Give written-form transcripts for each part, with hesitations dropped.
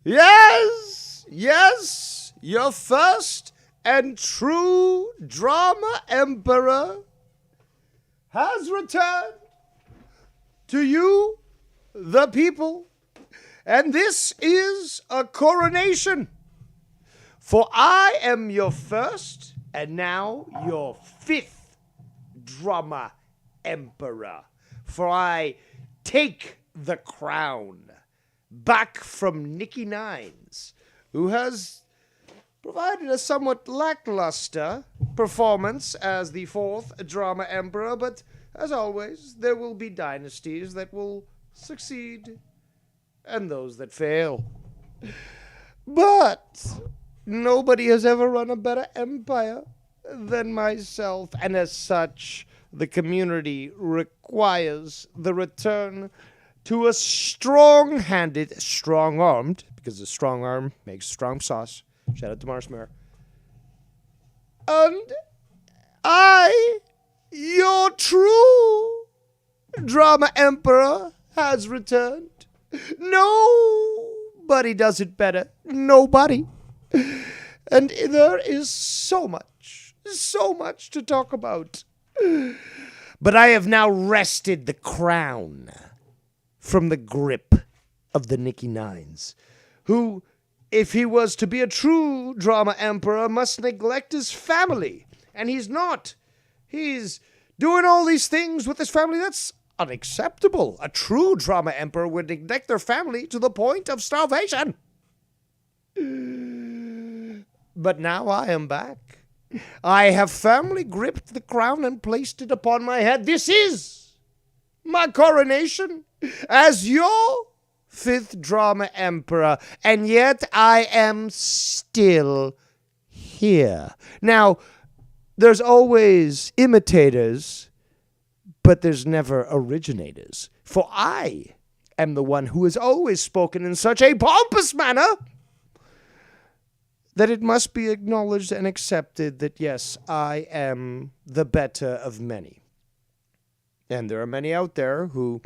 Yes, your first and true drama emperor has returned to you, the people, and this is a coronation. For I am your first and now your fifth drama emperor. For I take the crown back from Nikki Nines, who has provided a somewhat lackluster performance as the fourth drama emperor, but as always, there will be dynasties that will succeed and those that fail. But nobody has ever run a better empire than myself, and as such, the community requires the return to a strong-handed, strong-armed, because a strong arm makes strong sauce. Shout out to Marsmere. And I, your true drama emperor, has returned. Nobody does it better. Nobody. And there is so much to talk about. But I have now wrested the crown from the grip of the Nikki Nines, who, if he was to be a true drama emperor, must neglect his family. And he's not. He's doing all these things with his family. That's unacceptable. A true drama emperor would neglect their family to the point of starvation. But now I am back. I have firmly gripped the crown and placed it upon my head. This is my coronation as your fifth drama emperor, and yet I am still here. Now, there's always imitators, but there's never originators. For I am the one who has always spoken in such a pompous manner that it must be acknowledged and accepted that, yes, I am the better of many. And there are many out there who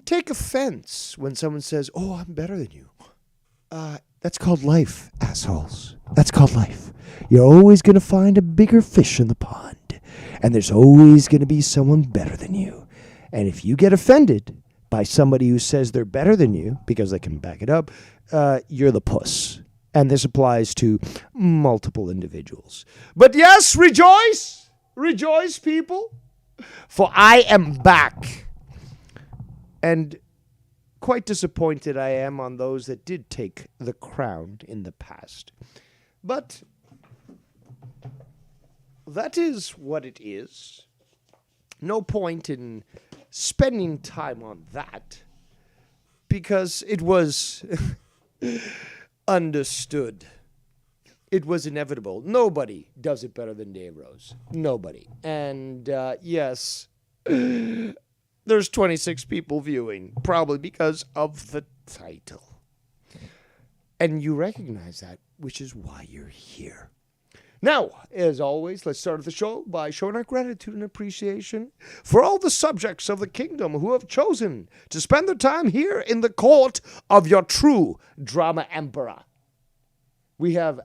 take offense when someone says, "Oh, I'm better than you." That's called life, assholes. That's called life. You're always going to find a bigger fish in the pond. And there's always going to be someone better than you. And if you get offended by somebody who says they're better than you, because they can back it up, you're the puss. And this applies to multiple individuals. But yes, rejoice! Rejoice, people! For I am back. And quite disappointed I am on those that did take the crown in the past. But that is what it is. No point in spending time on that, because it was understood. It was inevitable. Nobody does it better than Dave Rose. Nobody. And yes, there's 26 people viewing, probably because of the title. And you recognize that, which is why you're here. Now, as always, let's start the show by showing our gratitude and appreciation for all the subjects of the kingdom who have chosen to spend their time here in the court of your true drama emperor. We have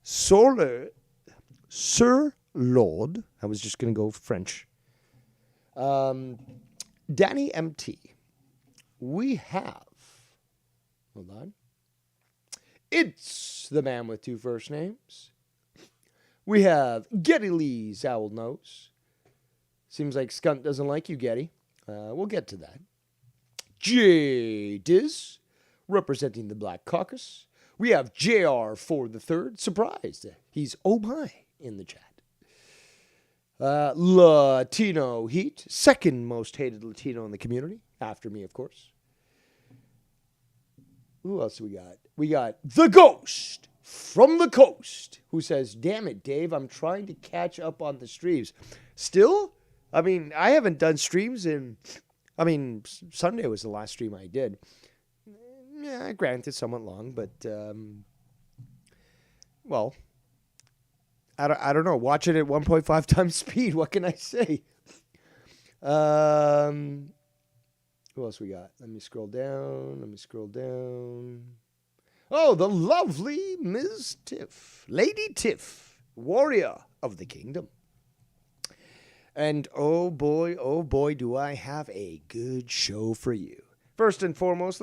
Sir Lord, I was just going to go French, Danny MT. We have, hold on, it's the man with two first names. We have Getty Lee's Owl Nose. Seems like Skunt doesn't like you, Getty. We'll get to that. J Diz, representing the Black Caucus. We have JR for the third. Surprised. He's oh my in the chat. Latino Heat, second most hated Latino in the community. After me, of course. Who else we got? We got The Ghost from the Coast, who says, "Damn it, Dave, I'm trying to catch up on the streams." Still? I mean, I haven't done streams in... Sunday was the last stream I did. Yeah, granted, somewhat long, but, well, I don't know. Watch it at 1.5 times speed. What can I say? Who Who else we got? Let me scroll down. Oh, the lovely Ms. Tiff. Lady Tiff, warrior of the kingdom. And oh boy, do I have a good show for you. First and foremost,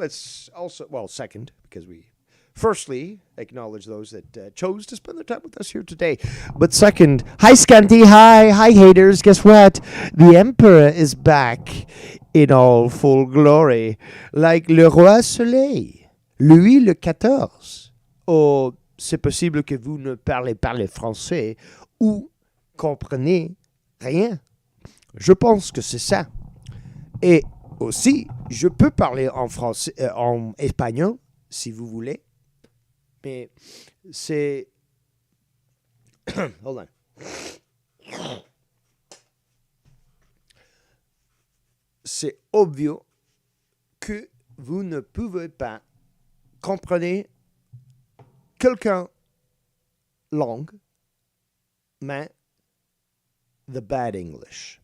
second, because we firstly acknowledge those that chose to spend their time with us here today. But second, hi Scanty, hi haters. Guess what? The Emperor is back in all full glory, like le Roi Soleil, Louis le XIV. Oh, c'est possible que vous ne parlez pas le français ou comprenez rien. Je pense que c'est ça. Et aussi, je peux parler en français, en espagnol, si vous voulez. Mais c'est... Hold on. C'est obvious que vous ne pouvez pas comprendre quelqu'un langue, mais the bad English.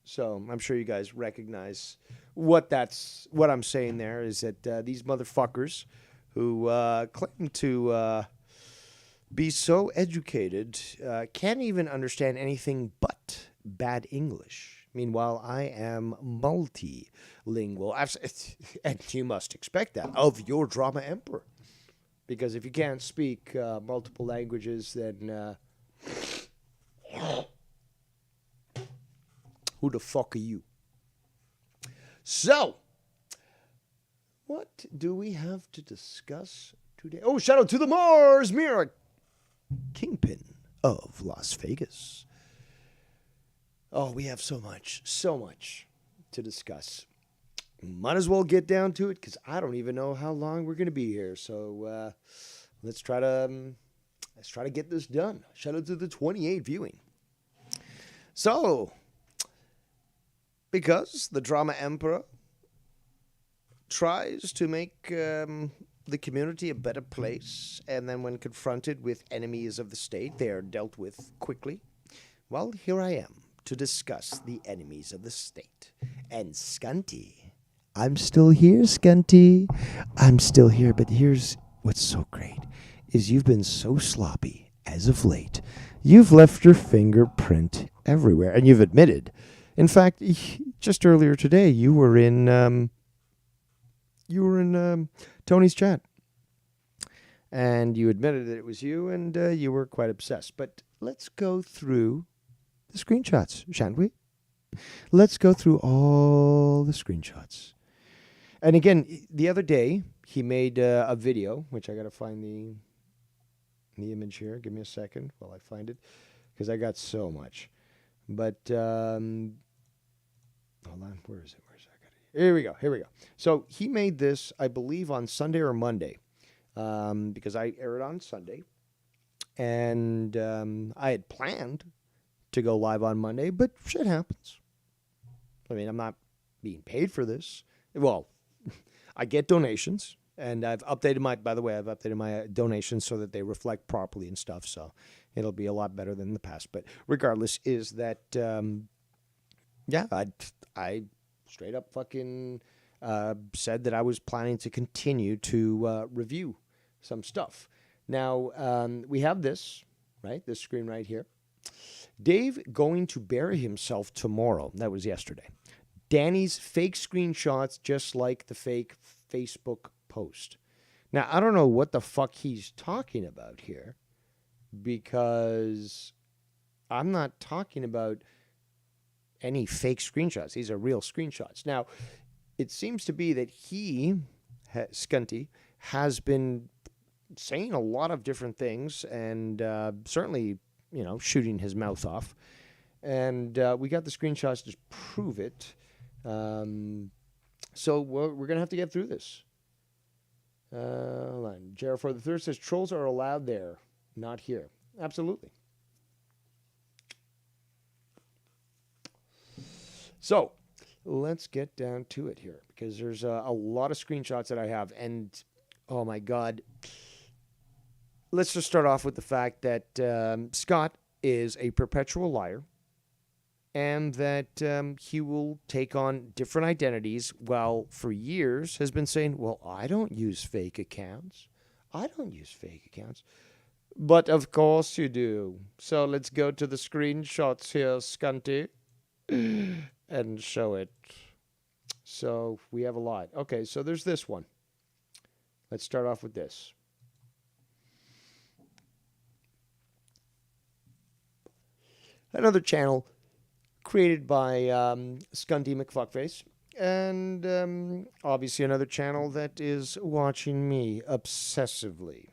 So I'm sure you guys recognize what I'm saying there is that these motherfuckers who claim to be so educated can't even understand anything but bad English. Meanwhile, I am multilingual. And you must expect that of your drama emperor. Because if you can't speak multiple languages, then who the fuck are you? So, what do we have to discuss today? Oh, shout out to the Mars Mirror, Kingpin of Las Vegas. Oh, we have so much to discuss. Might as well get down to it because I don't even know how long we're going to be here. So let's try to get this done. Shout out to the 28 viewing. So, because the Drama Emperor tries to make the community a better place, and then when confronted with enemies of the state, they are dealt with quickly. Well, here I am to discuss the enemies of the state. And Scanty, I'm still here, Scanty. I'm still here, but here's what's so great, is you've been so sloppy as of late. You've left your fingerprint everywhere, and you've admitted. In fact, just earlier today, you were in Tony's chat, and you admitted that it was you, and you were quite obsessed. But let's go through the screenshots, shan't we? Let's go through all the screenshots. And again, the other day, he made a video, which I got to find the image here. Give me a second while I find it, because I got so much. But hold on, where is it? Here we go. So he made this, I believe, on Sunday or Monday, because I aired on Sunday, and I had planned to go live on Monday, but shit happens. I mean, I'm not being paid for this. Well, I get donations, and I've updated my donations so that they reflect properly and stuff. So it'll be a lot better than the past. But regardless, is that I straight up fucking said that I was planning to continue to review some stuff. Now we have this screen right here. Dave going to bury himself tomorrow. That was yesterday. Danny's fake screenshots, just like the fake Facebook post. Now, I don't know what the fuck he's talking about here, because I'm not talking about any fake screenshots. These are real screenshots. Now, it seems to be that Scanty, has been saying a lot of different things, and certainly, shooting his mouth off. And we got the screenshots to prove it. So we're going to have to get through this. Hold on. Jared for the Third says trolls are allowed there, not here. Absolutely. So let's get down to it here, because there's a lot of screenshots that I have. And, oh, my God. Let's just start off with the fact that Scott is a perpetual liar. and that he will take on different identities, while for years has been saying, well, I don't use fake accounts. I don't use fake accounts. But of course you do. So let's go to the screenshots here, Scunty, and show it. So we have a lot. Okay, so there's this one. Let's start off with this. Another channel created by Scunty McFuckface. And obviously another channel that is watching me obsessively.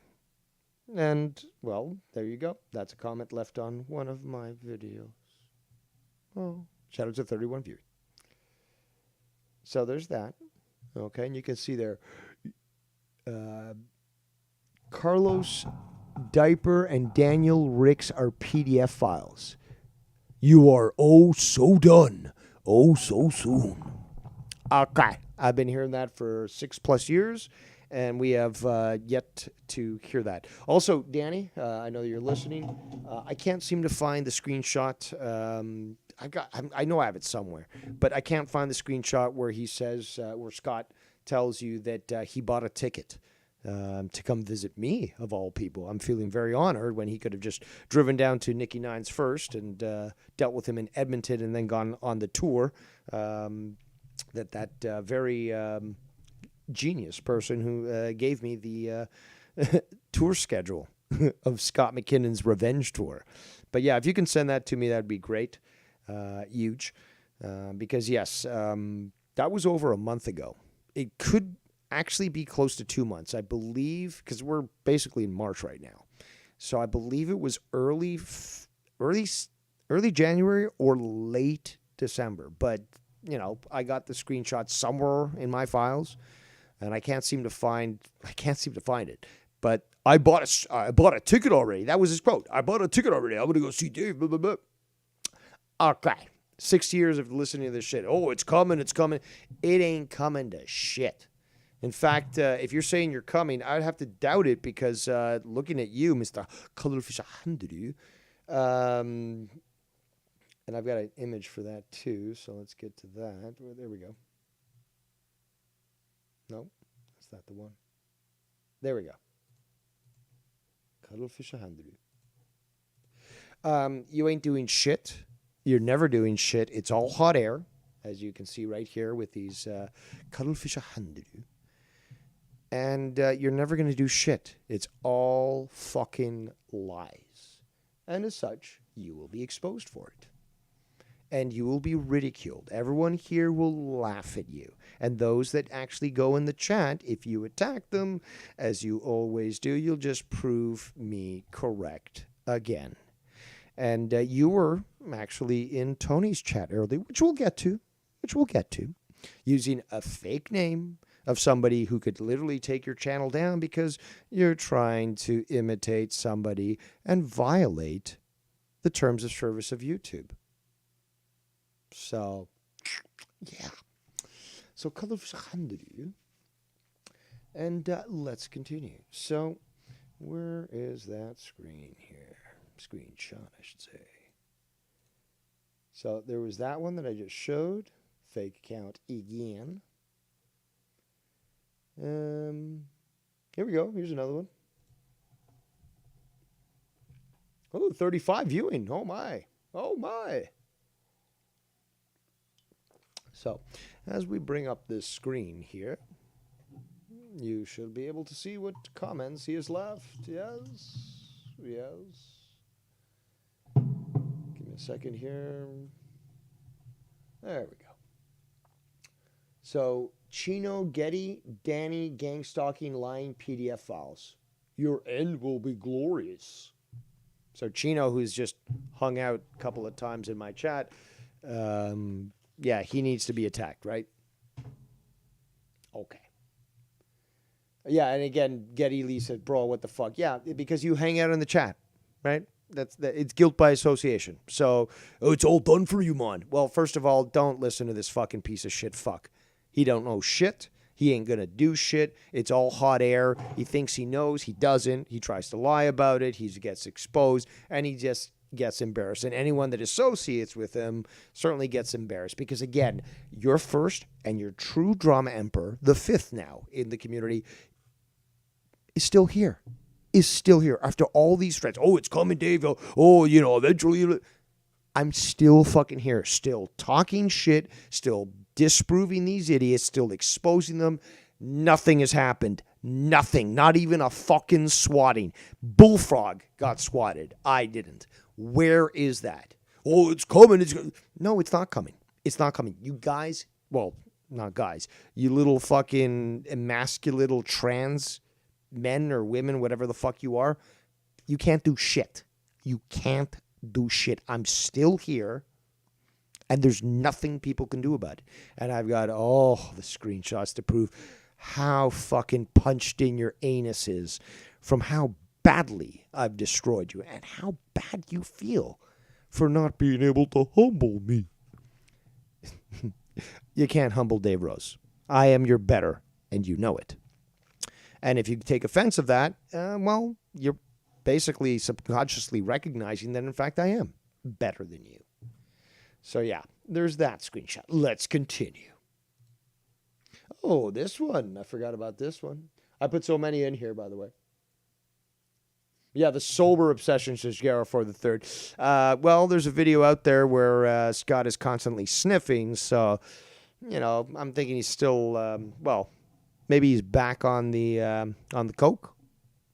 And, well, there you go. That's a comment left on one of my videos. Oh, shout out to 31 viewers. So there's that. Okay, and you can see there, Carlos Diaper and Daniel Ricks are PDF files. You are oh so done. Oh so soon. Okay. I've been hearing that for 6+ years, and we have yet to hear that. Also, Danny, I know you're listening. I can't seem to find the screenshot. I know I have it somewhere, but I can't find the screenshot where he says, where Scott tells you that he bought a ticket to come visit me, of all people. I'm feeling very honored when he could have just driven down to Nicky Nines first and dealt with him in Edmonton and then gone on the tour. That very genius person who gave me the tour schedule of Scott McKinnon's Revenge Tour. But yeah, if you can send that to me, that'd be great. Huge. Because yes, that was over a month ago. It could actually be close to 2 months, I believe, because we're basically in March right now. So I believe it was early January or late December. But you know, I got the screenshot somewhere in my files, and I can't seem to find it. But I bought a ticket already. That was his quote. I bought a ticket already. I'm gonna go see Dave. Blah, blah, blah. Okay, 6 years of listening to this shit. Oh, it's coming. It's coming. It ain't coming to shit. In fact, if you're saying you're coming, I'd have to doubt it because looking at you, Mr. Cuddlefish Handru, and I've got an image for that too, so let's get to that. There we go. No, that's not the one. There we go. Cuddlefish Handru. You ain't doing shit. You're never doing shit. It's all hot air, as you can see right here with these Cuddlefish Handru. And you're never going to do shit. It's all fucking lies. And as such, you will be exposed for it. And you will be ridiculed. Everyone here will laugh at you. And those that actually go in the chat, if you attack them, as you always do, you'll just prove me correct again. And you were actually in Tony's chat earlier, which we'll get to, using a fake name of somebody who could literally take your channel down because you're trying to imitate somebody and violate the terms of service of YouTube. So, yeah. So, and let's continue. So, where is that screen here? Screenshot, I should say. So, there was that one that I just showed. Fake account again. Here we go. Here's another one. Oh, 35 viewing. Oh, my. Oh, my. So, as we bring up this screen here, you should be able to see what comments he has left. Yes. Yes. Give me a second here. There we go. So, Chino, Getty, Danny, gang stalking, lying PDF files. Your end will be glorious. So, Chino, who's just hung out a couple of times in my chat, yeah, he needs to be attacked, right? Okay. Yeah, and again, Getty Lee said, bro, what the fuck? Yeah, because you hang out in the chat, right? It's guilt by association. So, oh, it's all done for you, man. Well, first of all, don't listen to this fucking piece of shit fuck. He don't know shit. He ain't gonna do shit. It's all hot air. He thinks he knows. He doesn't. He tries to lie about it. He gets exposed. And he just gets embarrassed, and anyone that associates with him certainly gets embarrassed because, again, your first and your true drama emperor, the fifth now in the community, is still here. Is still here after all these threats. Oh, it's coming, Dave. Oh, eventually. I'm still fucking here, still talking shit, still disproving these idiots, still exposing them. Nothing has happened. Nothing. Not even a fucking swatting. Bullfrog got swatted. I didn't. Where is that? Oh, it's coming. No, it's not coming. It's not coming. You guys, well, not guys, you little fucking emasculate little trans men or women, whatever the fuck you are, you can't do shit. You can't do shit. I'm still here, and there's nothing people can do about it. And I've got the screenshots to prove how fucking punched in your anus is from how badly I've destroyed you and how bad you feel for not being able to humble me. You can't humble Dave Rose. I am your better, and you know it. And if you take offense of that, well, you're basically subconsciously recognizing that, in fact, I am better than you. So, yeah, there's that screenshot. Let's continue. Oh, this one. I forgot about this one. I put so many in here, by the way. Yeah, the sober obsession, says Gareth for the third. Well, there's a video out there where Scott is constantly sniffing. So, I'm thinking he's still, maybe he's back on the coke.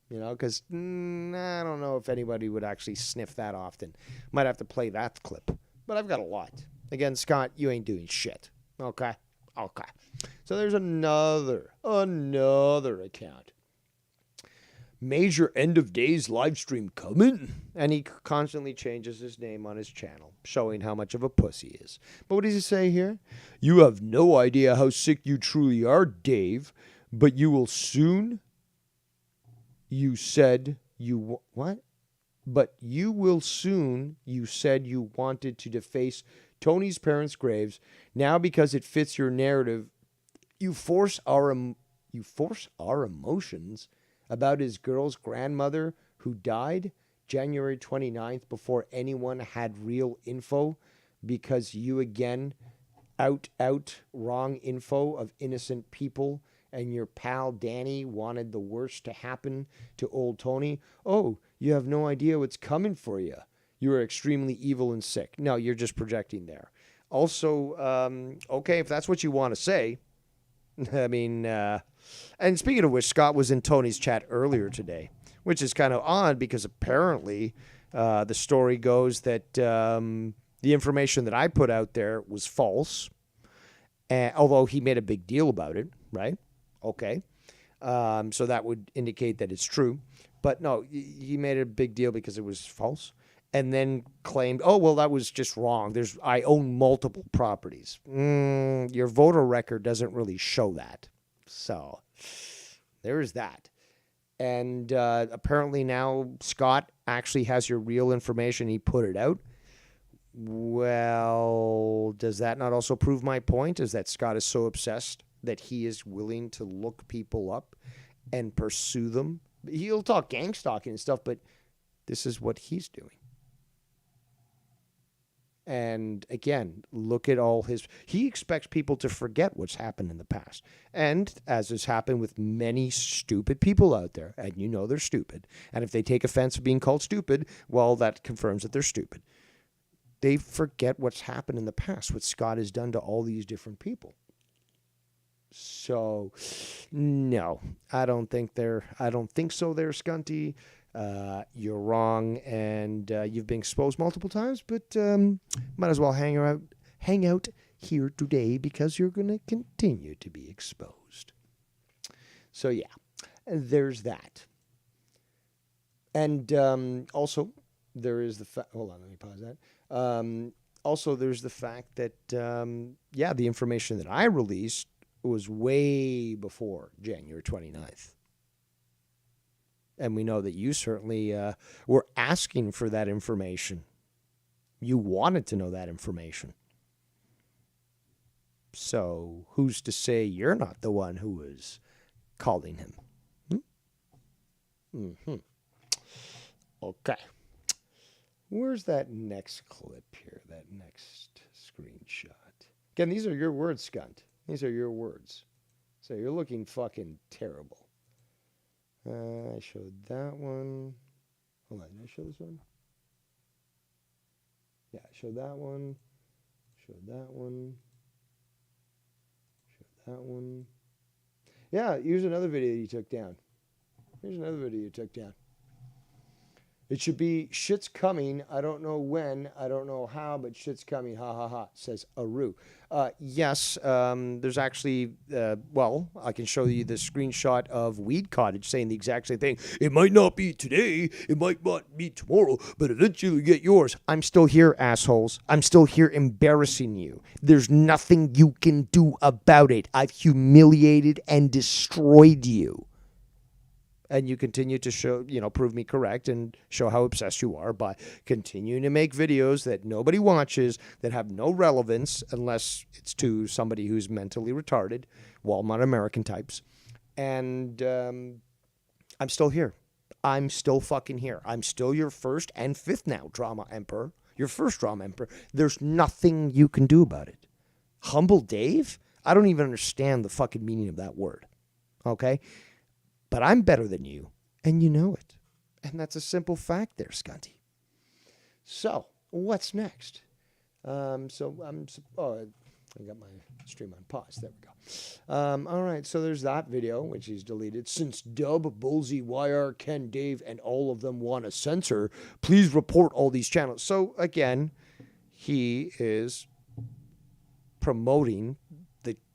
Because I don't know if anybody would actually sniff that often. Might have to play that clip. But I've got a lot. Again, Scott, you ain't doing shit. Okay? Okay. So there's another account. Major end of days live stream coming. And he constantly changes his name on his channel, showing how much of a pussy he is. But what does he say here? You have no idea how sick you truly are, Dave, but you will soon... You said you... What? But you will soon, you said you wanted to deface Tony's parents' graves. Now, because it fits your narrative, you force our emotions about his girl's grandmother who died January 29th before anyone had real info because you again out wrong info of innocent people. And your pal Danny wanted the worst to happen to old Tony. Oh, you have no idea what's coming for you. You are extremely evil and sick. No, you're just projecting there. Also, okay, if that's what you want to say. I mean, and speaking of which, Scott was in Tony's chat earlier today, which is kind of odd because apparently the story goes that the information that I put out there was false. Although he made a big deal about it, right? Okay. So that would indicate that it's true. But no, he made a big deal because it was false. And then claimed, oh, well, that was just wrong. I own multiple properties. Your voter record doesn't really show that. So there's that. And apparently now Scott actually has your real information. He put it out. Well, does that not also prove my point? Is that Scott is so obsessed that he is willing to look people up and pursue them? He'll talk gang stalking and stuff, but this is what he's doing. And again, look at all he expects people to forget what's happened in the past. And as has happened with many stupid people out there, and they're stupid. And if they take offense of being called stupid, well, that confirms that they're stupid. They forget what's happened in the past, what Scott has done to all these different people. So, no, I don't think so there, Scunty. You're wrong, and you've been exposed multiple times, but might as well hang out here today because you're going to continue to be exposed. So, yeah, there's that. And also, there is the fact... Hold on, let me pause that. Also, there's the fact that, the information that I released was way before January 29th. And we know that you certainly were asking for that information. You wanted to know that information. So who's to say you're not the one who was calling him? Mm-hmm. Okay. Where's that next clip here? That next screenshot. Again, these are your words, Skunt. These are your words. So you're looking fucking terrible. I showed that one. Hold on, did I show this one? Yeah, I showed that one. Showed that one. Showed that one. Yeah, here's another video you took down. Here's another video you took down. It should be shit's coming. I don't know when. I don't know how, but shit's coming. Ha ha ha, says Aru. Yes, there's actually, well, I can show you the screenshot of Weed Cottage saying the exact same thing. It might not be today. It might not be tomorrow, but eventually you get yours. I'm still here, assholes. I'm still here embarrassing you. There's nothing you can do about it. I've humiliated and destroyed you. And you continue to show, prove me correct and show how obsessed you are by continuing to make videos that nobody watches, that have no relevance unless it's to somebody who's mentally retarded, Walmart American types. And I'm still here. I'm still fucking here. I'm still your first and fifth now drama emperor. Your first drama emperor. There's nothing you can do about it. Humble Dave? I don't even understand the fucking meaning of that word. Okay? But I'm better than you, and you know it. And that's a simple fact there, Scunty. So, what's next? I got my stream on pause. There we go. All right, so there's that video, which he's deleted. Since Dub, Bullsy, YR, Ken, Dave, and all of them want to censor, please report all these channels. So, again, he is promoting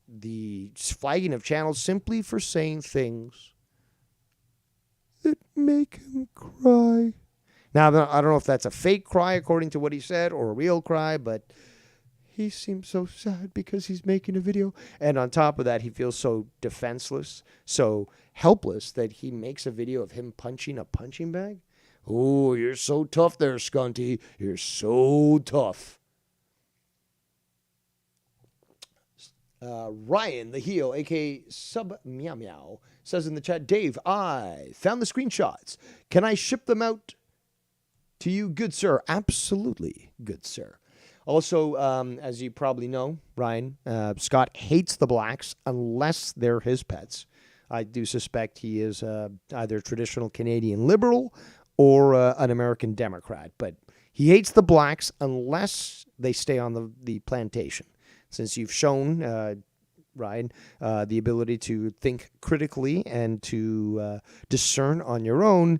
the flagging of channels simply for saying things that make him cry. Now, I don't know if that's a fake cry according to what he said or a real cry, but he seems so sad because he's making a video. And on top of that, he feels so defenseless, so helpless that he makes a video of him punching a punching bag. Oh, you're so tough there, Scunty. You're so tough. Ryan the Heel, a.k.a. Sub Meow Meow, says in the chat, Dave, I found the screenshots. Can I ship them out to you, good sir? Absolutely, good sir. Also, as you probably know, Ryan, Scott hates the blacks unless they're his pets. I do suspect he is either a traditional Canadian liberal or an American Democrat. But he hates the blacks unless they stay on the plantation. Since you've shown, Ryan, the ability to think critically and to discern on your own,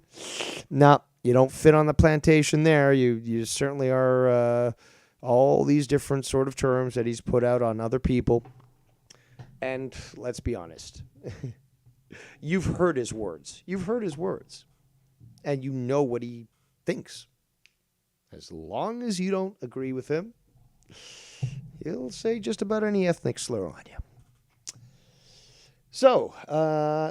now you don't fit on the plantation there. You certainly are all these different sort of terms that he's put out on other people. And let's be honest. You've heard his words. You've heard his words. And you know what he thinks. As long as you don't agree with him, he'll say just about any ethnic slur on you. So,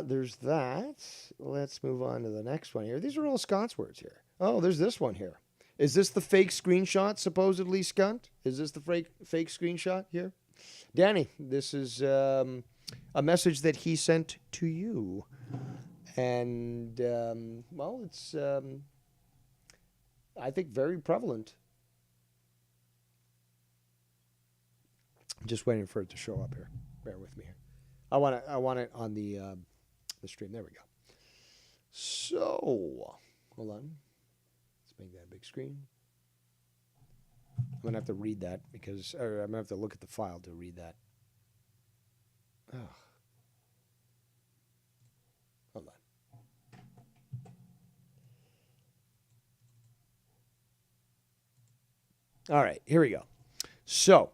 there's that. Let's move on to the next one here. These are all Scott's words here. Oh, there's this one here. Is this the fake screenshot, supposedly, Scunt? Is this the fake screenshot here? Danny, this is a message that he sent to you. And, well, it's, I think, very prevalent. Just waiting for it to show up here. Bear with me here. I want it on the stream. There we go. So, hold on. Let's make that a big screen. I'm going to have to read that because, or I'm going to have to look at the file to read that. Oh. Hold on. All right, here we go. So,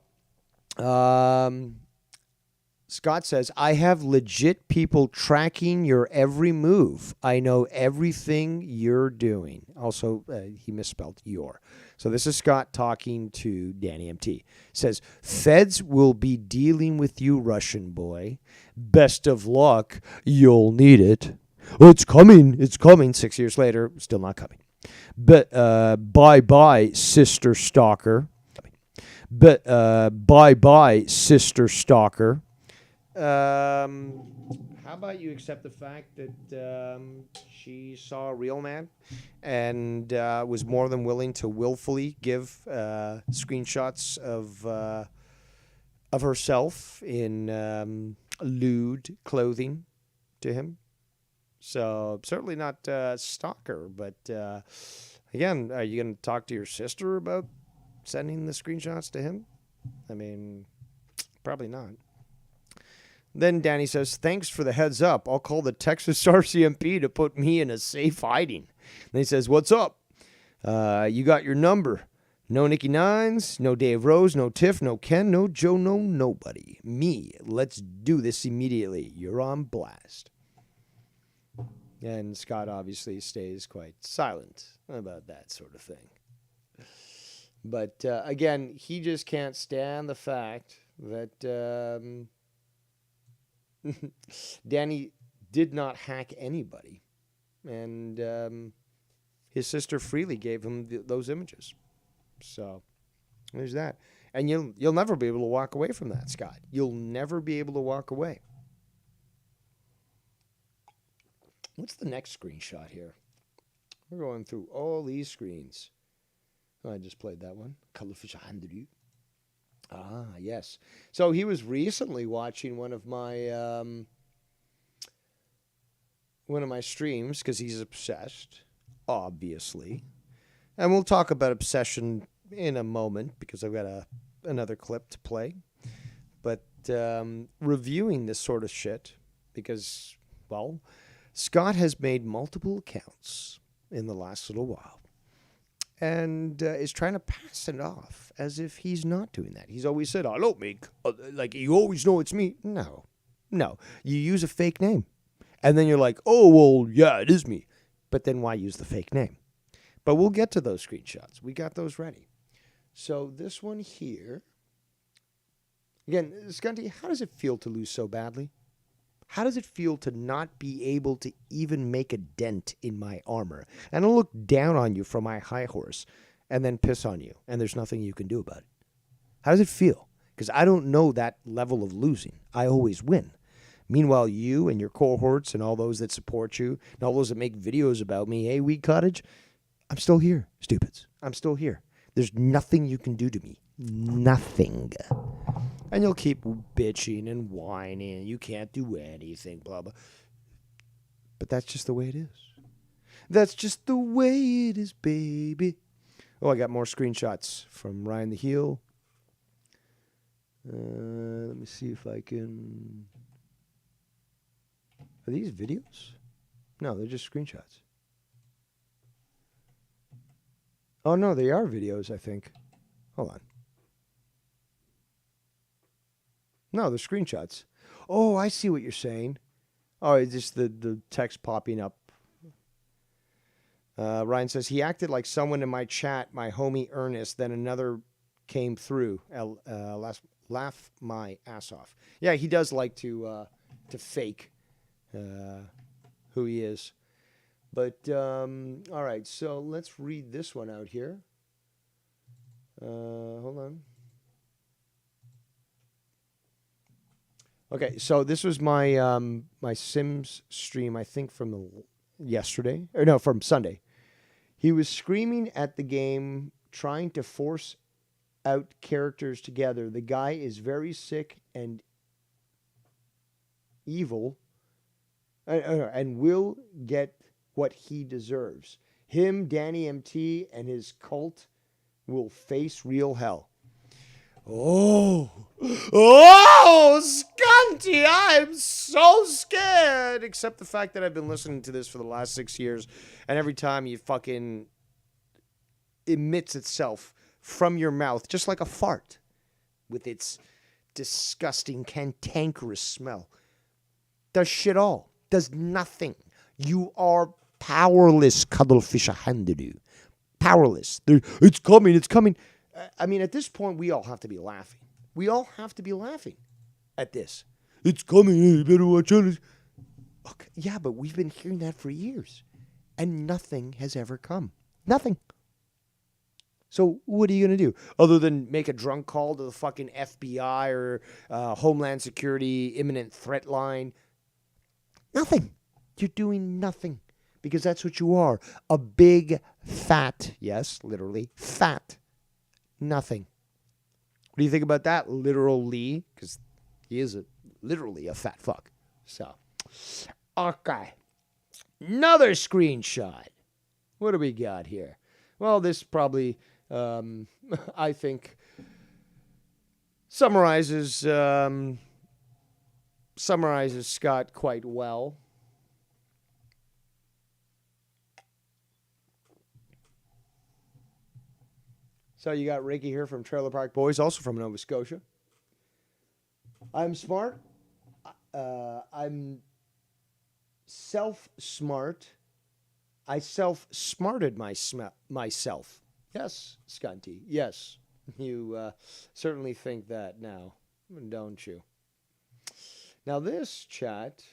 Scott says, I have legit people tracking your every move. I know everything you're doing. Also, he misspelled your. So this is Scott talking to Danny MT. Says, feds will be dealing with you, Russian boy. Best of luck. You'll need it. Oh, it's coming. It's coming. 6 years later, still not coming. But bye-bye, sister stalker. But bye-bye, sister stalker. How about you accept the fact that she saw a real man and was more than willing to willfully give screenshots of herself in lewd clothing to him? So certainly not stalker, but again, are you going to talk to your sister about sending the screenshots to him? I mean, probably not. Then Danny says, thanks for the heads up. I'll call the Texas RCMP to put me in a safe hiding. Then he says, what's up? You got your number. No Nikki Nines, no Dave Rose, no Tiff, no Ken, no Joe, no nobody. Me. Let's do this immediately. You're on blast. And Scott obviously stays quite silent about that sort of thing. But again, he just can't stand the fact that Danny did not hack anybody. And his sister freely gave him those images. So there's that. And you'll never be able to walk away from that, Scott. You'll never be able to walk away. What's the next screenshot here? We're going through all these screens. Oh, I just played that one. Ah, yes. So he was recently watching one of my streams because he's obsessed, obviously. And we'll talk about obsession in a moment because I've got another clip to play. But reviewing this sort of shit because, well, Scott has made multiple accounts in the last little while and is trying to pass it off as if he's not doing that. He's always said, I don't make, like, you always know it's me. No. You use a fake name. And then you're like, oh, well, yeah, it is me. But then why use the fake name? But we'll get to those screenshots. We got those ready. So this one here. Again, Scunty, how does it feel to lose so badly? How does it feel to not be able to even make a dent in my armor? And I'll look down on you from my high horse and then piss on you, and there's nothing you can do about it. How does it feel? Because I don't know that level of losing. I always win. Meanwhile, you and your cohorts and all those that support you and all those that make videos about me, hey, Weed Cottage, I'm still here, stupids. I'm still here. There's nothing you can do to me. Nothing. And you'll keep bitching and whining. You can't do anything, blah, blah. But that's just the way it is. That's just the way it is, baby. Oh, I got more screenshots from Ryan the Heel. Let me see if I can... Are these videos? No, they're just screenshots. Oh, no, they are videos, I think. Hold on. No, they're screenshots. Oh, I see what you're saying. Oh, it's just the text popping up. Ryan says, he acted like someone in my chat, my homie Ernest, then another came through. Laugh my ass off. Yeah, he does like to fake who he is. But, all right, so let's read this one out here. Hold on. Okay, so this was my my Sims stream, I think from from Sunday. He was screaming at the game, trying to force out characters together. The guy is very sick and evil, and will get what he deserves. Him, Danny MT, and his cult will face real hell. Oh, Scunty, I'm so scared. Except the fact that I've been listening to this for the last 6 years, and every time you fucking emits itself from your mouth, just like a fart, with its disgusting, cantankerous smell. Does shit all. Does nothing. You are powerless, Cuddlefish Handadoo. Powerless. It's coming, it's coming. I mean, at this point, we all have to be laughing. We all have to be laughing at this. It's coming. You better watch out. Okay, yeah, but we've been hearing that for years. And nothing has ever come. Nothing. So what are you going to do other than make a drunk call to the fucking FBI or Homeland Security imminent threat line? Nothing. You're doing nothing because that's what you are. A big, fat, yes, literally, fat, nothing. What do you think about that? Literally, because he is literally a fat fuck. So, okay. Another screenshot. What do we got here? Well, this probably, I think, summarizes Scott quite well. So you got Ricky here from Trailer Park Boys, also from Nova Scotia. I'm smart. I'm self-smart. I self-smarted myself. Yes, Scunty. Yes. You certainly think that now, don't you? Now, this chat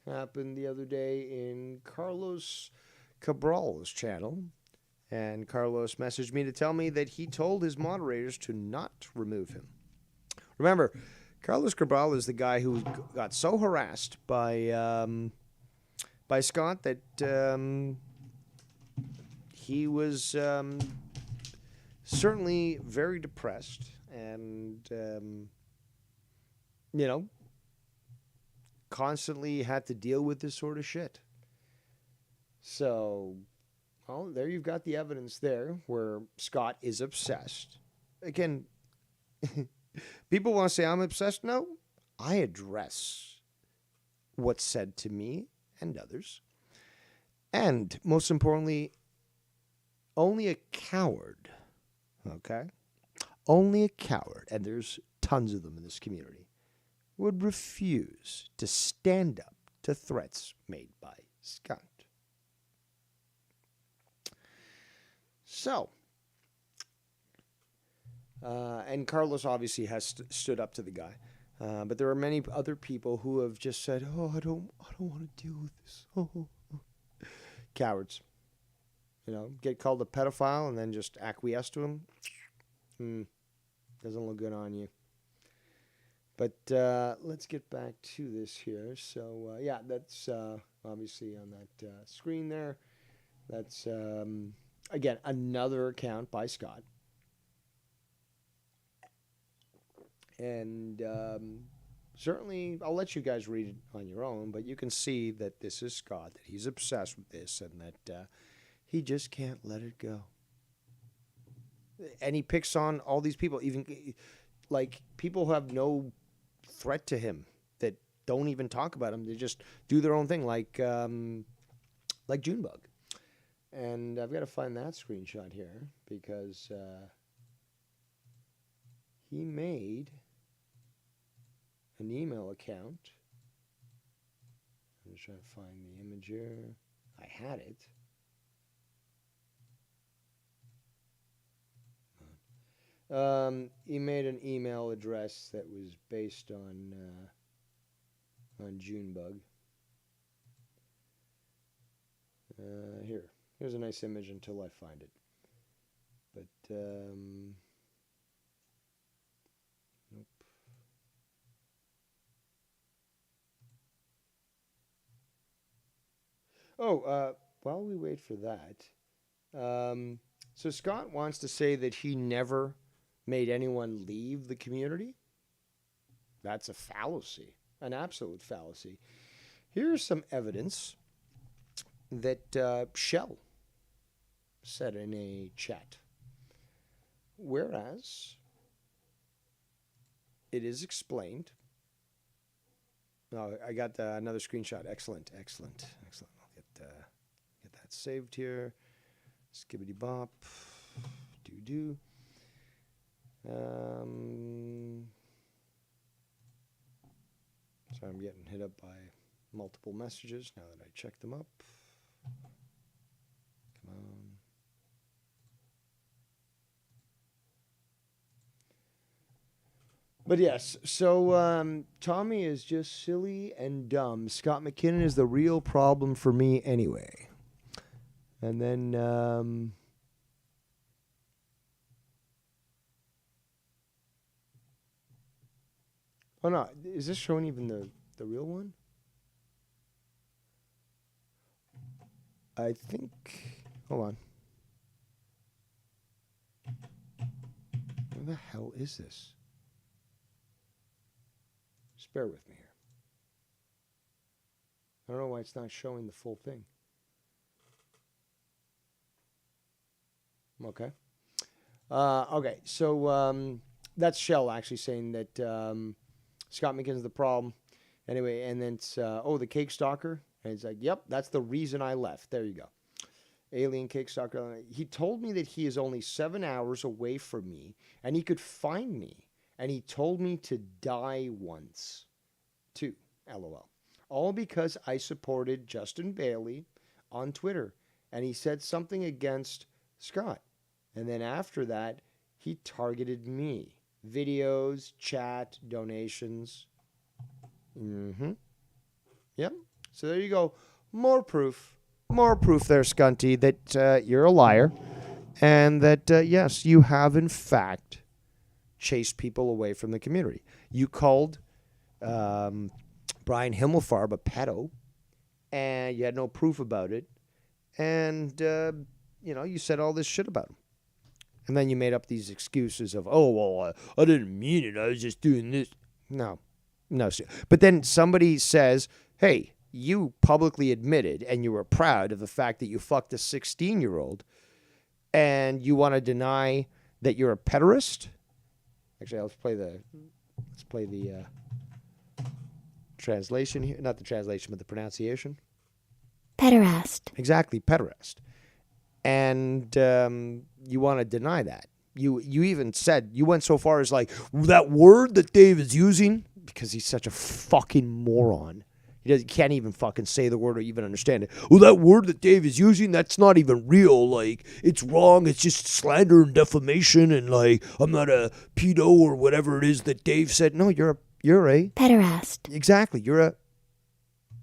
happened the other day in Carlos Cabral's channel. And Carlos messaged me to tell me that he told his moderators to not remove him. Remember, Carlos Cabral is the guy who got so harassed by Scott that he was certainly very depressed and, constantly had to deal with this sort of shit. So, well, there you've got the evidence there where Scott is obsessed. Again, people want to say I'm obsessed. No, I address what's said to me and others. And most importantly, only a coward, okay? Only a coward, and there's tons of them in this community, would refuse to stand up to threats made by Scott. So, and Carlos obviously has stood up to the guy, but there are many other people who have just said, "Oh, I don't want to deal with this." Oh. Cowards, get called a pedophile and then just acquiesce to him. Doesn't look good on you. But let's get back to this here. So yeah, that's obviously on that screen there. That's again, another account by Scott. And certainly, I'll let you guys read it on your own, but you can see that this is Scott, that he's obsessed with this, and that he just can't let it go. And he picks on all these people, even like people who have no threat to him, that don't even talk about him. They just do their own thing, like Junebug. And I've got to find that screenshot here because he made an email account. I'm just trying to find the image here. I had it. He made an email address that was based on Junebug. Here's a nice image until I find it. But nope. Oh, while we wait for that, so Scott wants to say that he never made anyone leave the community. That's a fallacy, an absolute fallacy. Here's some evidence that Shell said in a chat. Whereas it is explained. Oh, I got another screenshot. Excellent. I'll get that saved here. Skibbity bop. Do. Sorry, I'm getting hit up by multiple messages now that I checked them up. Come on. But yes, so Tommy is just silly and dumb. Scott McKinnon is the real problem for me anyway. And then Oh, no. Is this showing even the real one? I think... Hold on. Where the hell is this? Just bear with me here. I don't know why it's not showing the full thing. Okay. Okay, so that's Shell actually saying that Scott McKinnon's the problem. Anyway, and then it's, the cake stalker. And he's like, yep, that's the reason I left. There you go. Alien cake stalker. He told me that he is only 7 hours away from me and he could find me. And he told me to die once. Too. LOL. All because I supported Justin Bailey on Twitter. And he said something against Scott. And then after that, he targeted me. Videos, chat, donations. Yep. So there you go. More proof. More proof there, Scunty, that you're a liar. And that, yes, you have, in fact, chased people away from the community. You called Brian Himmelfarb a pedo, and you had no proof about it. And, you said all this shit about him. And then you made up these excuses of, I didn't mean it. I was just doing this. No. But then somebody says, hey, you publicly admitted and you were proud of the fact that you fucked a 16-year-old and you want to deny that you're a pederast? Actually, let's play the translation here. Not the translation, but the pronunciation. Pederast. Exactly, pederast. And you want to deny that. You even said, you went so far as like, that word that Dave is using, because he's such a fucking moron. He can't even fucking say the word or even understand it. Well, that word that Dave is using, that's not even real. Like, it's wrong. It's just slander and defamation. And like, I'm not a pedo or whatever it is that Dave said. No, you're a pederast. Exactly. You're a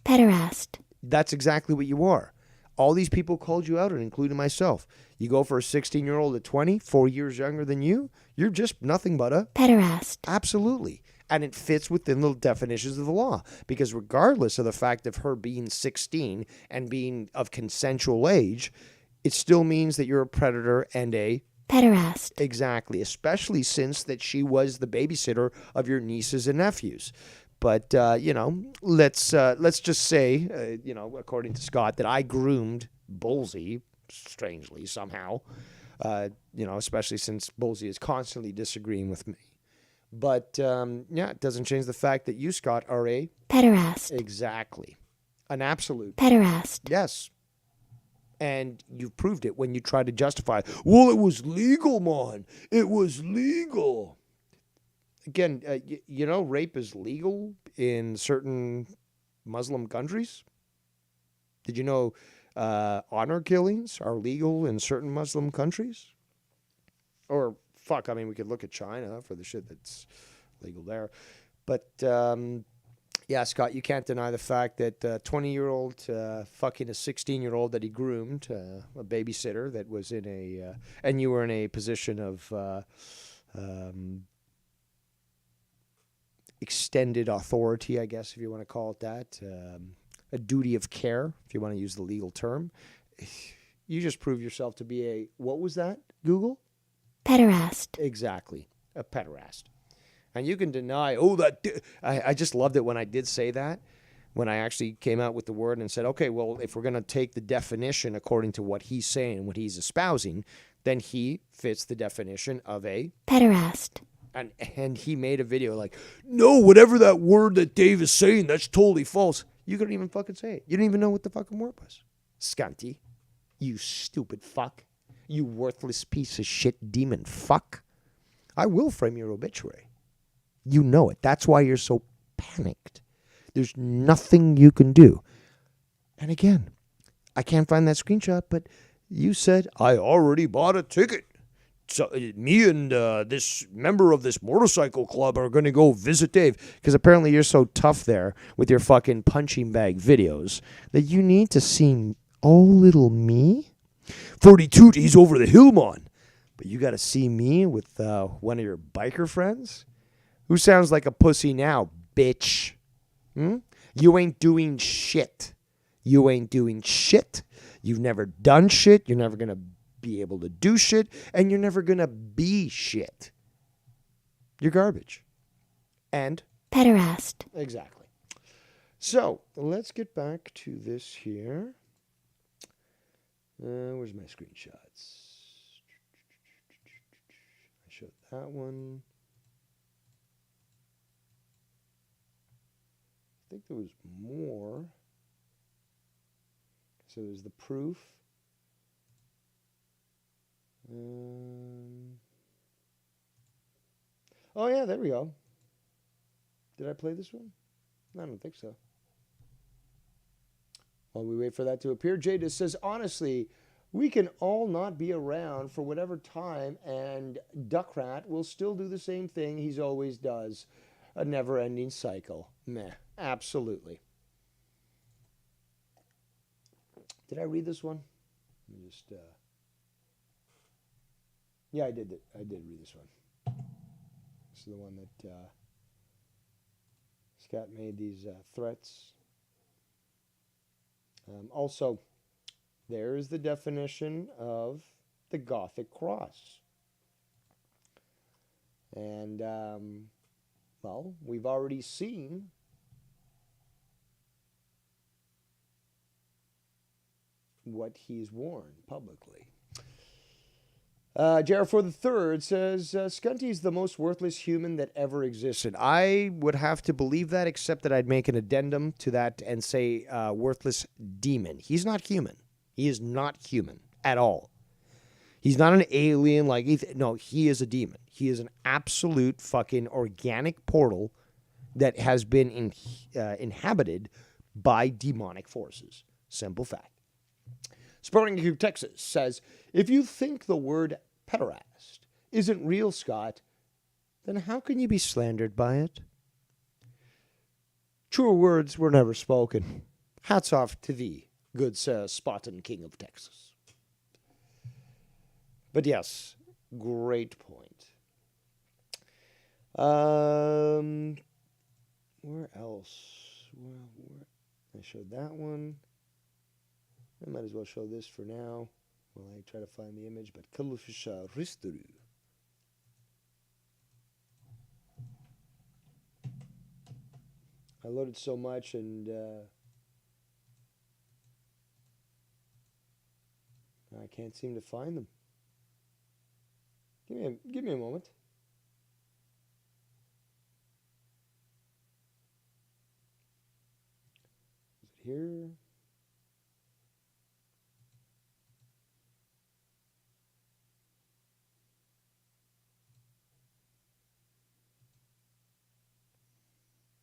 pederast. That's exactly what you are. All these people called you out, and including myself. You go for a 16-year-old at 20, 4 years younger than you, you're just nothing but a pederast. Absolutely. And it fits within the definitions of the law. Because regardless of the fact of her being 16 and being of consensual age, it still means that you're a predator and a pederast. Exactly. Especially since that she was the babysitter of your nieces and nephews. But, let's just say, according to Scott, that I groomed Bullseye, strangely, somehow, especially since Bullseye is constantly disagreeing with me. But, it doesn't change the fact that you, Scott, are a pederast. Exactly. An absolute pederast. Yes. And you've proved it when you try to justify, well, it was legal, man. It was legal. Again, rape is legal in certain Muslim countries. Did you know honor killings are legal in certain Muslim countries? Or, we could look at China for the shit that's legal there. But, Scott, you can't deny the fact that a 20-year-old fucking a 16-year-old that he groomed, a babysitter that was in and you were in a position of extended authority, I guess, if you want to call it that, a duty of care, if you want to use the legal term. You just proved yourself to be a, what was that, Google? Pederast. Exactly, a pederast. And you can deny, I just loved it when I did say that, when I actually came out with the word and said, okay, well, if we're going to take the definition according to what he's saying and what he's espousing, then he fits the definition of a pederast. And he made a video like, no, whatever that word that Dave is saying, that's totally false. You couldn't even fucking say it. You didn't even know what the fucking word was. Scunty. You stupid fuck. You worthless piece of shit demon fuck. I will frame your obituary. You know it. That's why you're so panicked. There's nothing you can do. And again, I can't find that screenshot, but you said, I already bought a ticket. So me and this member of this motorcycle club are going to go visit Dave. Because apparently you're so tough there with your fucking punching bag videos that you need to see little me. 42, he's over the hill, man. But you got to see me with one of your biker friends. Who sounds like a pussy now, bitch? You ain't doing shit. You ain't doing shit. You've never done shit. You're never going to be able to do shit. And you're never going to be shit. You're garbage. And? Pederast. Exactly. So, let's get back to this here. Where's my screenshots? I showed that one. I think there was more. So there's the proof. Oh yeah, there we go. Did I play this one? I don't think so. While we wait for that to appear, Jada says, honestly, we can all not be around for whatever time, and Duckrat will still do the same thing he's always does. A never-ending cycle. Meh. Absolutely. Did I read this one? Let me just, yeah, I did read this one. This is the one that Scott made these threats. Also, there's the definition of the Gothic cross. And, well, we've already seen what he's worn publicly. Jarfor III says, Scunty's the most worthless human that ever existed. I would have to believe that, except that I'd make an addendum to that and say worthless demon. He's not human. He is not human at all. He's not an alien like Ethan. No, he is a demon. He is an absolute fucking organic portal that has been inhabited by demonic forces. Simple fact. Sporting Cube, Texas says, if you think the word pederast isn't real, Scott, then how can you be slandered by it? Truer words were never spoken. Hats off to thee, good Sir Spartan King of Texas. But yes, great point. Where else? Where? I showed that one. I might as well show this for now while I try to find the image. But Kalufisha Risturu. I loaded so much and I can't seem to find them. Give me a moment. Is it here?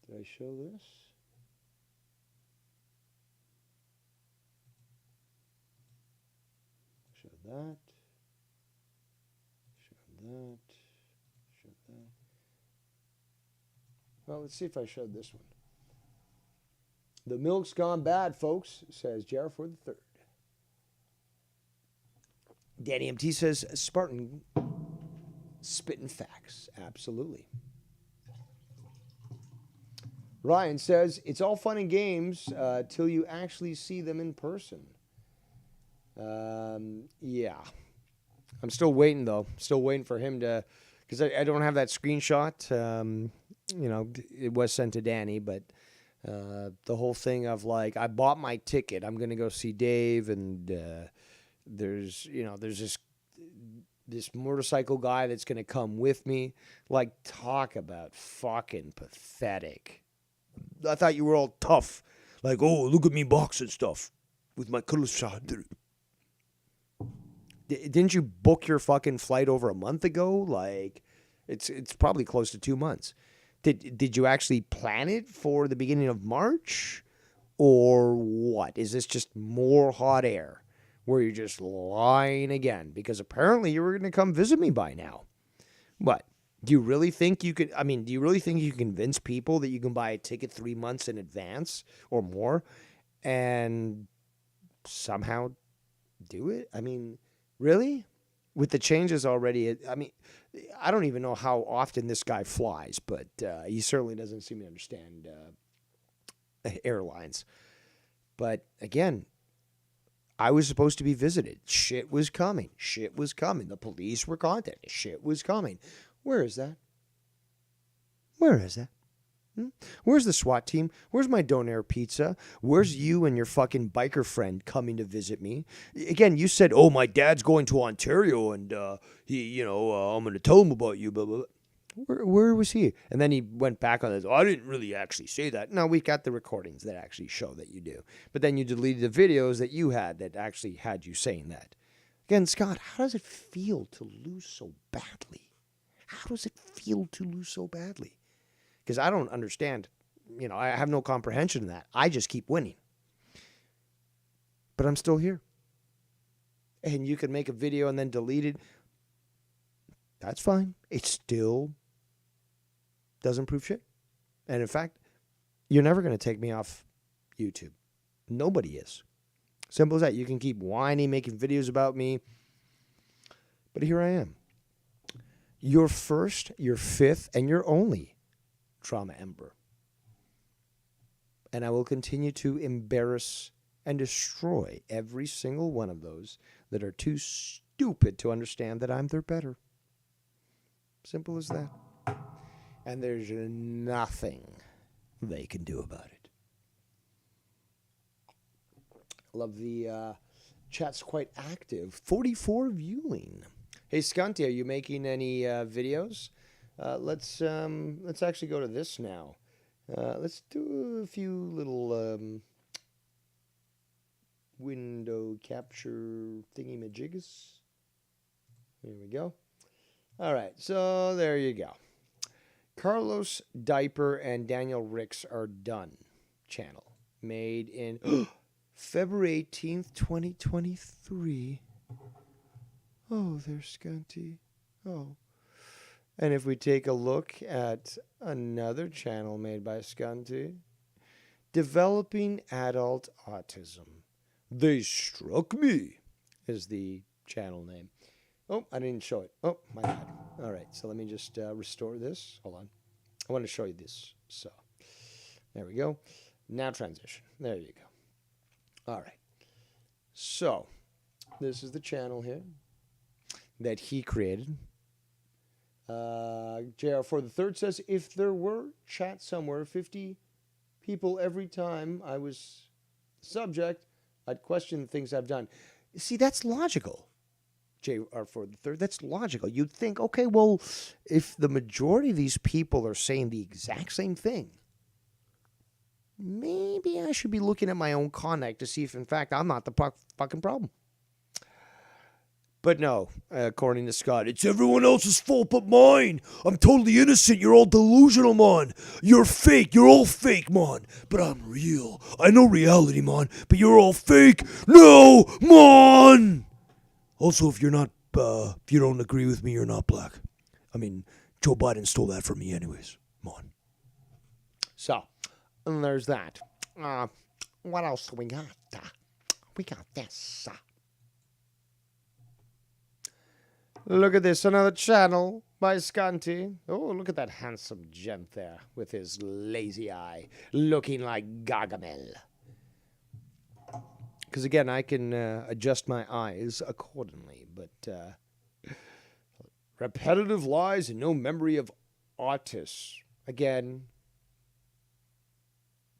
Did I show this? Show that. Show that. Show that. Well, let's see if I showed this one. The milk's gone bad, folks, says Jarfor III. Danny MT says, Spartan spitting facts. Absolutely. Ryan says, it's all fun and games till you actually see them in person. Yeah. I'm still waiting, though. Still waiting for him to, because I don't have that screenshot. You know, it was sent to Danny, but the whole thing of like, I bought my ticket. I'm going to go see Dave, and there's this motorcycle guy that's going to come with me. Like, talk about fucking pathetic. I thought you were all tough. Like, oh, look at me boxing stuff with my Kulashadru. Didn't you book your fucking flight over a month ago? Like, it's probably close to 2 months. Did you actually plan it for the beginning of March? Or what? Is this just more hot air where you're just lying again? Because apparently you were going to come visit me by now. What? Do you really think you could, do you really think you can convince people that you can buy a ticket 3 months in advance or more and somehow do it? I mean, really? with the changes already, I mean, I don't even know how often this guy flies, but he certainly doesn't seem to understand airlines. But again, I was supposed to be visited. Shit was coming. Shit was coming. The police were contacted. Shit was coming. Where is that? Where is that? Where's the SWAT team? Where's my Donair pizza? Where's you and your fucking biker friend coming to visit me? Again, you said, "Oh, my dad's going to Ontario, and I'm going to tell him about you." Blah, blah, blah. Where was he? And then he went back on this. Oh, I didn't really actually say that. No, we got the recordings that actually show that you do. But then you deleted the videos that you had that actually had you saying that. Again, Scott, how does it feel to lose so badly? How does it feel to lose so badly? Because I don't understand. I have no comprehension of that. I just keep winning. But I'm still here. And you can make a video and then delete it. That's fine. It still doesn't prove shit. And in fact, you're never going to take me off YouTube. Nobody is. Simple as that. You can keep whining, making videos about me. But here I am. Your first, your fifth, and your only trauma ember. And I will continue to embarrass and destroy every single one of those that are too stupid to understand that I'm their better. Simple as that. And there's nothing they can do about it. I love the chat's quite active. 44 viewing. Hey, Skunty, are you making any videos? Let's actually go to this now. Let's do a few little window capture thingy-majigas. Here we go. All right, so there you go. Carlos Diaper and Daniel Ricks are done. Channel made in February 18th, 2023. Oh, there's Skunty. Oh. And if we take a look at another channel made by Skunty, Developing Adult Autism. They Struck Me is the channel name. Oh, I didn't show it. Oh, my God. All right, so let me just restore this. Hold on. I want to show you this. So, there we go. Now transition. There you go. All right. So, this is the channel here that he created. JR for the third says, if there were chat somewhere, 50 people every time I was subject, I'd question the things I've done. See, that's logical. JR for the third, that's logical. You'd think, okay, well, if the majority of these people are saying the exact same thing, maybe I should be looking at my own conduct to see if, in fact, I'm not the fucking problem. But no, according to Scott, it's everyone else's fault but mine. I'm totally innocent. You're all delusional, man. You're fake. You're all fake, man. But I'm real. I know reality, man. But you're all fake. No, man. Also, if you're not, if you don't agree with me, you're not black. I mean, Joe Biden stole that from me anyways, man. So, and there's that. What else do we got? We got this. Look at this, another channel by Skunty. Oh, look at that handsome gent there with his lazy eye, looking like Gargamel. Because again, I can adjust my eyes accordingly, but repetitive lies and no memory of autists. Again,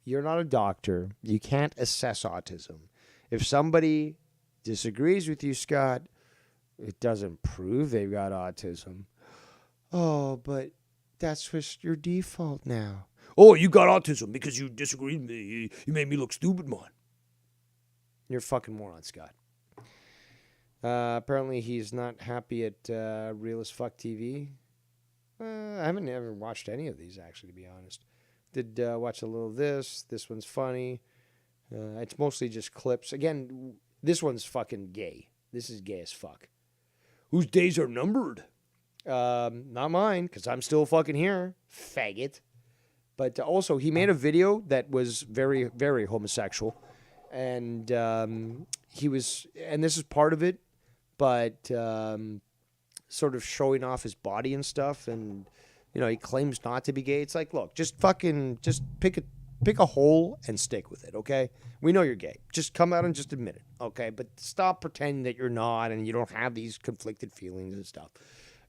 you're not a doctor. You can't assess autism. If somebody disagrees with you, Scott, it doesn't prove they've got autism. Oh, but that's just your default now. Oh, you got autism because you disagreed with me. You made me look stupid, man. You're a fucking moron, Scott. Apparently he's not happy at Real as Fuck TV. I haven't ever watched any of these, actually, to be honest. Did watch a little of this. This one's funny. It's mostly just clips. Again, this one's fucking gay. This is gay as fuck. Whose days are numbered? Not mine, because I'm still fucking here, faggot. But also, he made a video that was very, very homosexual. And he was, and this is part of it, but sort of showing off his body and stuff, and he claims not to be gay. It's like, look, just pick a hole and stick with it, okay? We know you're gay. Just come out and just admit it, okay? But stop pretending that you're not and you don't have these conflicted feelings and stuff,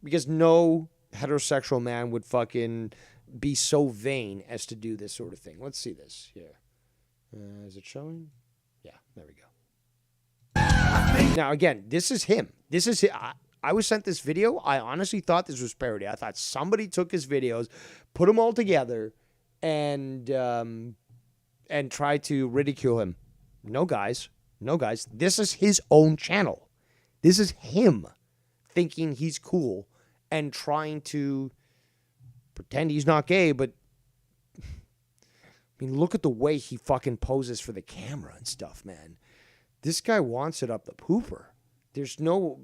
because no heterosexual man would fucking be so vain as to do this sort of thing. Let's see this here. Is it showing? Yeah, there we go. Now, again, this is him. I was sent this video. I honestly thought this was parody. I thought somebody took his videos, put them all together, and tried to ridicule him. No, guys. This is his own channel. This is him thinking he's cool and trying to pretend he's not gay, but I mean, look at the way he fucking poses for the camera and stuff, man. This guy wants it up the pooper. There's no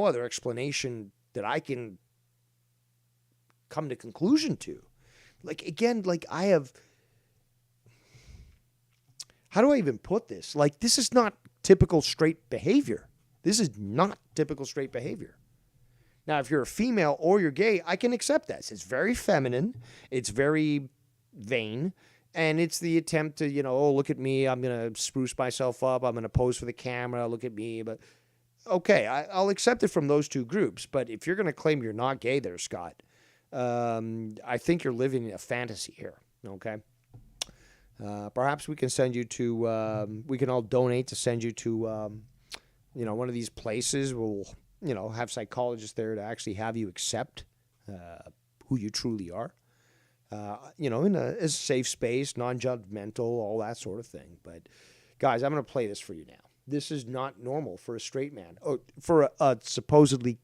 other explanation that I can come to conclusion to. Like, again, how do I even put this? Like, this is not typical straight behavior. This is not typical straight behavior. Now, if you're a female or you're gay, I can accept that. It's very feminine. It's very vain. And it's the attempt to, oh, look at me. I'm going to spruce myself up. I'm going to pose for the camera. Look at me. But, okay, I'll accept it from those two groups. But if you're going to claim you're not gay there, Scott, I think you're living in a fantasy here, okay? Perhaps we can send you to, we can all donate to send you to, one of these places. We'll, have psychologists there to actually have you accept who you truly are. In a safe space, non-judgmental, all that sort of thing. But, guys, I'm going to play this for you now. This is not normal for a straight man, or for a supposedly,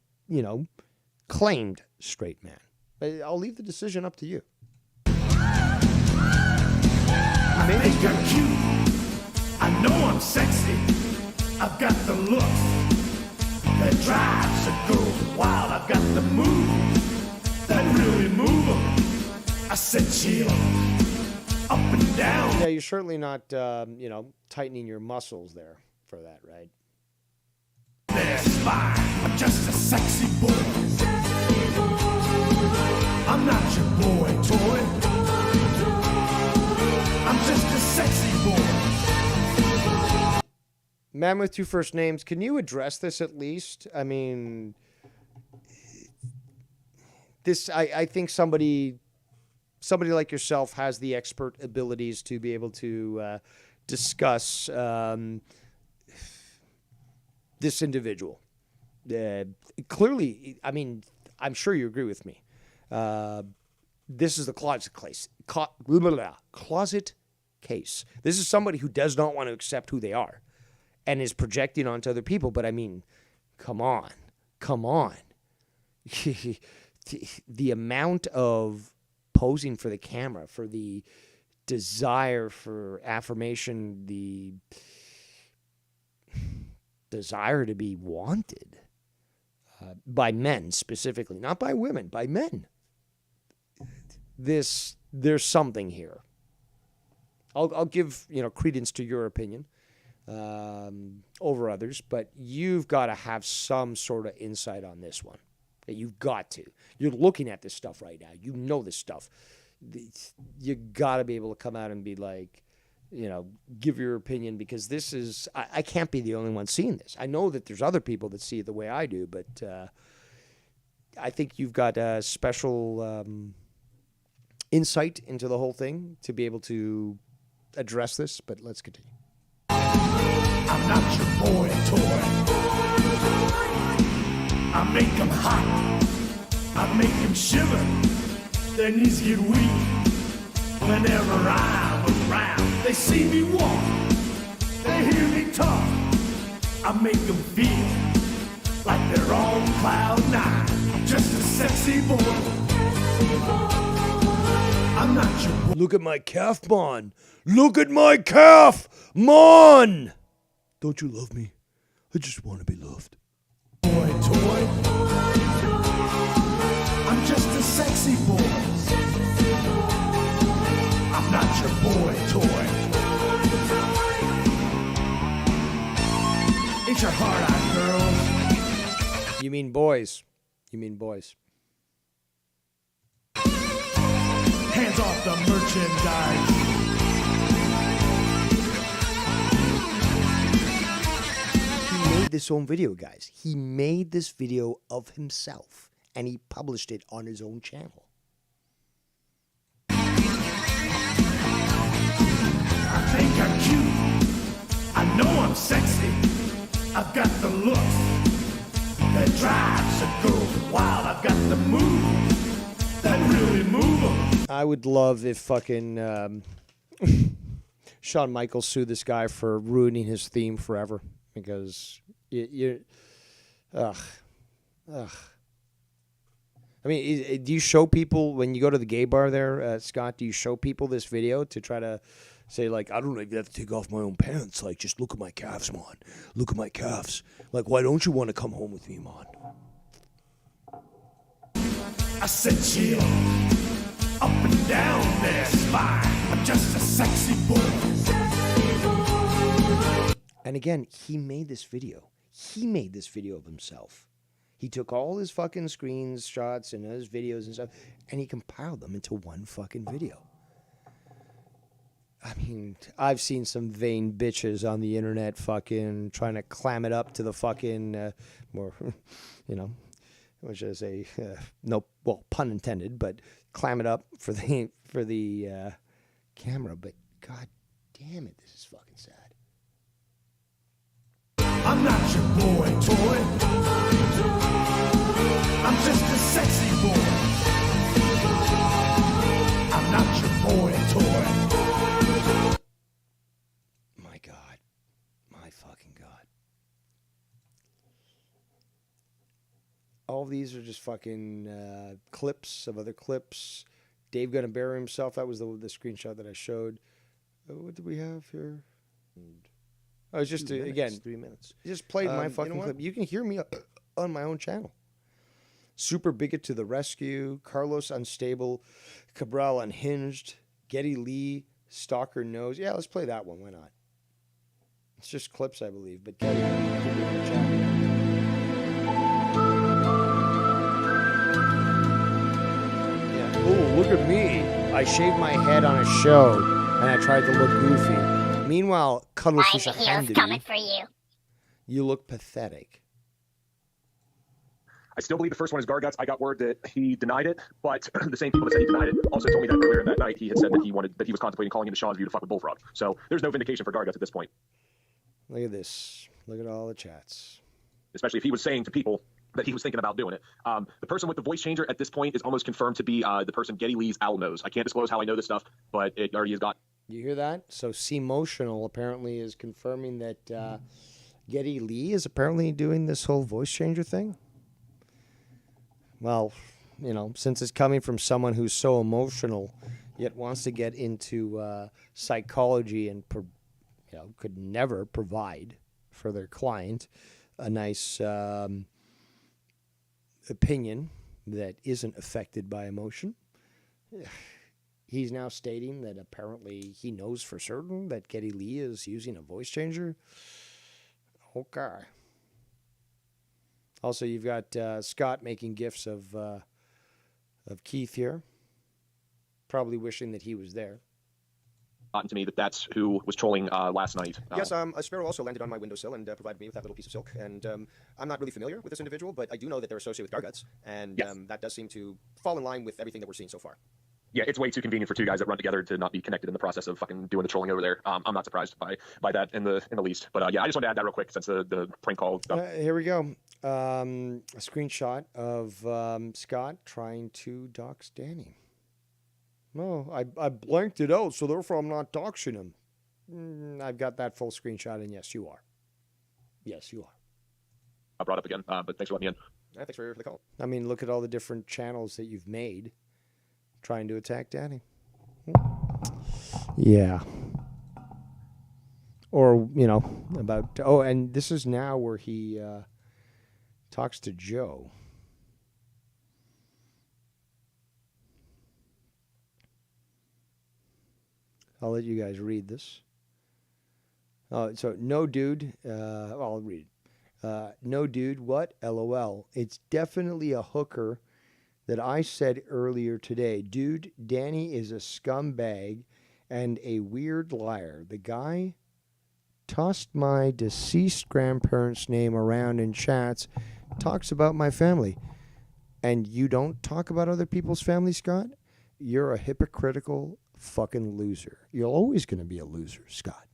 claimed straight man. I'll leave the decision up to you. I think I'm cute. I know I'm sexy. I've got the looks that drives a girl wild. I've got the moves that really move them. I said chill, up and down. Yeah, you're certainly not, tightening your muscles there for that, right? There's fine. I'm just a sexy boy. I'm not your boy toy. I'm just a sexy boy. Man with two first names, can you address this at least? I mean, this, I think somebody like yourself has the expert abilities to be able to discuss this individual. Clearly, I mean, I'm sure you agree with me. This is the closet case. Closet case. This is somebody who does not want to accept who they are and is projecting onto other people. But I mean, come on. The amount of posing for the camera, for the desire for affirmation, the desire to be wanted by men specifically, not by women, by men. There's something here. I'll give credence to your opinion over others, but you've got to have some sort of insight on this one. You've got to. You're looking at this stuff right now. You know this stuff. You got to be able to come out and be like, give your opinion, because this is, I can't be the only one seeing this. I know that there's other people that see it the way I do, but I think you've got a special insight into the whole thing to be able to address this, but let's continue. I'm not your boy toy. I make them hot. I make them shiver. Their knees get weak. Whenever I'm around, they see me walk. They hear me talk. I make them feel like they're on cloud nine. I'm just a sexy boy. I'm not your boy. Look at my calf, Mon. Look at my calf, Mon. Don't you love me? I just want to be loved. Boy toy. I'm just a sexy boy. I'm not your boy toy. Ain't your heart out, girl? mean boys. You mean boys. Hands off the merchandise. He made this own video, guys. He made this video of himself, and he published it on his own channel. I think I'm cute. I know I'm sexy. I've got the looks that drives a girl wild. I've got the moves that really move them. I would love if fucking Shawn Michaels sued this guy for ruining his theme forever, because ugh. I mean, do you show people when you go to the gay bar there, Scott? Do you show people this video to try to say, like, I don't even have to take off my own pants. Like, just look at my calves, man. Look at my calves. Like, why don't you want to come home with me, man? I said chill, up and down their spine. I'm just a sexy boy. And again, he made this video. He made this video of himself. He took all his fucking screenshots and his videos and stuff, and he compiled them into one fucking video. I mean, I've seen some vain bitches on the internet fucking trying to clam it up to the fucking, more, you know, what should I say? No, well, pun intended, but clam it up for the camera. But god damn it, this is fucking sad. I'm not your boy toy. I'm just a sexy boy. I'm not your boy toy. My God. My fucking God. All these are just fucking clips of other clips. Dave gonna bury himself. That was the screenshot that I showed. What did we have here? Oh, it's just, again, 3 minutes. Just played my fucking clip. You can hear me on my own channel. Super Bigot to the Rescue, Carlos Unstable, Cabral Unhinged, Geddy Lee, Stalker Knows. Yeah, let's play that one. Why not? It's just clips, I believe. But Geddy, give me a chat. Yeah. Oh, look at me. I shaved my head on a show, and I tried to look goofy. Meanwhile, Cuddlefish Find the heels Handy, coming for you. you look pathetic. I still believe the first one is Garguts. I got word that he denied it, but the same people that said he denied it also told me that earlier that night he had said that he was contemplating calling into Sean's View to fuck with Bullfrog. So there's no vindication for Garguts at this point. Look at this. Look at all the chats. Especially if he was saying to people that he was thinking about doing it. The person with the voice changer at this point is almost confirmed to be the person Geddy Lee's Owl Nose. I can't disclose how I know this stuff, but it already has got. You hear that? So C-Motional apparently is confirming that Geddy Lee is apparently doing this whole voice changer thing. Well, you know, since it's coming from someone who's so emotional, yet wants to get into psychology and, could never provide for their client a nice opinion that isn't affected by emotion. He's now stating that apparently he knows for certain that Geddy Lee is using a voice changer. Okay. Also, you've got Scott making gifs of Keith here, probably wishing that he was there. Gotten to me that that's who was trolling last night. Yes, a sparrow also landed on my windowsill and provided me with that little piece of silk. And I'm not really familiar with this individual, but I do know that they're associated with Garguts, and Yes. that does seem to fall in line with everything that we're seeing so far. Yeah, it's way too convenient for two guys that run together to not be connected in the process of fucking doing the trolling over there. I'm not surprised by that in the least. But yeah, I just wanted to add that real quick since the prank call stuff. Here we go. A screenshot of Scott trying to dox Danny. No, I blanked it out, so therefore I'm not doxing him. I've got that full screenshot, and yes, you are. Yes, you are. I brought up again, but thanks for letting me in. Thanks for the call. I mean, look at all the different channels that you've made trying to attack Danny. Yeah. Or, about... Oh, and this is now where he talks to Joe. I'll let you guys read this. So, no dude... I'll read it. No, dude, what? LOL. It's definitely a hooker that I said earlier today. Dude, Danny is a scumbag and a weird liar. The guy tossed my deceased grandparents' name around in chats, talks about my family. And you don't talk about other people's family, Scott? You're a hypocritical fucking loser. You're always going to be a loser, Scott.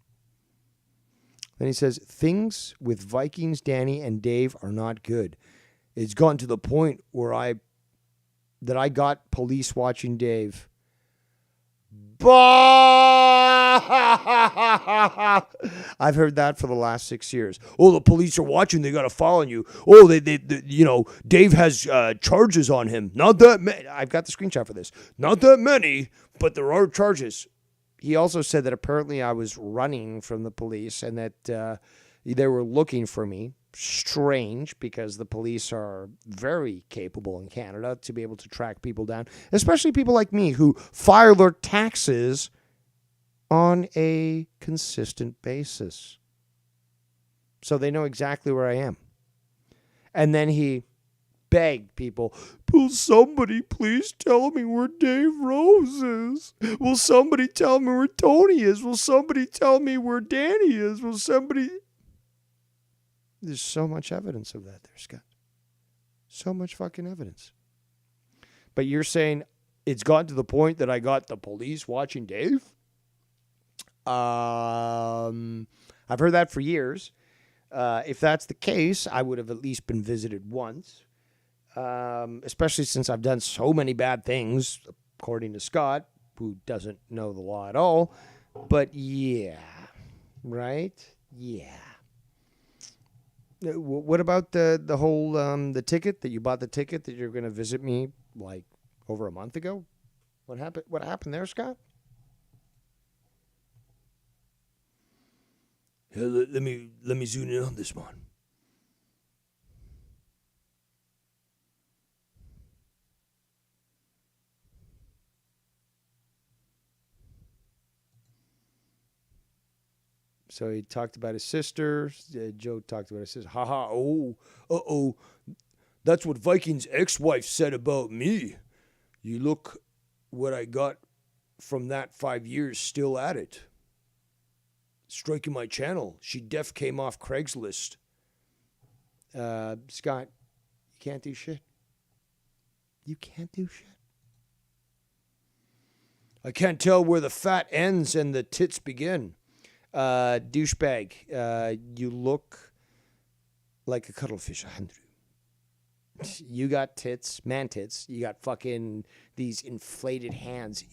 Then he says, things with Vikings, Danny, and Dave are not good. It's gotten to the point where I got police watching Dave. I've heard that for the last 6 years. Oh, the police are watching. They got to follow you. Oh, they Dave has charges on him. Not that many. I've got the screenshot for this. Not that many, but there are charges. He also said that apparently I was running from the police and that they were looking for me. Strange, because the police are very capable in Canada to be able to track people down, especially people like me who file their taxes on a consistent basis. So they know exactly where I am. And then he begged people, will somebody please tell me where Dave Rose is? Will somebody tell me where Tony is? Will somebody tell me where Danny is? Will somebody... There's so much evidence of that there, Scott. So much fucking evidence. But you're saying it's gotten to the point that I got the police watching Dave? I've heard that for years. If that's the case, I would have at least been visited once. Especially since I've done so many bad things, according to Scott, who doesn't know the law at all. But yeah, right? Yeah. What about the whole the ticket that you bought, the ticket that you're going to visit me like over a month ago? What happened? What happened there, Scott? Here, let me zoom in on this one. So he talked about his sister. Joe talked about his sister. Haha, oh, uh-oh. That's what Viking's ex-wife said about me. You look what I got from that 5 years still at it. Striking my channel. She def came off Craigslist. Scott, you can't do shit. You can't do shit. I can't tell where the fat ends and the tits begin. Douchebag, you look like a cuttlefish, Andrew. You got tits, man tits. You got fucking these inflated hands.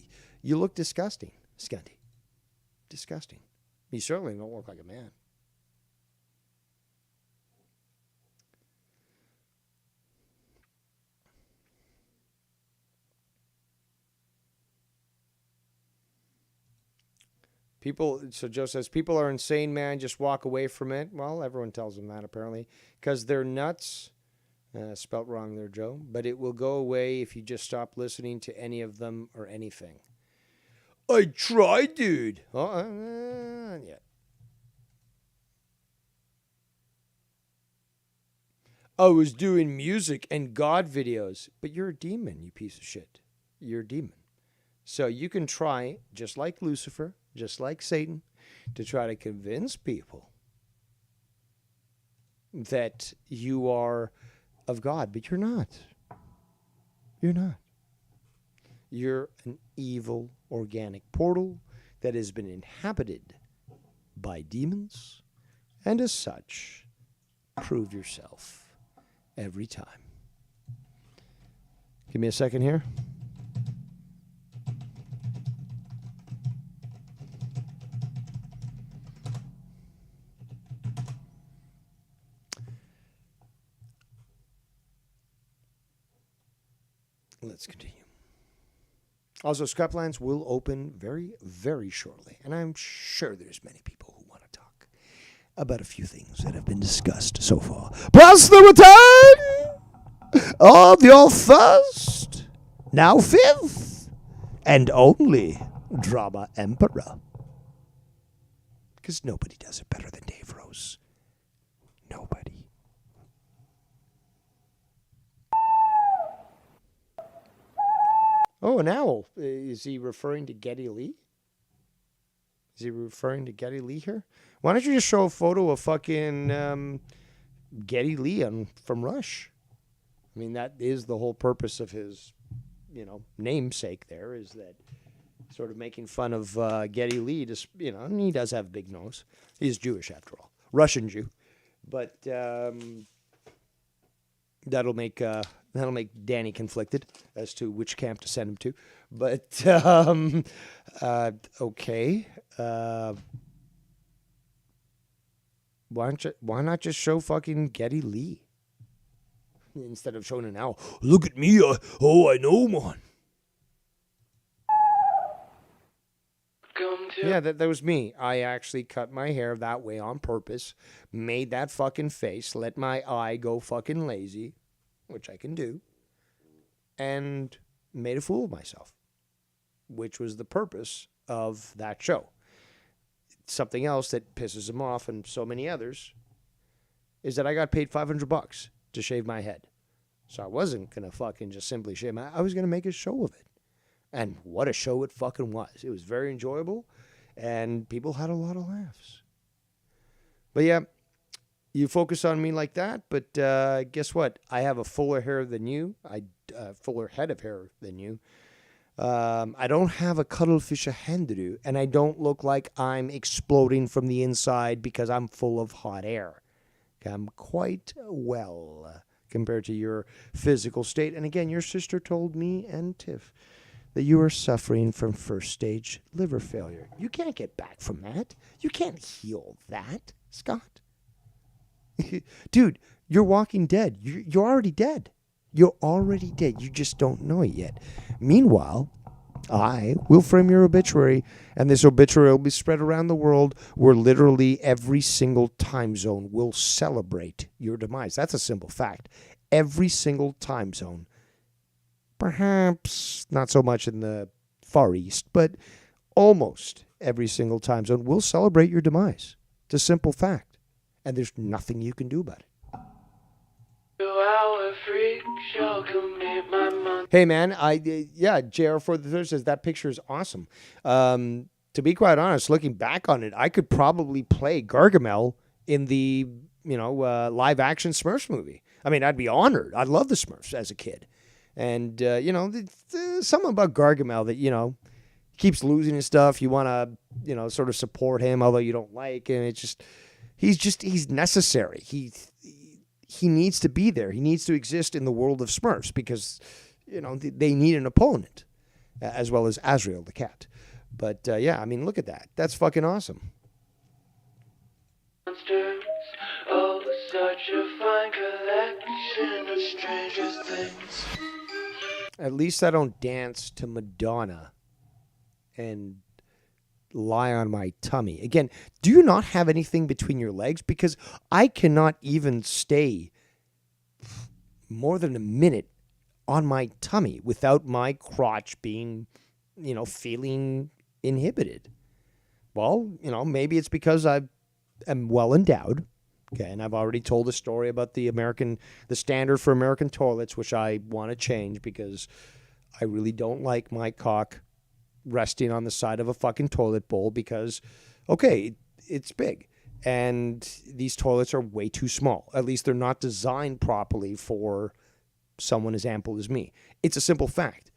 You look disgusting, Scunty. Disgusting. You certainly don't look like a man. So Joe says, people are insane, man. Just walk away from it. Well, everyone tells them that, apparently. Because they're nuts. Spelt wrong there, Joe. But it will go away if you just stop listening to any of them or anything. I tried, dude. Yeah. I was doing music and God videos. But you're a demon, you piece of shit. You're a demon. So you can try, just like Lucifer, just like Satan, to try to convince people that you are of God, but you're not. You're not. You're an evil organic portal that has been inhabited by demons, and as such, prove yourself every time. Give me a second here. Let's continue. Also, Scraplands will open very, very shortly. And I'm sure there's many people who want to talk about a few things that have been discussed so far. Plus the return of your first, now fifth, and only Drama Emperor. Because nobody does it better than Dave Rose. Nobody. Oh, an owl. Is he referring to Geddy Lee? Is he referring to Geddy Lee here? Why don't you just show a photo of fucking Geddy Lee from Rush? I mean, that is the whole purpose of his, namesake there, is that sort of making fun of Geddy Lee. And he does have a big nose. He's Jewish, after all. Russian Jew. But that'll make Danny conflicted as to which camp to send him to. But okay. Why not just show fucking Geddy Lee instead of showing an owl? Look at me! I know, man. Yeah, that was me. I actually cut my hair that way on purpose, made that fucking face, let my eye go fucking lazy, which I can do, and made a fool of myself, which was the purpose of that show. Something else that pisses him off and so many others is that I got paid $500 to shave my head. So I wasn't going to fucking just simply shave my head. I was going to make a show of it. And what a show it fucking was. It was very enjoyable, and people had a lot of laughs. But yeah, you focus on me like that, but guess what? I have a fuller hair than you. Fuller head of hair than you. I don't have a cuttlefish Andrew, and I don't look like I'm exploding from the inside because I'm full of hot air. I'm quite well compared to your physical state. And again, your sister told me and Tiff that you are suffering from first-stage liver failure. You can't get back from that. You can't heal that, Scott. Dude, you're walking dead. You're already dead. You're already dead. You just don't know it yet. Meanwhile, I will frame your obituary, and this obituary will be spread around the world where literally every single time zone will celebrate your demise. That's a simple fact. Every single time zone. Perhaps not so much in the Far East, but almost every single time zone will celebrate your demise. It's a simple fact. And there's nothing you can do about it. Hey man, JR for the Third says that picture is awesome. To be quite honest, looking back on it, I could probably play Gargamel in the live action Smurfs movie. I mean, I'd be honored. I love the Smurfs as a kid, and something about Gargamel that keeps losing his stuff. You want to sort of support him, although you don't like, and it's just he's necessary. He needs to be there. He needs to exist in the world of Smurfs because, they need an opponent, as well as Azrael the cat. But, I mean, look at that. That's fucking awesome. Monsters, oh, such a fine collection of stranger things. At least I don't dance to Madonna and lie on my tummy. Again, do you not have anything between your legs? Because I cannot even stay more than a minute on my tummy without my crotch being, feeling inhibited. Well, maybe it's because I am well endowed. Okay, and I've already told a story about the standard for American toilets, which I want to change because I really don't like my cock resting on the side of a fucking toilet bowl because, okay, it's big. And these toilets are way too small. At least they're not designed properly for someone as ample as me. It's a simple fact.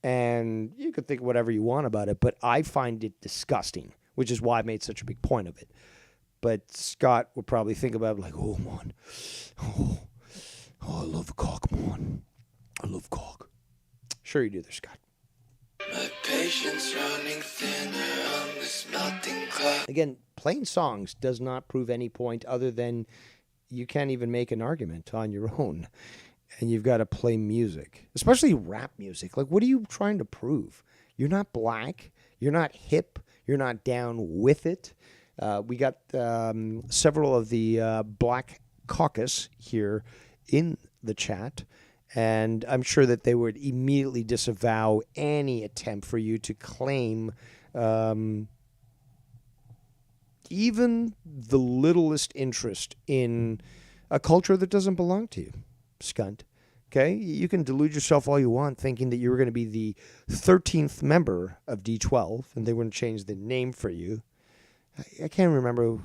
And you could think whatever you want about it, but I find it disgusting, which is why I made such a big point of it. But Scott would probably think about it like, oh, man. Oh, I love cock, man. I love cock. Sure you do there, Scott. My patience running thinner on this melting cloud. Again, playing songs does not prove any point other than you can't even make an argument on your own. And you've got to play music, especially rap music. Like, what are you trying to prove? You're not black. You're not hip. You're not down with it. We got several of the Black Caucus here in the chat. And I'm sure that they would immediately disavow any attempt for you to claim even the littlest interest in a culture that doesn't belong to you, scunt. Okay? You can delude yourself all you want thinking that you were going to be the 13th member of D12 and they wouldn't change the name for you. I can't remember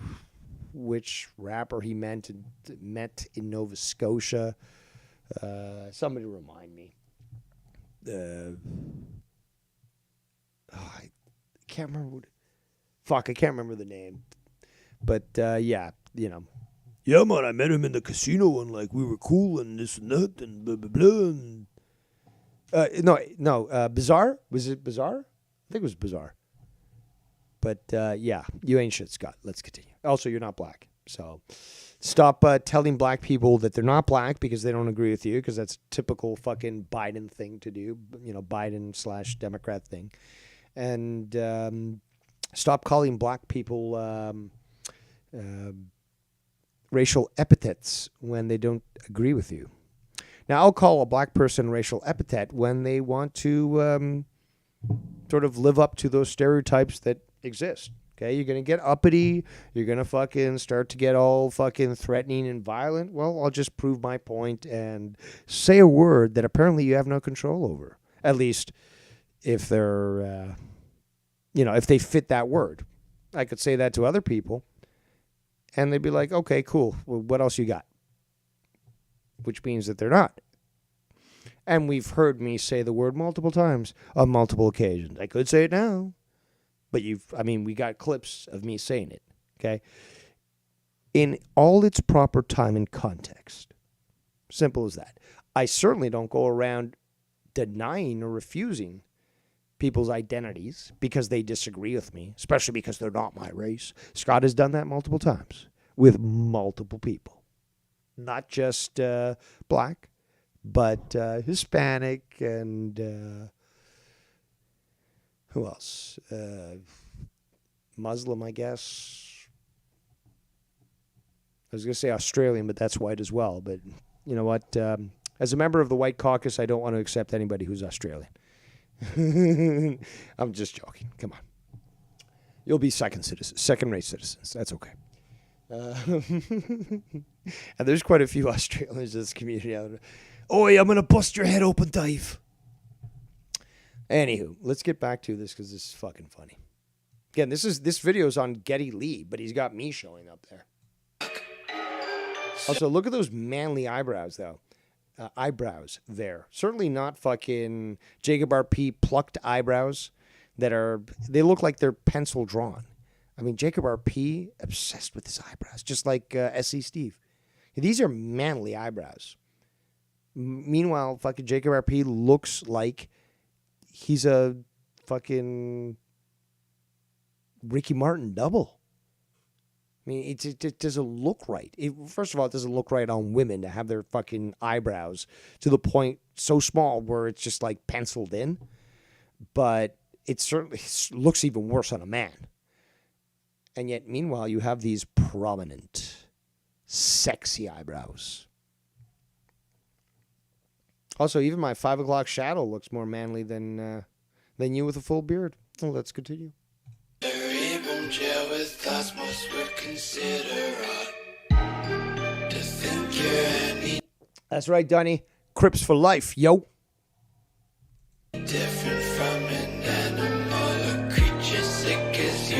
which rapper he met in Nova Scotia. Somebody remind me. I can't remember. I can't remember the name. But, yeah, you know. Yeah, man, I met him in the casino and, like, we were cool and this and that and blah, blah, blah. And, Bizarre? Was it Bizarre? I think it was Bizarre. But, yeah, you ain't shit, Scott. Let's continue. Also, you're not black. So stop telling black people that they're not black because they don't agree with you, because that's a typical fucking Biden thing to do, you know, Biden/Democrat thing. And stop calling black people racial epithets when they don't agree with you. Now, I'll call a black person racial epithet when they want to sort of live up to those stereotypes that exist. Okay, you're going to get uppity. You're going to fucking start to get all fucking threatening and violent. Well, I'll just prove my point and say a word that apparently you have no control over. At least if they're, if they fit that word. I could say that to other people and they'd be like, okay, cool. Well, what else you got? Which means that they're not. And we've heard me say the word multiple times on multiple occasions. I could say it now. But we got clips of me saying it, okay? In all its proper time and context. Simple as that. I certainly don't go around denying or refusing people's identities because they disagree with me, especially because they're not my race. Scott has done that multiple times with multiple people. Not just black, but Hispanic and... who else? Muslim, I guess. I was going to say Australian, but that's white as well. But you know what? As a member of the White Caucus, I don't want to accept anybody who's Australian. I'm just joking. Come on. You'll be second-rate citizens. That's okay. And there's quite a few Australians in this community out there. Oi, I'm going to bust your head open, Dave. Anywho, let's get back to this because this is fucking funny. Again, this video is on Geddy Lee, but he's got me showing up there. Also, look at those manly eyebrows, though. Eyebrows there. Certainly not fucking Jacob RP plucked eyebrows they look like they're pencil drawn. I mean, Jacob RP, obsessed with his eyebrows, just like SC Steve. These are manly eyebrows. Meanwhile, fucking Jacob RP looks like he's a fucking Ricky Martin double. I mean, it doesn't look right. First of all, it doesn't look right on women to have their fucking eyebrows to the point so small where it's just like penciled in. But it certainly looks even worse on a man. And yet, meanwhile, you have these prominent, sexy eyebrows. Also, even my 5 o'clock shadow looks more manly than you with a full beard. Well, let's continue. That's right, Dunny. Crips for life, yo.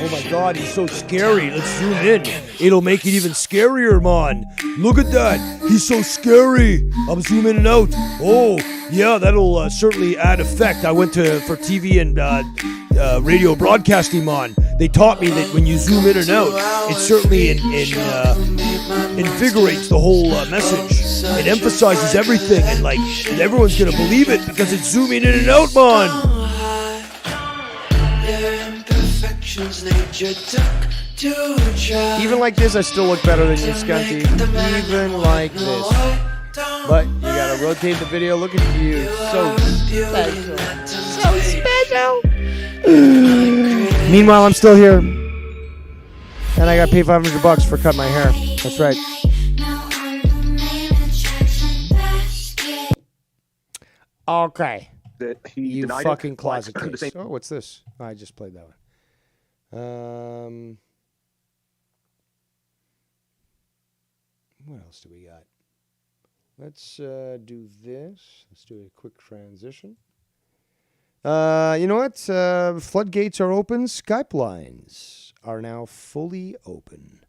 Oh my god, he's so scary. Let's zoom in. It'll make it even scarier, man. Look at that. He's so scary. I'm zooming in and out. Oh, yeah, that'll certainly add effect. I went for TV and radio broadcasting, man. They taught me that when you zoom in and out, it certainly invigorates the whole message. It emphasizes everything, and like everyone's gonna believe it because it's zooming in and out, man. Even like this, I still look better than you, Skunty. Even like this. But you gotta rotate the video. Look at you. So special. So special. Meanwhile, I'm still here. And I got paid $500 for cutting my hair. That's right. Okay. That he You denied fucking it, closet but case. Oh, what's this? Oh, I just played that one. What else do we got? Let's do this. Let's do a quick transition. You know what? Floodgates are open. Skype lines are now fully open.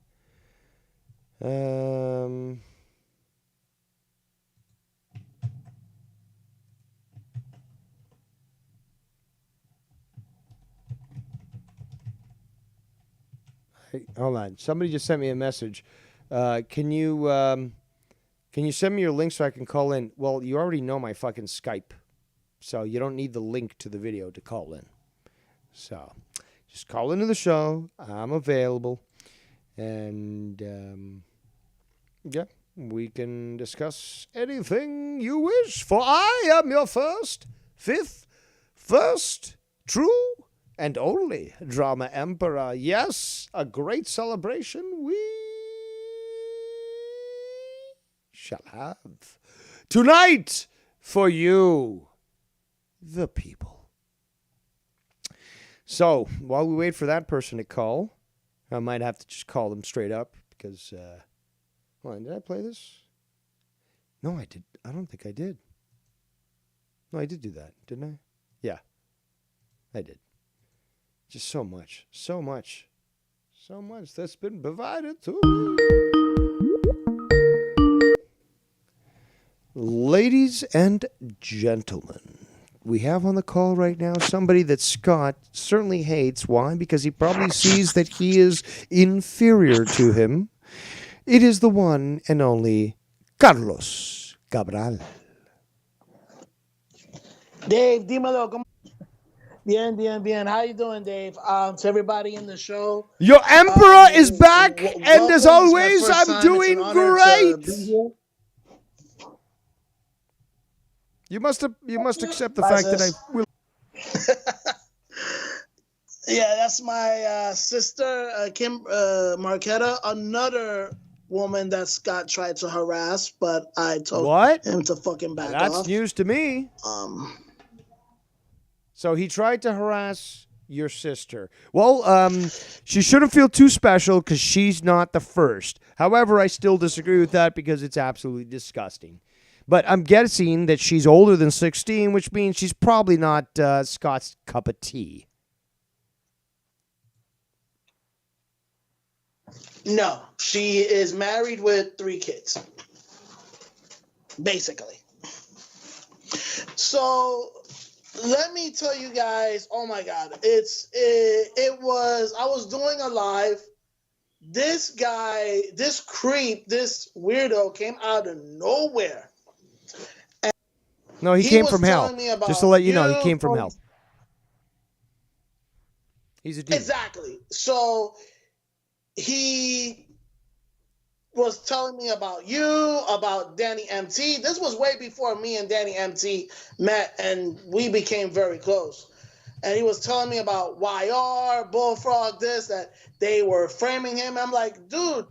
Hey, hold on. Somebody just sent me a message. Can you send me your link so I can call in? Well, you already know my fucking Skype, so you don't need the link to the video to call in. So, just call into the show. I'm available, and yeah, we can discuss anything you wish. For I am your first, true, and only drama emperor. Yes, a great celebration we shall have tonight for you, the people. So, while we wait for that person to call, I might have to just call them straight up because, hold on, did I play this? No, I did. I don't think I did. No, I did do that, didn't I? Yeah, I did. Just so much that's been provided to me. Ladies and gentlemen, we have on the call right now somebody that Scott certainly hates. Why? Because he probably sees that he is inferior to him. It is the one and only Carlos Cabral. Dave, dímelo. Bien, bien, bien. How you doing, Dave? To everybody in the show. Your emperor is back, and as welcome. always, It's my first I'm time. doing It's an honor to be great. here. You must accept the fact that I will. Yeah, that's my sister, Kim Marquetta, another woman that Scott tried to harass, but I told him to fucking back off. That's news to me. So he tried to harass your sister. Well, she shouldn't feel too special because she's not the first. However, I still disagree with that because it's absolutely disgusting. But I'm guessing that she's older than 16, which means she's probably not Scott's cup of tea. No, she is married with 3 kids, basically. So let me tell you guys, oh my God, I was doing a live. This guy, this creep, this weirdo came out of nowhere. No, he came from hell. Just to let you know, he came from hell. He's a demon. Exactly. So he was telling me about you, about Danny MT. This was way before me and Danny MT met, and we became very close. And he was telling me about YR, Bullfrog, this, that they were framing him. I'm like, dude,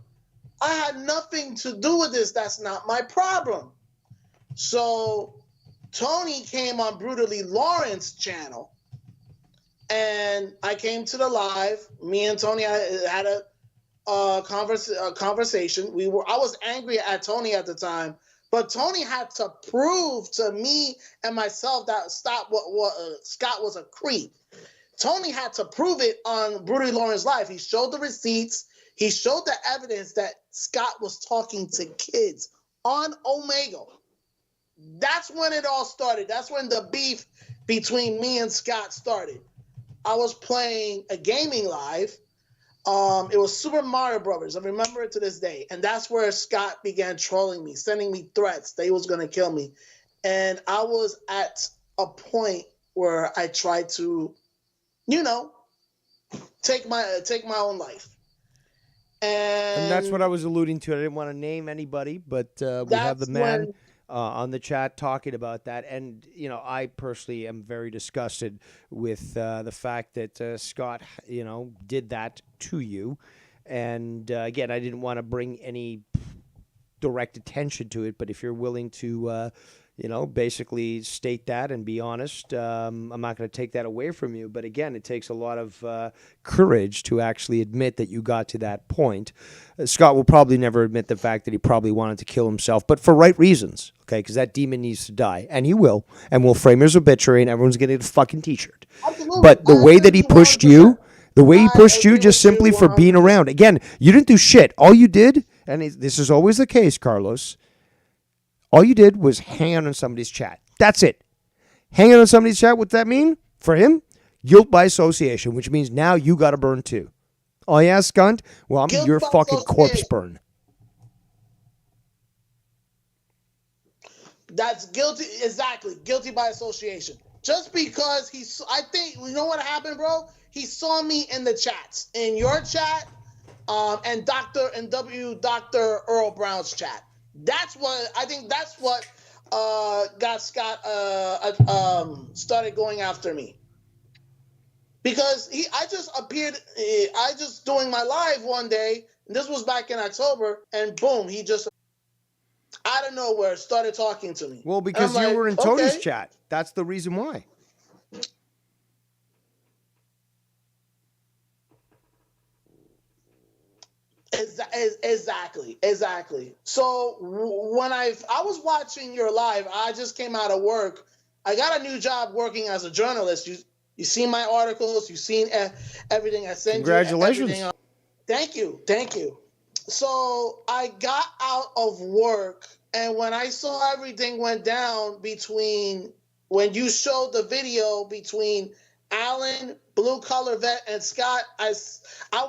I had nothing to do with this. That's not my problem. So Tony came on Brutally Lawrence's channel, and I came to the live. Me and Tony had a conversation. I was angry at Tony at the time, but Tony had to prove to me and myself that Scott was a creep. Tony had to prove it on Brutally Lawrence Live. He showed the receipts. He showed the evidence that Scott was talking to kids on Omegle. That's when it all started. That's when the beef between me and Scott started. I was playing a gaming live. It was Super Mario Brothers. I remember it to this day. And that's where Scott began trolling me, sending me threats that he was going to kill me. And I was at a point where I tried to, take my own life. And that's what I was alluding to. I didn't want to name anybody, but we have the man on the chat talking about that. And, I personally am very disgusted with the fact that Scott, did that to you. And, again, I didn't want to bring any direct attention to it. But if you're willing to, basically state that and be honest, I'm not going to take that away from you. But again, it takes a lot of courage to actually admit that you got to that point. Scott will probably never admit the fact that he probably wanted to kill himself, but for right reasons, okay? Because that demon needs to die, and he will. And we'll frame his obituary, and everyone's going to get a fucking T-shirt. Absolutely. But the way that he pushed you, just agree simply with you for being 100%. around. Again, you didn't do shit. All you did, and this is always the case, Carlos, all you did was hang out on somebody's chat. That's it. Hang out on somebody's chat, what's that mean? For him, guilt by association, which means now you got to burn too. Oh, yeah, scunt? Well, I'm Guilt your by fucking corpse association. burn. That's guilty. Exactly. Guilty by association. Just because I think, you know what happened, bro? He saw me in the chats, in your chat, and Dr. Earl Brown's chat. That's what got Scott started going after me. Because I just doing my live one day, and this was back in October, and boom, he just out of nowhere started talking to me. Well, because you were in Tony's chat. That's the reason why. Exactly. So when I was watching your live, I just came out of work. I got a new job working as a journalist. You seen my articles. You've seen everything I sent you. Congratulations. Thank you. So I got out of work, and when I saw everything went down between when you showed the video between Alan, Blue Collar Vet, and Scott, I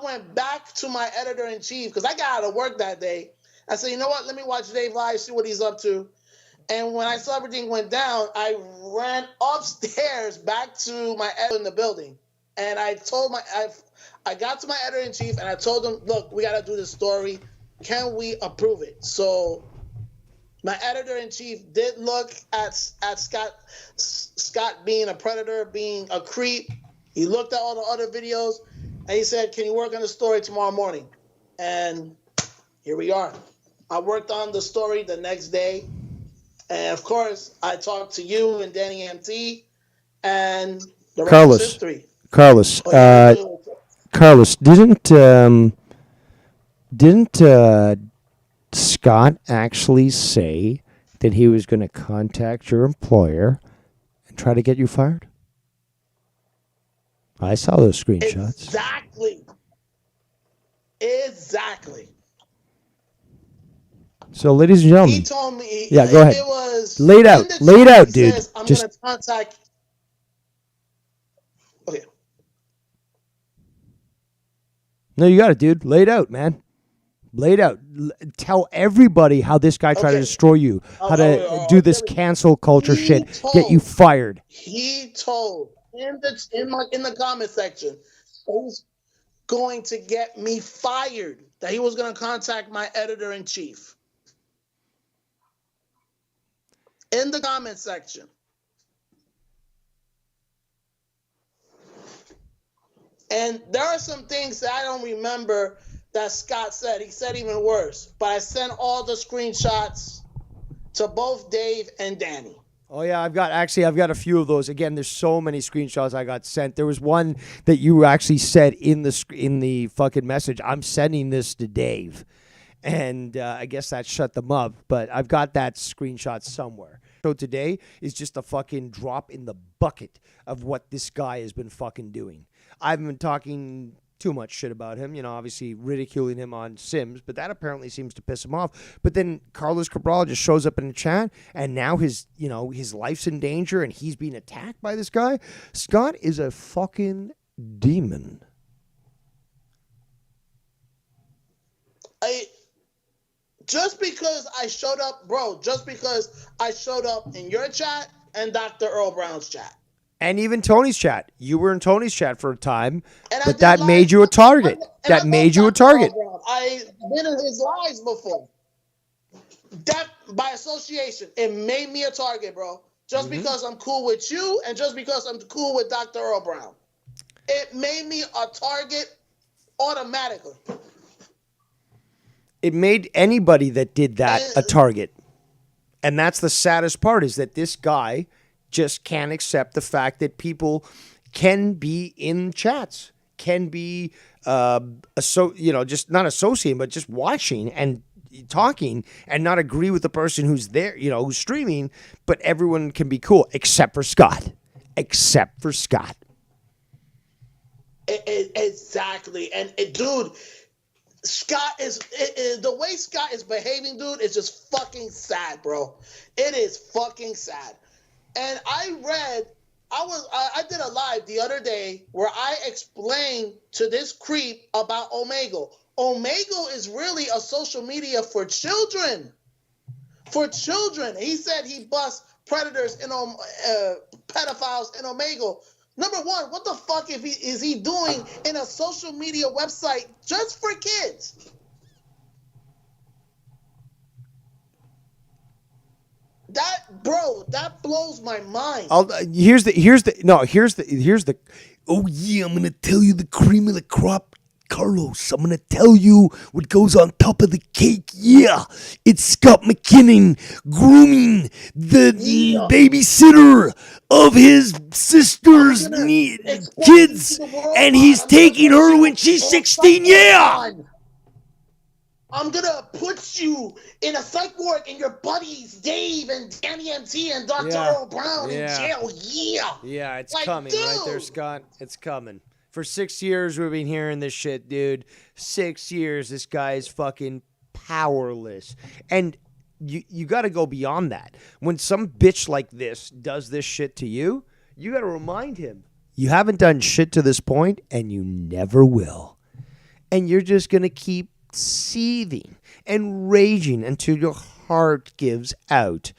went back to my editor-in-chief because I got out of work that day. I said, you know what? Let me watch Dave live, see what he's up to. And when I saw everything went down, I ran upstairs back to my editor in the building. And I told I got to my editor-in-chief and I told him, look, we got to do this story. Can we approve it? So my editor-in-chief did look at Scott being a predator, being a creep. He looked at all the other videos, and he said, can you work on the story tomorrow morning? And here we are. I worked on the story the next day. And, of course, I talked to you and Danny MT, and the rest is history. Carlos, didn't Scott actually say that he was going to contact your employer and try to get you fired? I saw those screenshots. Exactly. So, ladies and gentlemen, He told me. Yeah, go ahead. It was Lay it out, dude. Says, I'm Just going to contact. Okay. no, you got it, dude. Lay it out, man. Lay it out. Tell everybody how this guy tried to destroy you, how to do this cancel culture shit, get you fired. He told in the comment section, he's going to get me fired. That he was going to contact my editor-in-chief. In the comment section. And there are some things that I don't remember that Scott said. He said even worse. But I sent all the screenshots to both Dave and Danny. Oh yeah, I've got a few of those. Again, there's so many screenshots I got sent. There was one that you actually said in the fucking message, I'm sending this to Dave. And I guess that shut them up, but I've got that screenshot somewhere. So today is just a fucking drop in the bucket of what this guy has been fucking doing. I've been talking too much shit about him, obviously ridiculing him on Sims, but that apparently seems to piss him off. But then Carlos Cabral just shows up in the chat, and now his life's in danger, and he's being attacked by this guy. Scott is a fucking demon. Just because I showed up in your chat and Dr. Earl Brown's chat. And even Tony's chat. You were in Tony's chat for a time, and but that made you a target. I've been in his lives before. That, by association, it made me a target, bro. Just because I'm cool with you and just because I'm cool with Dr. Earl Brown. It made me a target automatically. It made anybody that did that a target. And that's the saddest part, is that this guy just can't accept the fact that people can be in chats, can be, just not associating, but just watching and talking and not agree with the person who's there, who's streaming, but everyone can be cool except for Scott. Except for Scott. Exactly. And dude, Scott the way Scott is behaving, dude, is just fucking sad, bro. It is fucking sad. And I did a live the other day where I explained to this creep about Omegle. Omegle is really a social media for children. For children. He said he busts predators and pedophiles in Omegle. Number one, what the fuck is he doing in a social media website just for kids? That blows my mind. Here's the oh yeah, I'm gonna tell you the cream of the crop, Carlos. I'm gonna tell you what goes on top of the cake. Yeah, it's Scott McKinnon grooming the babysitter of his sister's kids, and he's taking her when she's 16. Yeah. I'm gonna put you in a psych ward and your buddies Dave and Danny MT and Dr. Earl Brown in jail. Yeah. Yeah, it's coming right there, Scott. It's coming. For 6 years we've been hearing this shit, dude. 6 years. This guy is fucking powerless. And you got to go beyond that. When some bitch like this does this shit to you, you got to remind him, you haven't done shit to this point and you never will. And you're just going to keep seething and raging until your heart gives out.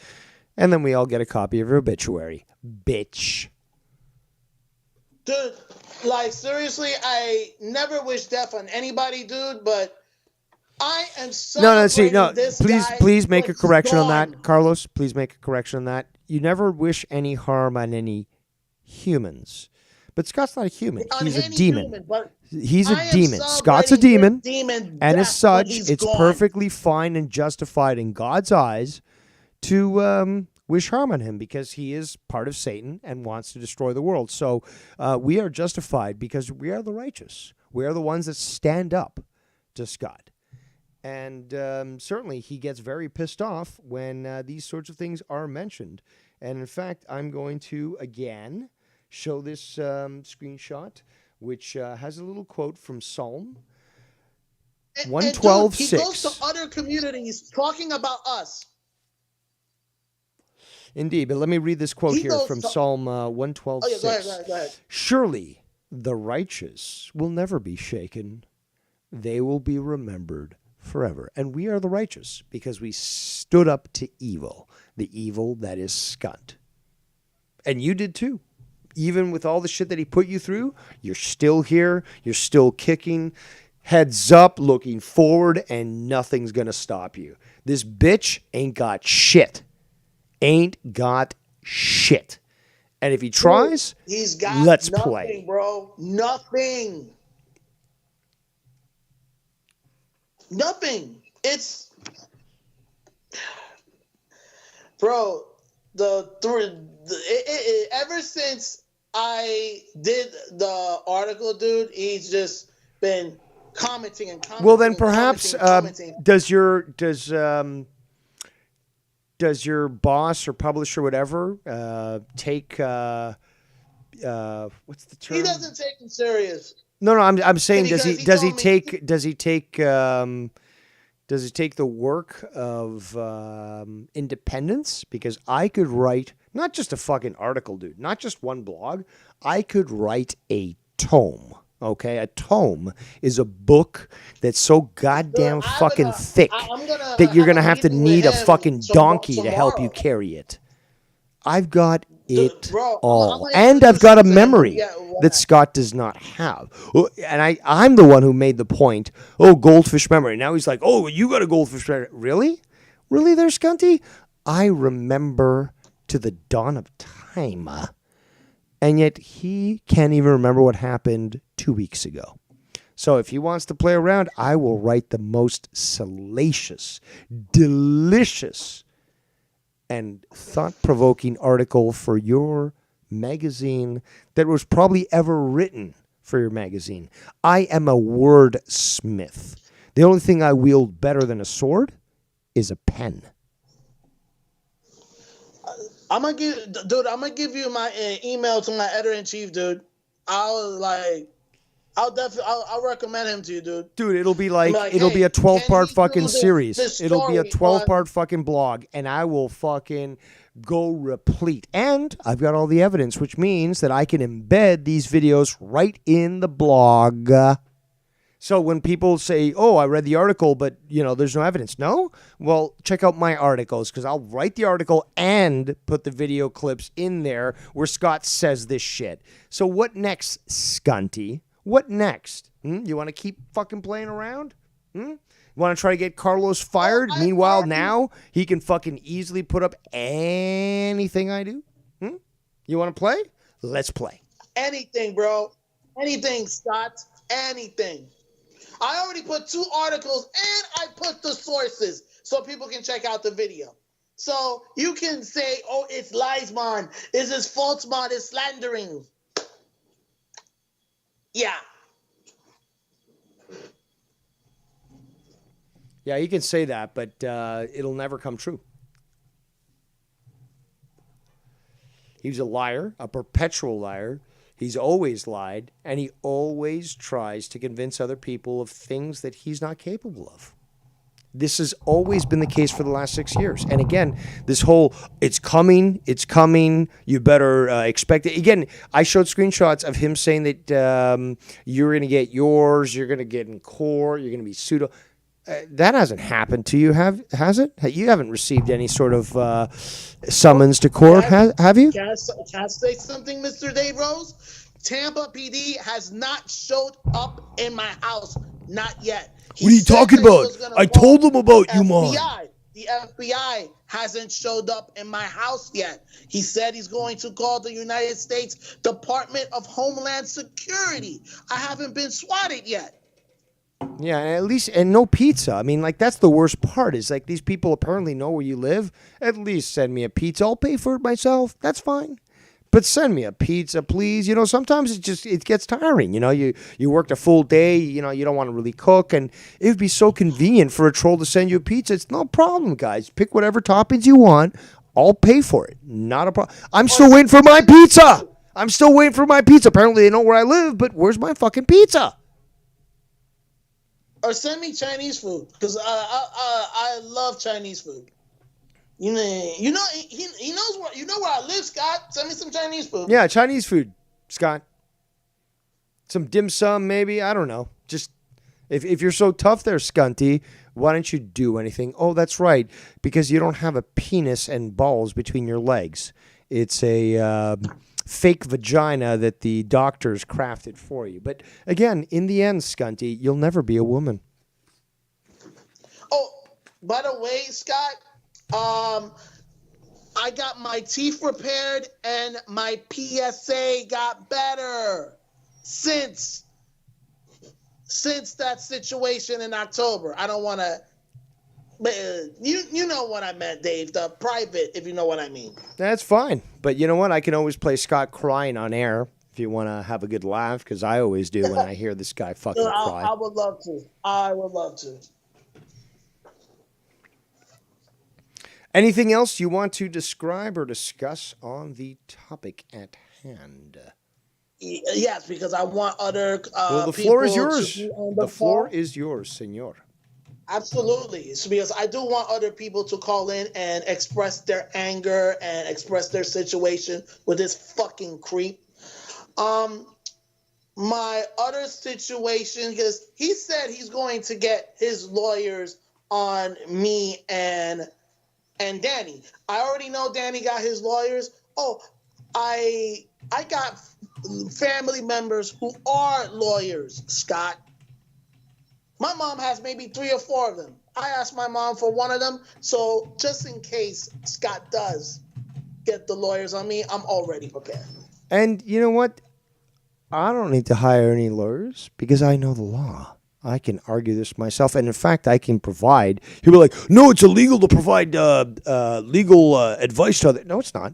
And then we all get a copy of your obituary. Bitch. Dude, like, seriously, I never wish death on anybody, dude, but I am celebrating this guy. Please make a correction on that, Carlos. Please make a correction on that. You never wish any harm on any humans. But Scott's not a human. He's a demon. He's a demon. Scott's a demon. And as such, it's perfectly fine and justified in God's eyes to wish harm on him because he is part of Satan and wants to destroy the world. So we are justified because we are the righteous. We are the ones that stand up to Scott. And certainly he gets very pissed off when these sorts of things are mentioned. And in fact, I'm going to, again, show this screenshot, which has a little quote from Psalm 112:6. He goes to other communities talking about us. Indeed, but let me read this quote here from Psalm 112:6. Go ahead. Surely the righteous will never be shaken. They will be remembered forever. And we are the righteous because we stood up to evil, the evil that is Scott. And you did too. Even with all the shit that he put you through, you're still here. You're still kicking, heads up, looking forward, and nothing's going to stop you. This bitch ain't got shit. Ain't got shit. And if he tries, he's got let's nothing, play. Bro. Nothing. It's... Bro, ever since I did the article, dude, he's just been commenting and commenting. Well, then perhaps does your boss or publisher, whatever, take what's the term? He doesn't take him serious. No, I'm saying does he take the work of independence? Because I could write not just a fucking article, dude, not just one blog. I could write a tome. Okay, a tome is a book that's so goddamn fucking thick that you're gonna have to need a fucking donkey to help you carry it. I've got it all, and I've got a memory that Scott does not have. And I'm the one who made the point. Oh, goldfish memory. Now he's like, oh, you got a goldfish memory. Really there, Scunty? I remember to the dawn of time. And yet he can't even remember what happened 2 weeks ago. So if he wants to play around, I will write the most salacious, delicious, and thought-provoking article for your magazine that was probably ever written for your magazine. I am a wordsmith. The only thing I wield better than a sword is a pen. I'm gonna give you my email to my editor-in-chief, dude. I'll recommend him to you, dude. Dude, it'll be like hey, it'll be a 12-part can you fucking do series. this It'll be a story 12-part fucking blog, and I will fucking go replete. And I've got all the evidence, which means that I can embed these videos right in the blog. So when people say, "Oh, I read the article, but there's no evidence," no. Well, check out my articles because I'll write the article and put the video clips in there where Scott says this shit. So what next, Scunty? What next? You want to keep fucking playing around? You want to try to get Carlos fired? Meanwhile, now he can fucking easily put up anything I do? You want to play? Let's play. Anything, bro. Anything, Scott. Anything. I already put 2 articles and I put the sources so people can check out the video. So you can say, oh, it's lies, man. It's his fault, man. It's slandering. Yeah. Yeah, you can say that, but it'll never come true. He's a liar, a perpetual liar. He's always lied, and he always tries to convince other people of things that he's not capable of. This has always been the case for the last 6 years. And again, this whole, it's coming, you better expect it. Again, I showed screenshots of him saying that you're going to get yours, you're going to get in court, you're going to be sued. That hasn't happened to you, has it? You haven't received any sort of summons to court, have you? Can I say something, Mr. Dave Rose? Tampa PD has not showed up in my house, not yet. What are you talking about? I told them about you, Mom. The FBI hasn't showed up in my house yet. He said he's going to call the United States Department of Homeland Security. I haven't been swatted yet. Yeah, at least, and no pizza. I mean, like, that's the worst part is, like, these people apparently know where you live. At least send me a pizza. I'll pay for it myself. That's fine. But send me a pizza, please. Sometimes it gets tiring. You worked a full day. You don't want to really cook. And it would be so convenient for a troll to send you a pizza. It's no problem, guys. Pick whatever toppings you want. I'll pay for it. Not a problem. I'm still waiting for my pizza. Apparently they know where I live, but where's my fucking pizza? Or send me Chinese food because I love Chinese food. He knows where I live, Scott. Send me some Chinese food. Yeah, Chinese food, Scott. Some dim sum, maybe. I don't know. Just if you're so tough there, Scunty, why don't you do anything? Oh, that's right, because you don't have a penis and balls between your legs. It's a fake vagina that the doctors crafted for you. But again, in the end, Scunty, you'll never be a woman. Oh, by the way, Scott, I got my teeth repaired and my PSA got better since that situation in October. I don't want to. You know what I meant, Dave. The private, if you know what I mean. That's fine. But you know what? I can always play Scott crying on air if you want to have a good laugh, because I always do when I hear this guy fucking cry. I would love to. Anything else you want to describe or discuss on the topic at hand? Yes, because I want other well, the floor is yours. The floor is yours, senor. Absolutely. It's because I do want other people to call in and express their anger and express their situation with this fucking creep. My other situation, because he said he's going to get his lawyers on me and Danny. I already know Danny got his lawyers. Oh, I got family members who are lawyers, Scott. My mom has maybe 3 or 4 of them. I asked my mom for one of them, so just in case Scott does get the lawyers on me, I'm already prepared. And you know what? I don't need to hire any lawyers because I know the law. I can argue this myself, and in fact, I can provide. He'll be like, "No, it's illegal to provide legal advice to others." No, it's not.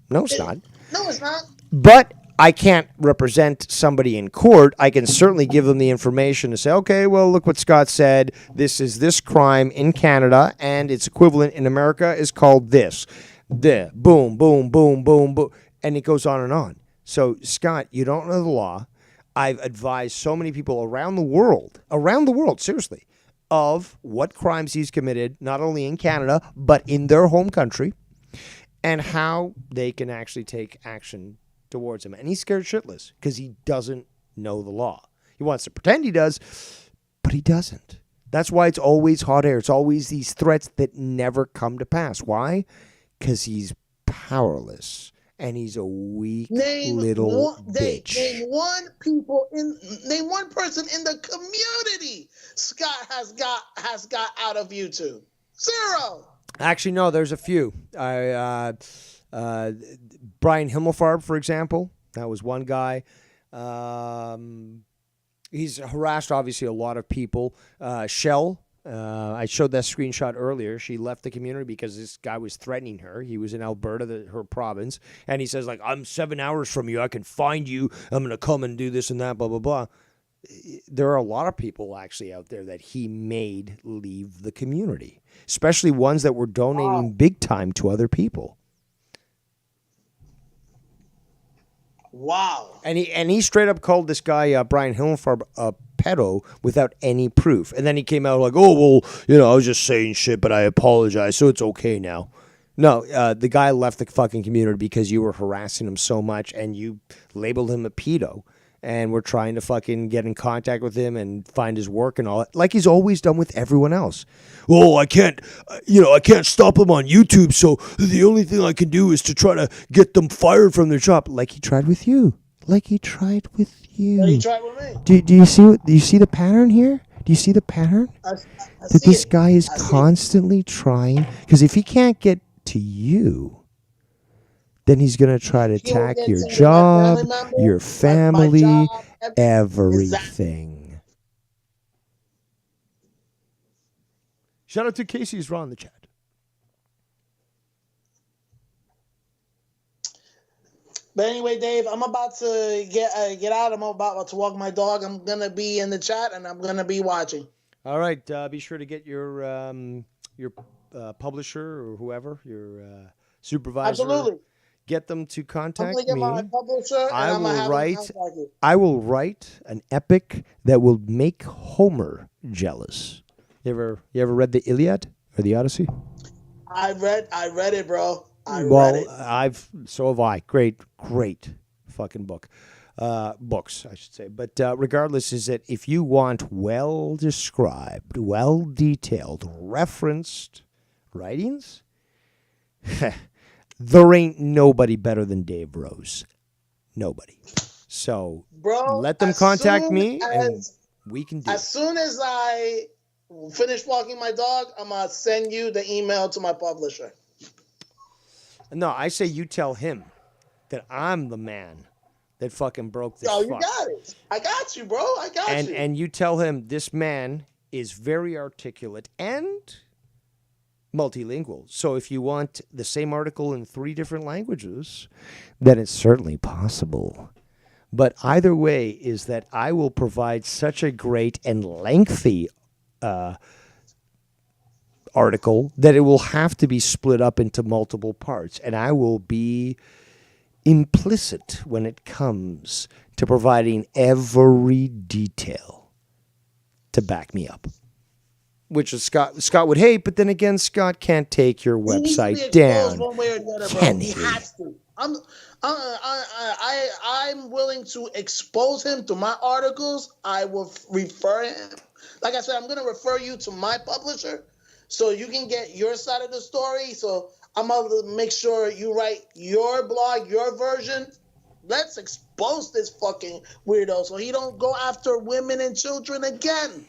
No, it's not. No, it's not. But I can't represent somebody in court. I can certainly give them the information to say, okay, well, look what Scott said. This is this crime in Canada, and its equivalent in America is called this. Boom, boom, boom, boom, boom. And it goes on and on. So, Scott, you don't know the law. I've advised so many people around the world, seriously, of what crimes he's committed, not only in Canada, but in their home country, and how they can actually take action towards him. And he's scared shitless because he doesn't know the law. He wants to pretend he does, but he doesn't. That's why it's always hot air. It's always these threats that never come to pass. Why? Because he's powerless. And he's a weak little bitch. Name one person in the community Scott has got out of YouTube. Zero. Actually, no, there's a few. Brian Himmelfarb, for example, that was one guy. He's harassed, obviously, a lot of people. Shell, I showed that screenshot earlier. She left the community because this guy was threatening her. He was in Alberta, her province, and he says, like, I'm 7 hours from you. I can find you. I'm going to come and do this and that, blah, blah, blah. There are a lot of people actually out there that he made leave the community, especially ones that were donating big time to other people. Wow. And he straight up called this guy, Brian Himmelfarb, a pedo without any proof. And then he came out like, oh, well, I was just saying shit, but I apologize, so it's okay now. No, the guy left the fucking community because you were harassing him so much and you labeled him a pedo. And we're trying to fucking get in contact with him and find his work and all that, like he's always done with everyone else. Well, I can't stop him on YouTube, so the only thing I can do is to try to get them fired from their job, like he tried with you. He tried with me. Do you see the pattern here? Do you see the pattern? That this guy is constantly trying, because if he can't get to you, then he's going to try to attack your job, your family, everything. Shout out to Casey's Raw in the chat. But anyway, Dave, I'm about to get out. I'm about to walk my dog. I'm going to be in the chat, and I'm going to be watching. All right. Be sure to get your publisher or whoever, your supervisor. Absolutely. Get them to contact me. My publisher, I will write an epic that will make Homer jealous. You ever read the Iliad or the Odyssey? I read it, bro. Read it. So have I. Great fucking book. Books, I should say. But regardless, is that if you want well described, well detailed, referenced writings, there ain't nobody better than Dave Rose. Nobody. So, bro, let them contact me, and we can do it. As soon as I finish walking my dog, I'm going to send you the email to my publisher. No, I say you tell him that I'm the man that fucking broke this. Oh, you got it. I got you, bro. I got you. And you tell him this man is very articulate and multilingual. So if you want the same article in 3 different languages, then it's certainly possible. But either way is that I will provide such a great and lengthy article that it will have to be split up into multiple parts. And I will be implicit when it comes to providing every detail to back me up. Which is Scott would hate, but then again, Scott can't take your website down. One way or the other, Can he has to. I'm willing to expose him to my articles. I will refer him. Like I said, I'm going to refer you to my publisher so you can get your side of the story. So I'm going to make sure you write your blog, your version. Let's expose this fucking weirdo so he don't go after women and children again.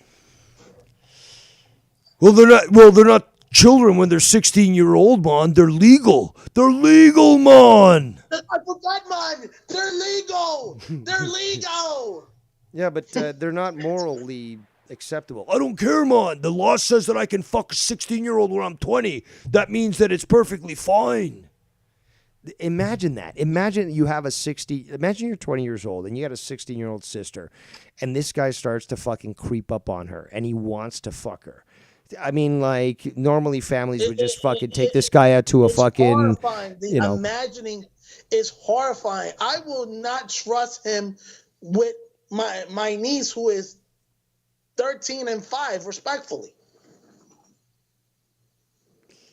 Well, they're not children when they're 16-year-old, man. They're legal. They're legal, man. I forgot, man. They're legal. They're legal. Yeah, but they're not morally acceptable. I don't care, man. The law says that I can fuck a 16-year-old when I'm 20. That means that it's perfectly fine. Imagine that. Imagine you have imagine you're 20 years old and you got a 16-year-old sister and this guy starts to fucking creep up on her and he wants to fuck her. I mean, like, normally families would just fucking take this guy out to a fucking, horrifying. you know. Imagining is horrifying. I will not trust him with my niece who is 13 and 5, respectfully.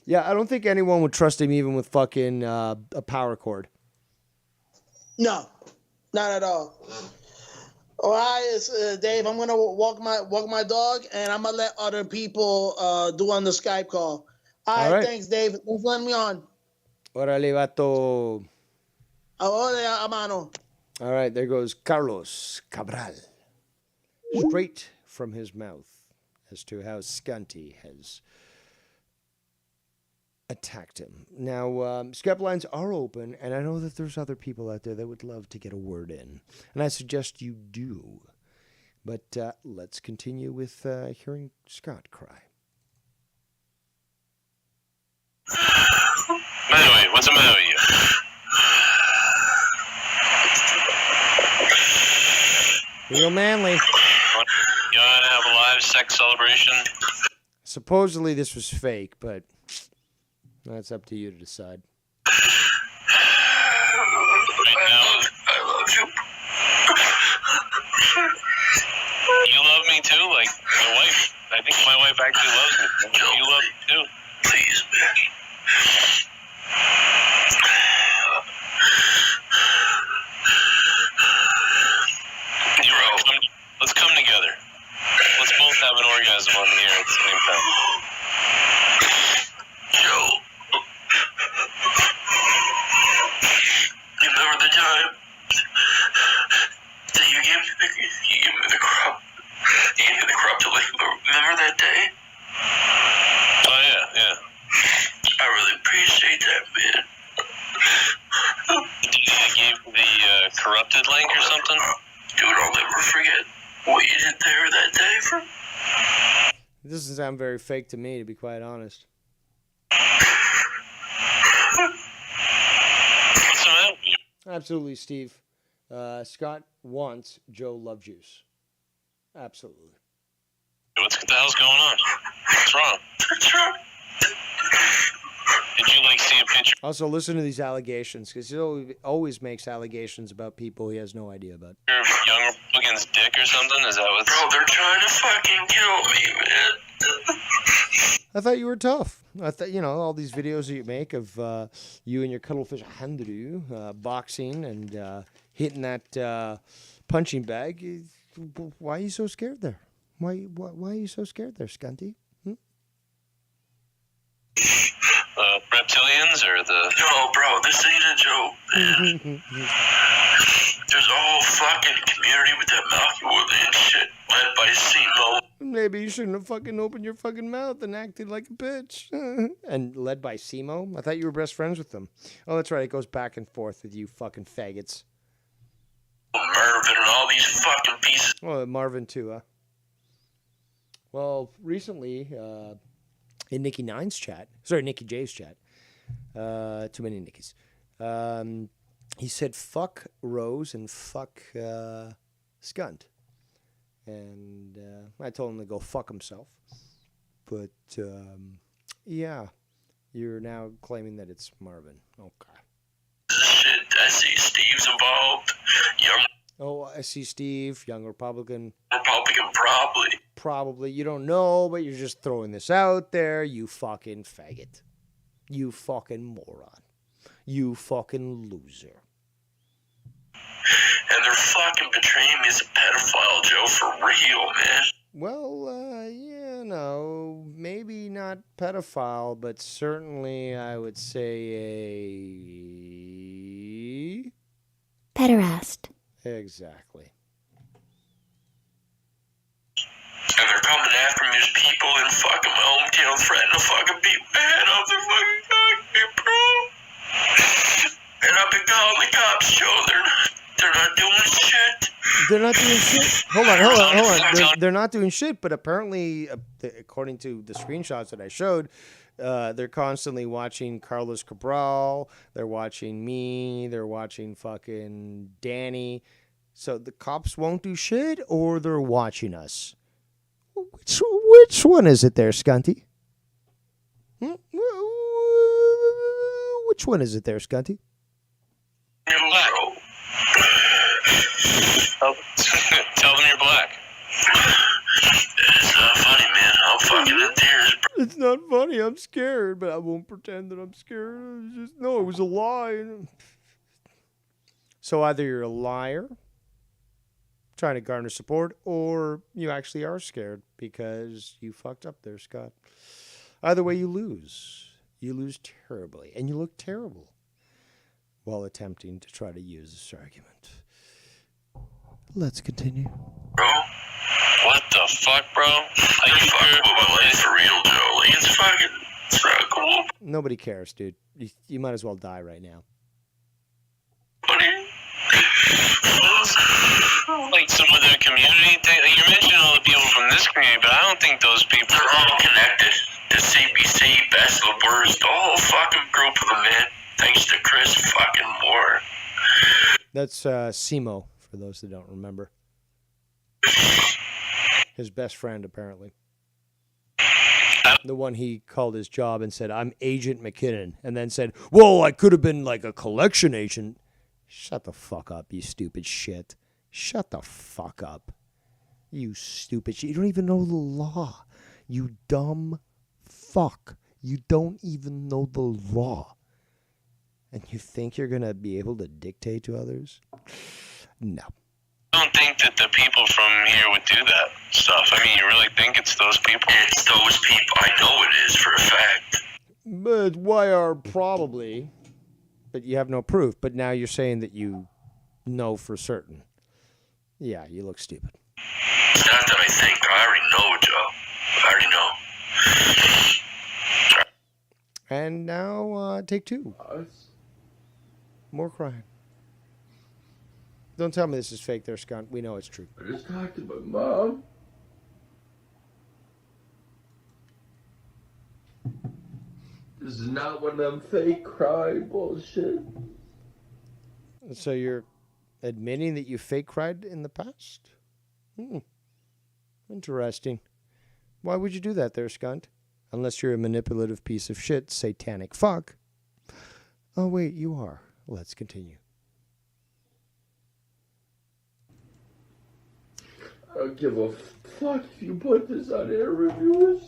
Yeah, I don't think anyone would trust him even with fucking a power cord. No, not at all. All right, Dave, I'm gonna walk my dog, and I'm gonna let other people do on the Skype call. All right, thanks, Dave. Thanks for letting me on. Órale, vato. Ahora, mano. All right, there goes Carlos Cabral. Straight from his mouth as to how Scanty has attacked him. Now, Skype lines are open, and I know that there's other people out there that would love to get a word in, and I suggest you do. But let's continue with hearing Scott cry. Anyway, what's the matter with you? Real manly. You want to have a live sex celebration? Supposedly this was fake, but that's up to you to decide. Right now, I love you. You love me too? Like, my wife. I think my wife actually loves me. You love me too. Please, man. Let's come together. Let's both have an orgasm on the air at the same time. Joe. Remember the time that you gave me the crop? You gave me the crop to lick. Remember that day? Oh, yeah. I really appreciate that, man. Did you give the corrupted link or something? Dude, I'll never forget what you did there that day for. This doesn't sound very fake to me, to be quite honest. What's the matter with you? Absolutely, Steve. Scott wants Joe Love Juice. Absolutely. What the hell's going on? What's wrong? What's wrong? Did you, like, see a picture? Also, listen to these allegations, because he always makes allegations about people he has no idea about. Of young Republican's dick or something? Is that what? Bro, they're trying to fucking kill me, man. I thought you were tough. I thought, all these videos that you make of you and your cuttlefish Andrew boxing and hitting that punching bag. Why are you so scared there? Why are you so scared there, Scanty? Reptilians or the... No, bro, this ain't a joke, man. There's a whole fucking community with that Milky Way and shit, led by Simo. Maybe you shouldn't have fucking opened your fucking mouth and acted like a bitch. And led by Simo? I thought you were best friends with them. Oh, that's right. It goes back and forth with you fucking faggots. Mervin and all these fucking pieces. Oh, Marvin too, huh? Well, recently... in Nikki J's chat, too many Nickies. He said, fuck Rose and fuck Skunt. And I told him to go fuck himself. But, yeah, you're now claiming that it's Marvin. Okay. Shit, I see Steve's involved. Oh, I see Steve, young Republican. Republican, probably. Probably. You don't know, but you're just throwing this out there. You fucking faggot. You fucking moron. You fucking loser. And they're fucking betraying me as a pedophile, Joe, for real, man. Well, maybe not pedophile, but certainly I would say a... Pederast. Exactly. And they're coming after me as people in fucking my hometown threatening to fucking beat my head off their fucking cockpit, bro. And I've been calling the cops, Joe. They're not doing shit. They're not doing shit. Hold on. They're not doing shit, but apparently, according to the screenshots that I showed, they're constantly watching Carlos Cabral. They're watching me. They're watching fucking Danny. So the cops won't do shit, or they're watching us. Which one is it there, Scunty? Which one is it there, Scunty? Black. Tell them you're black. It's not funny, man. I'm fucking in tears, bro. It's not funny. I'm scared, but I won't pretend that I'm scared. It was a lie. So either you're a liar, trying to garner support, or you actually are scared because you fucked up there, Scott. Either way, you lose. You lose terribly, and you look terrible while attempting to try to use this argument. Let's continue. Bro? What the fuck, bro? Are you fucking with my life for real, Joe? Like, it's not cool. Nobody cares, dude. You might as well die right now. Buddy. Like some of the community thing. You mentioned all the people from this community, but I don't think those people are all connected. The CBC, Best of the Worst, the whole fucking group of them, man. Thanks to Chris fucking Moore. That's Simo, for those that don't remember. His best friend, apparently. The one he called his job and said, "I'm Agent McKinnon," and then said, "Whoa, I could have been like a collection agent." Shut the fuck up, you stupid shit. Shut the fuck up. You stupid shit. You don't even know the law. You dumb fuck. You don't even know the law. And you think you're going to be able to dictate to others? No. I don't think that the people from here would do that stuff. I mean, you really think it's those people? It's those people. I know it is for a fact. But why are probably? But you have no proof. But now you're saying that you know for certain. Yeah, you look stupid. It's not that I think. I already know, Joe. I already know. And now, take two. More crying. Don't tell me this is fake there, Scott. We know it's true. I just talked to my mom. This is not one of them fake cry bullshit. So you're admitting that you fake cried in the past? Interesting. Why would you do that there, Skunt? Unless you're a manipulative piece of shit, satanic fuck. Oh, wait, you are. Let's continue. I don't give a fuck if you put this on air, reviewers.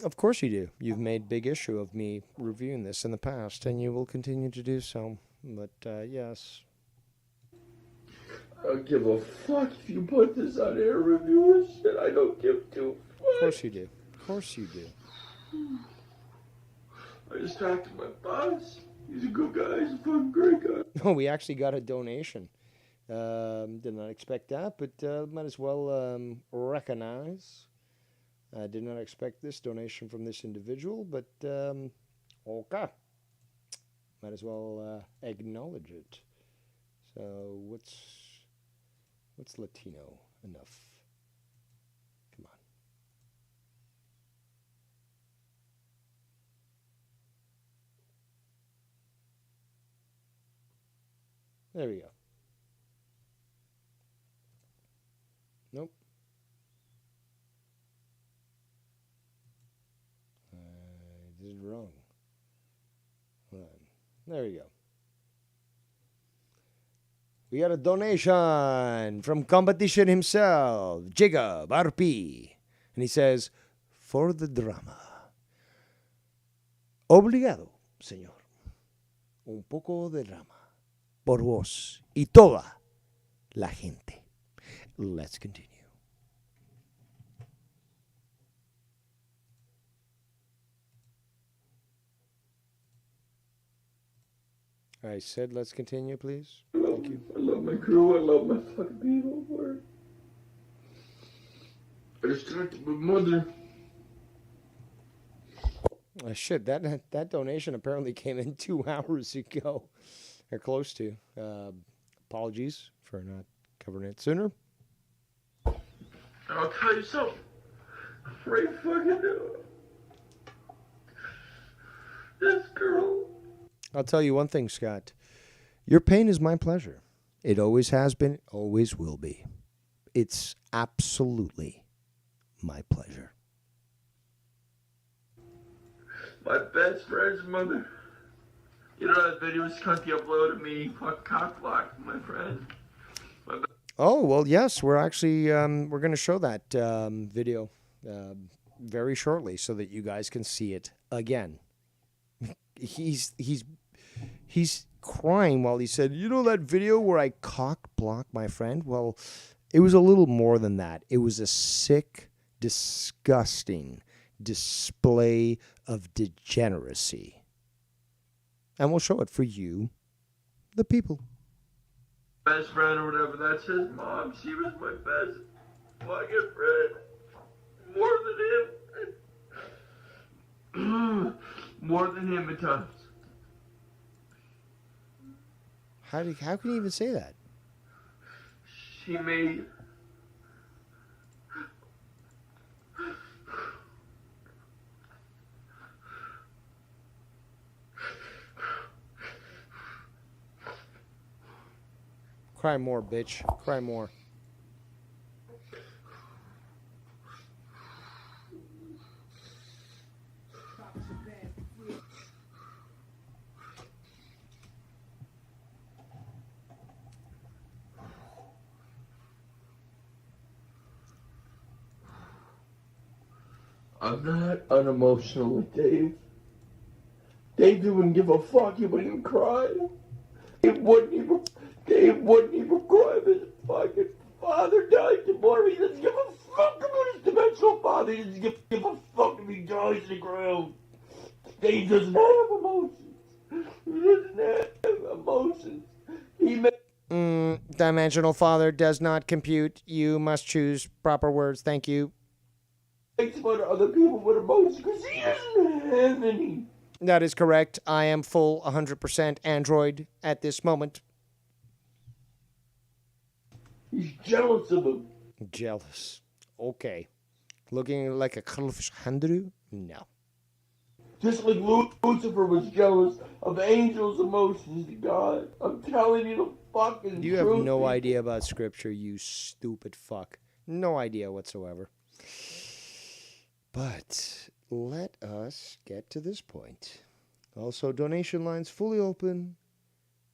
Of course you do. You've made big issue of me reviewing this in the past, and you will continue to do so. But, yes. I don't give a fuck if you put this on air, reviewers, and I don't give two fucks. Of course you do. Of course you do. I just talked to my boss. He's a good guy. He's a fucking great guy. Oh, we actually got a donation. Did not expect that, but might as well recognize. I did not expect this donation from this individual, but okay. Might as well acknowledge it. So what's Latino enough? Come on. There we go. Nope. I did it wrong. Hold on. There we go. We got a donation from competition himself, Jacob RP. And he says, for the drama. Obrigado, señor. Un poco de drama. Por vos y toda la gente. Let's continue. I said, let's continue, please. Thank you. I love my crew. I love my fucking people. I just talked to my mother. Shit, that donation apparently came in 2 hours ago. Or close to. Apologies for not covering it sooner. I'll tell you something. Right fucking do it. This girl. I'll tell you one thing, Scott. Your pain is my pleasure. It always has been, always will be. It's absolutely my pleasure. My best friend's mother. You know that video was cunty uploaded me, fuck cock blocked my friend. Oh, well, yes, we're actually, we're going to show that video very shortly so that you guys can see it again. He's crying while he said, you know that video where I cock blocked my friend? Well, it was a little more than that. It was a sick, disgusting display of degeneracy. And we'll show it for you, the people. Best friend or whatever, that's his mom. She was my best fucking friend. More than him. More than him at times. How can you even say that? She made... Cry more, bitch. Cry more. I'm not unemotional with Dave. Dave wouldn't give a fuck. He wouldn't even cry. Dave wouldn't even cry if his fucking father died tomorrow. He doesn't give a fuck about his dimensional father. He doesn't give a fuck if he dies in the ground. Dave doesn't have emotions. He doesn't have emotions. He Dimensional father does not compute. You must choose proper words. Thank you. makes fun of other people with emotions because he doesn't have any. That is correct. I am full 100% Android at this moment. He's jealous of him. Jealous. Okay. Looking like a cuttlefish handru? No. Just like Lucifer was jealous of angels' emotions to God. I'm telling you the fucking You have truth, no people. idea about scripture, you stupid fuck. No idea whatsoever. But let us get to this point. Also, donation lines fully open.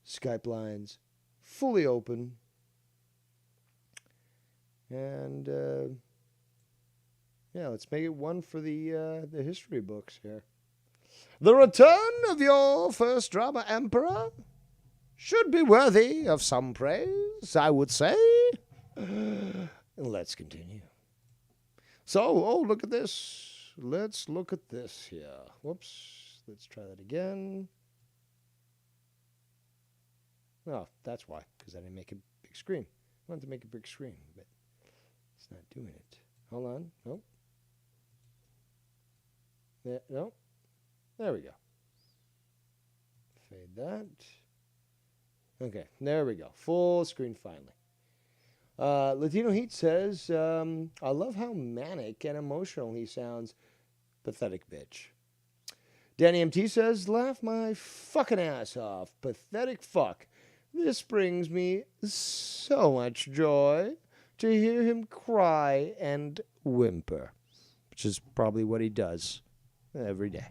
Skype lines fully open. And, yeah, let's make it one for the history books here. The return of your first drama emperor should be worthy of some praise, I would say. Let's continue. So, oh, look at this. Let's look at this here. Whoops. Let's try that again. Oh, that's why, because I didn't make a big screen. I wanted to make a big screen, but it's not doing it. Hold on. Nope. There, no. There we go. Fade that. Okay, there we go. Full screen finally. Latino Heat says, I love how manic and emotional he sounds. Pathetic bitch. Danny MT says, laugh my fucking ass off. Pathetic fuck. This brings me so much joy to hear him cry and whimper, which is probably what he does every day.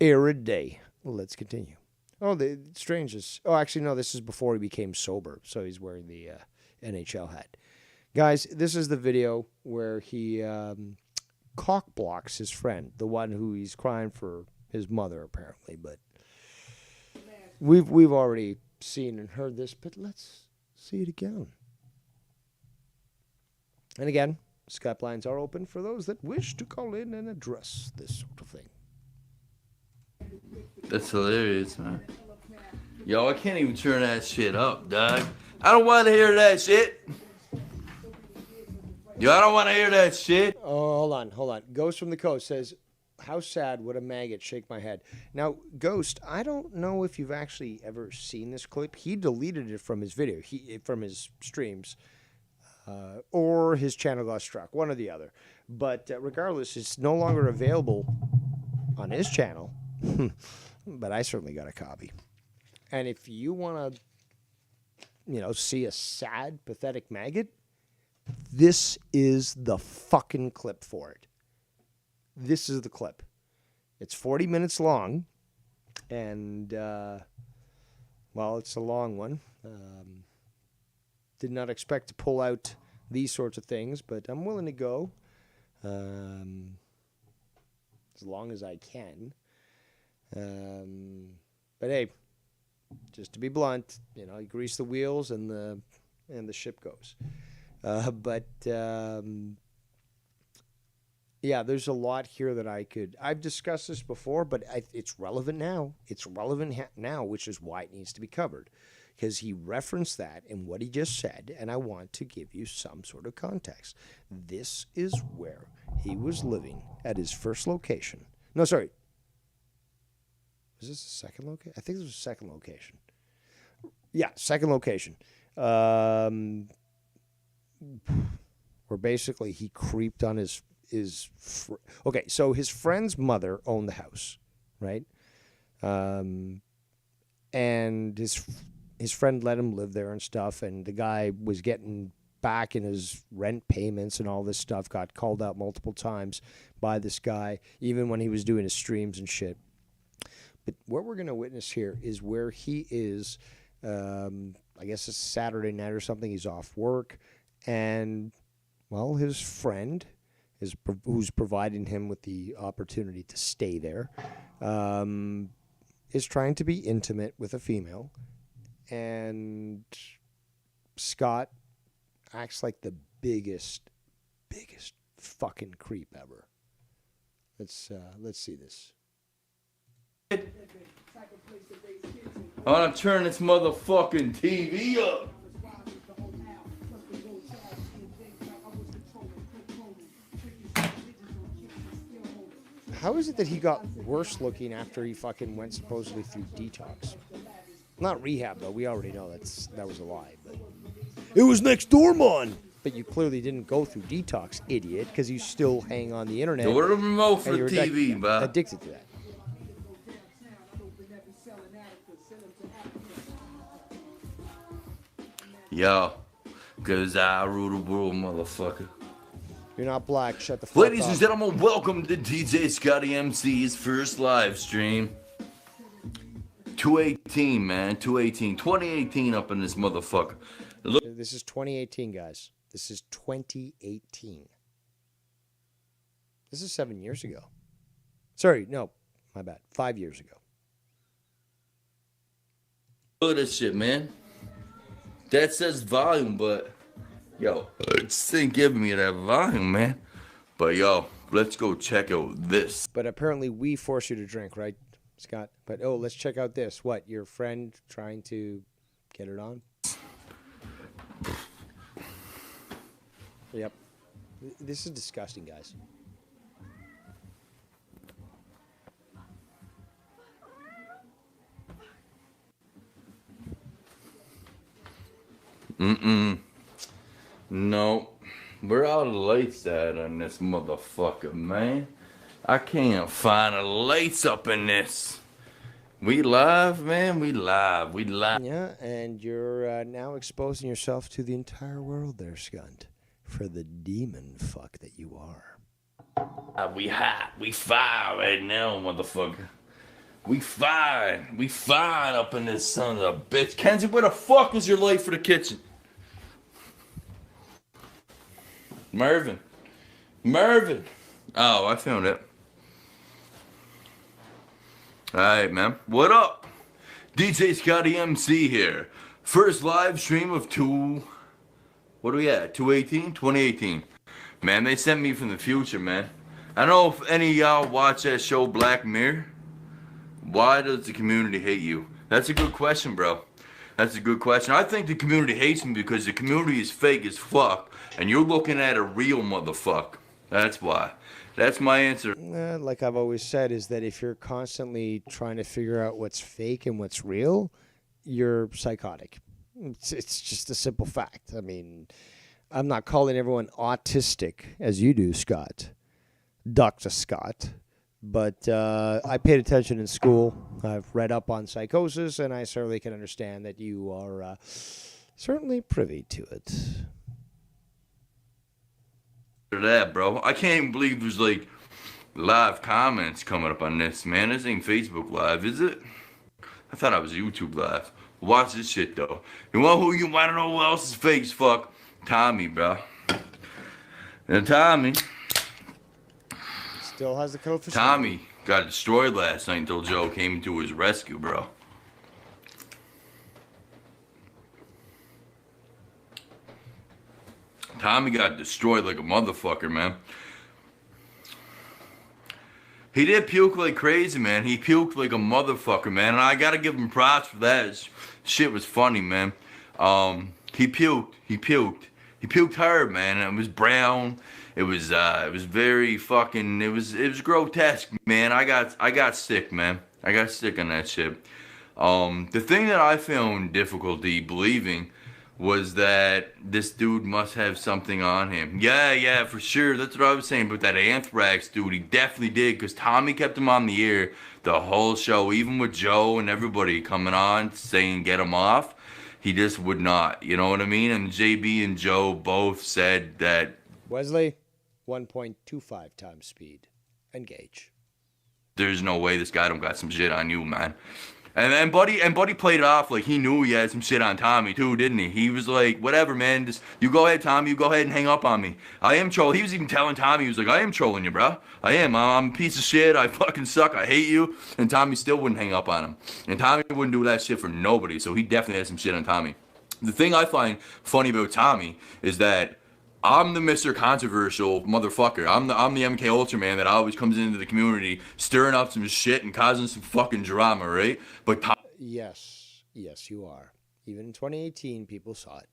Every day. Let's continue. Oh, the strange is... Oh, actually, no, this is before he became sober, so he's wearing the NHL hat. Guys, this is the video where he cock blocks his friend, the one who he's crying for his mother, apparently. But we've already seen and heard this, but let's see it again. And again, Skype lines are open for those that wish to call in and address this sort of thing. That's hilarious, man. Yo, I can't even turn that shit up, dog. I don't want to hear that shit. Yo, I don't want to hear that shit. Oh, hold on. Ghost from the Coast says, how sad would a maggot shake my head? Now, Ghost, I don't know if you've actually ever seen this clip. He deleted it from his video, from his streams, or his channel got struck, one or the other. But regardless, it's no longer available on his channel. But I certainly got a copy. And if you want to, see a sad, pathetic maggot, this is the fucking clip for it. This is the clip. It's 40 minutes long, and, well, it's a long one. Did not expect to pull out these sorts of things, but I'm willing to go as long as I can. But hey, just to be blunt, you grease the wheels and the ship goes. Yeah, there's a lot here that I've discussed this before, but it's relevant now. It's relevant now, which is why it needs to be covered. Because he referenced that in what he just said, and I want to give you some sort of context. This is where he was living at his first location. No, sorry. Was this the second location? I think this was the second location. Yeah, second location. Where basically he creeped on okay, so his friend's mother owned the house, right? And his friend let him live there and stuff, and the guy was getting back in his rent payments and all this stuff, got called out multiple times by this guy, even when he was doing his streams and shit. But what we're going to witness here is where he is, I guess it's Saturday night or something, he's off work, and, well, his friend, who's providing him with the opportunity to stay there, is trying to be intimate with a female, and Scott acts like the biggest fucking creep ever. Let's see this. I want to turn this motherfucking TV up. How is it that he got worse looking after he fucking went supposedly through detox? Not rehab, though. We already know that was a lie. But it was next door, man. But you clearly didn't go through detox, idiot, because you still hang on the internet. Order a remote for the TV, bro. Addicted to that. Yo, because I rule the world, motherfucker. You're not black. Shut the fuck up. Ladies and gentlemen, welcome to DJ Scotty MC's first live stream. 218, man. 218. 2018 up in this motherfucker. Look. This is 2018, guys. This is 2018. This is 7 years ago. Sorry, no. My bad. 5 years ago. Look at this shit, man. That says volume, but yo, it's ain't giving me that volume, man. But yo, let's go check out this. But apparently we force you to drink, right, Scott? But let's check out this. What, your friend trying to get it on? Yep. This is disgusting, guys. No. Where all the lights at on this motherfucker, man? I can't find the lights up in this. We live, man. We live. Yeah, and you're now exposing yourself to the entire world there, Scunt, for the demon fuck that you are. We hot. We fire right now, motherfucker. We fine up in this son of a bitch. Kenzie, where the fuck is your light for the kitchen? Mervin. Oh, I found it. Alright, man. What up? DJ Scotty MC here. First live stream of what are we at? 2018? Man, they sent me from the future, man. I don't know if any of y'all watch that show Black Mirror. Why does the community hate you? That's a good question, bro. That's a good question. I think the community hates me because the community is fake as fuck, and you're looking at a real motherfucker. That's why. That's my answer. Like I've always said, is that if you're constantly trying to figure out what's fake and what's real, you're psychotic. It's just a simple fact. I mean, I'm not calling everyone autistic as you do, Scott, Dr. Scott, but I paid attention in school. I've read up on psychosis, and I certainly can understand that you are certainly privy to it. That, bro. I can't even believe there's like live comments coming up on this, man. This ain't Facebook Live, is it? I thought I was YouTube Live. Watch this shit though. You want to know who else is fake as fuck? Tommy, bro. And Tommy still has the code for Tommy got destroyed last night until Joe came to his rescue, bro. Tommy got destroyed like a motherfucker, man. He did puke like crazy, man. He puked like a motherfucker, man. And I gotta give him props for that. His shit was funny, man. He puked hard, man. It was brown. It was very fucking. It was grotesque, man. I got sick, man. I got sick on that shit. The thing that I found difficulty believing was that this dude must have something on him. Yeah, for sure. That's what I was saying. But that anthrax dude, he definitely did, because Tommy kept him on the air the whole show, even with Joe and everybody coming on saying get him off. He just would not. You know what I mean? And JB and Joe both said that. Wesley, 1.25 times speed. Engage. There's no way this guy don't got some shit on you, man. And Buddy played it off like he knew he had some shit on Tommy too, didn't he? He was like, whatever, man. Just you go ahead, Tommy. You go ahead and hang up on me. I am trolling. He was even telling Tommy, he was like, I am trolling you, bro. I am. I'm a piece of shit. I fucking suck. I hate you. And Tommy still wouldn't hang up on him. And Tommy wouldn't do that shit for nobody. So he definitely had some shit on Tommy. The thing I find funny about Tommy is that I'm the Mr. Controversial motherfucker. I'm the MK Ultra man that always comes into the community stirring up some shit and causing some fucking drama, right? But yes, you are. Even in 2018, people saw it.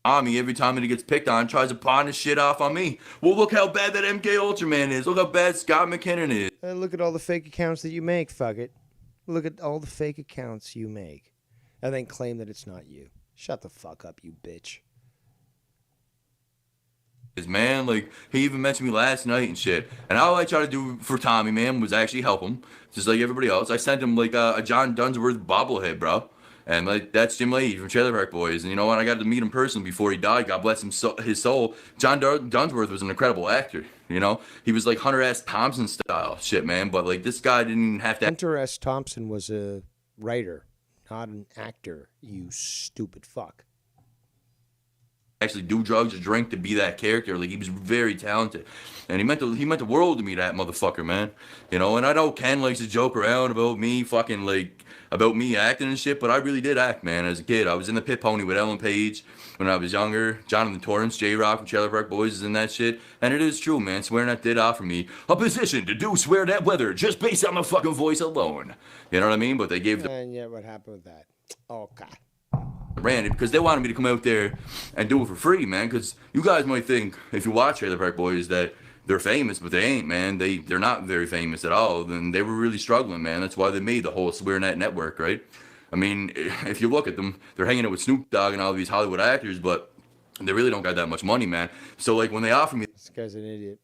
Tommy, every time that he gets picked on, tries to pawn his shit off on me. Well, look how bad that MK Ultra man is. Look how bad Scott McKinnon is. Look at all the fake accounts that you make, fuck it. Look at all the fake accounts you make. And then claim that it's not you. Shut the fuck up, you bitch. Man, like, he even mentioned me last night and shit. And all I tried to do for Tommy, man, was actually help him, just like everybody else. I sent him like a John Dunsworth bobblehead, bro. And like that's Jim Leahy from Trailer Park Boys. And you know what? I got to meet him personally before he died. God bless him, his soul. John Dunsworth was an incredible actor. You know, he was like Hunter S. Thompson style shit, man. But like this guy didn't even have to. Hunter S. Thompson was a writer, not an actor. You stupid fuck. Actually do drugs or drink to be that character. Like he was very talented, and he meant the world to me, that motherfucker, man. You know, and I know Ken likes to joke around about me fucking like about me acting and shit, but I really did act, man. As a kid, I was in the Pit Pony with Ellen Page when I was younger. Jonathan Torrance, J-Rock from Trailer Park Boys is in that shit, and it is true, man. SwearNet did offer me a position to do SwearNet weather just based on my fucking voice alone. You know what I mean? But they gave the. And yeah, what happened with that? Oh God. Branded because they wanted me to come out there and do it for free, man. Because you guys might think, if you watch Trailer Park Boys, that they're famous, but they ain't, man. They're not very famous at all. And they were really struggling, man. That's why they made the whole SwearNet network, right? I mean, if you look at them, they're hanging out with Snoop Dogg and all these Hollywood actors, but they really don't got that much money, man. So like when they offered me this guy's an idiot,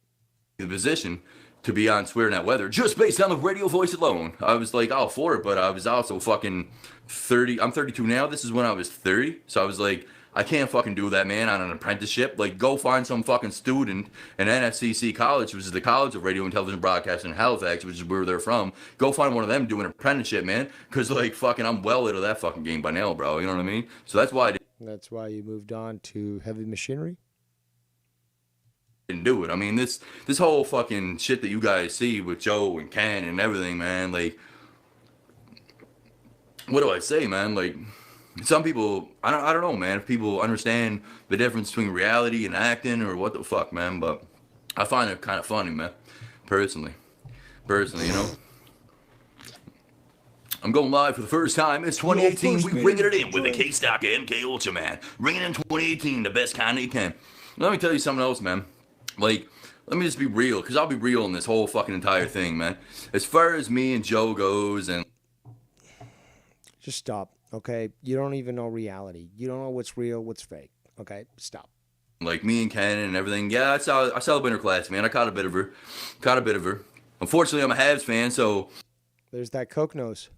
the position to be on SwearNet weather just based on the radio voice alone, I was like all for it. But I was also fucking 30. I'm 32 now. This is when I was 30. So I was like, I can't fucking do that, man, on an apprenticeship. Like, go find some fucking student in NFCC College, which is the College of Radio and Television Broadcasting in Halifax, which is where they're from. Go find one of them doing an apprenticeship, man. Because, like, fucking, I'm well out of that fucking game by now, bro. You know what I mean? So that's why I That's why you moved on to heavy machinery? didn't do it. I mean, this whole fucking shit that you guys see with Joe and Ken and everything, man, like, what do I say, man? Like, some people, I don't know, man, if people understand the difference between reality and acting or what the fuck, man, but I find it kind of funny, man, personally, you know? I'm going live for the first time. It's 2018. first We man. bringing it in with the K-Stock MK Ultra, man. Bringing in 2018, the best kind you can. Let me tell you something else, man. Like, let me just be real, because I'll be real in this whole fucking entire thing, man. As far as me and Joe goes, and Just stop, okay? You don't even know reality. You don't know what's real, what's fake, okay? Stop. like me and Ken and everything, yeah, I saw the Winter Classic, man. I caught a bit of her. Unfortunately, I'm a Habs fan, so There's that Coke nose.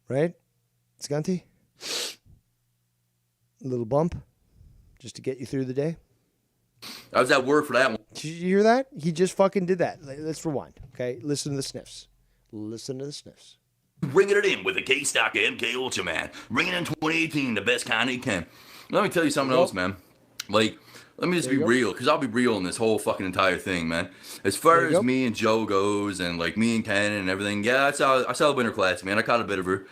Right? Skunty? A little bump just to get you through the day. I was at work for that one. Did you hear that? He just fucking did that. Let's rewind, okay? Listen to the sniffs. Listen to the sniffs. Bringing it in with the K-Stock MK Ultra, man. Bringing in 2018, the best kind you can. Let me tell you something else, man. Like, let me just be real, because I'll be real in this whole fucking entire thing, man. As far as me and Joe goes, and like me and Ken and everything, yeah, I saw the Winter Classic, man. I caught a bit of her.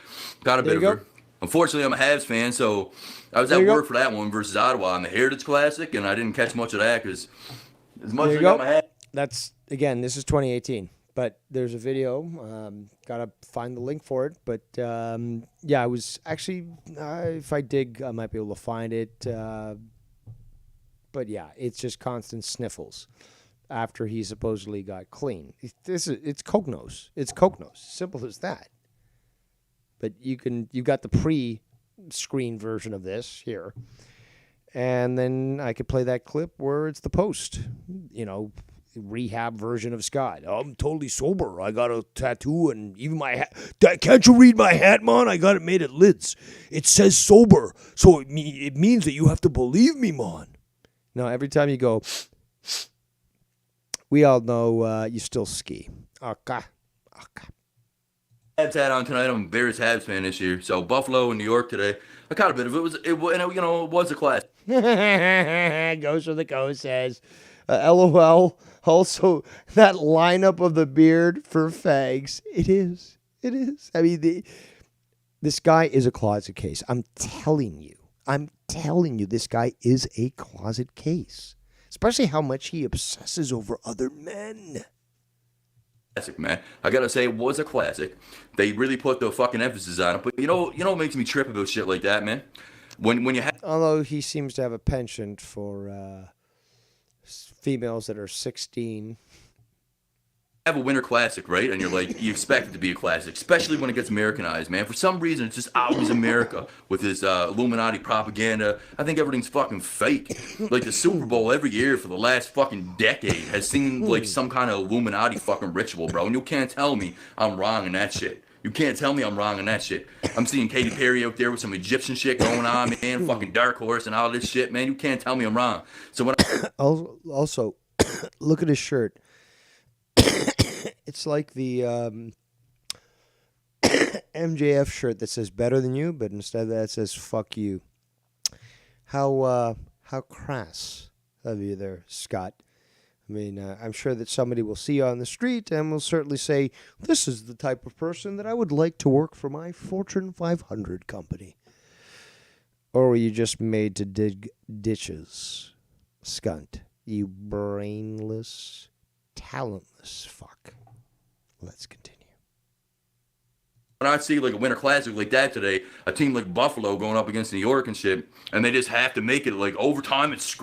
Unfortunately, I'm a Habs fan, so I was at work for that one versus Ottawa in the Heritage Classic, and I didn't catch much of that because as much as I got my hat. That's, again, this is 2018, but there's a video. Got to find the link for it. But, yeah, I was actually, if I dig, I might be able to find it. But, yeah, it's just constant sniffles after he supposedly got clean. It's Coke nose. It's Coke nose. Simple as that. But you've got the pre-screen version of this here. And then I could play that clip where it's the post, rehab version of Scott. I'm totally sober. I got a tattoo and even my hat. Can't you read my hat, man? I got it made at Lids. It says sober. So it means that you have to believe me, man. No, every time you go, we all know you still ski. Okay. Habs hat on tonight. I'm a Bears Habs fan this year. So Buffalo and New York today. I caught a bit of it. It was a class. Goes for the coast says, LOL. Also, that lineup of the beard for fags. It is. I mean, this guy is a closet case. I'm telling you, this guy is a closet case. Especially how much he obsesses over other men. Classic, man. I gotta say, it was a classic. They really put the fucking emphasis on it. But you know what makes me trip about shit like that, man? When you have, although he seems to have a penchant for females that are 16. have a Winter Classic, right? And you're like, you expect it to be a classic, especially when it gets Americanized, man. For some reason, it's just always America with this Illuminati propaganda. I think everything's fucking fake. Like the Super Bowl every year for the last fucking decade has seemed like some kind of Illuminati fucking ritual, bro. And you can't tell me I'm wrong in that shit. You can't tell me I'm wrong in that shit. I'm seeing Katy Perry out there with some Egyptian shit going on, man. Fucking Dark Horse and all this shit, man. You can't tell me I'm wrong. So when also, look at his shirt. It's like the MJF shirt that says "better than you," but instead of that it says "fuck you." How crass of you there, Scott. I mean, I'm sure that somebody will see you on the street and will certainly say, "This is the type of person that I would like to work for my Fortune 500 company." Or were you just made to dig ditches, Skunt? You brainless, talentless fuck. Let's continue. When I see like a Winter Classic like that today, a team like Buffalo going up against New York and shit, and they just have to make it like overtime. It's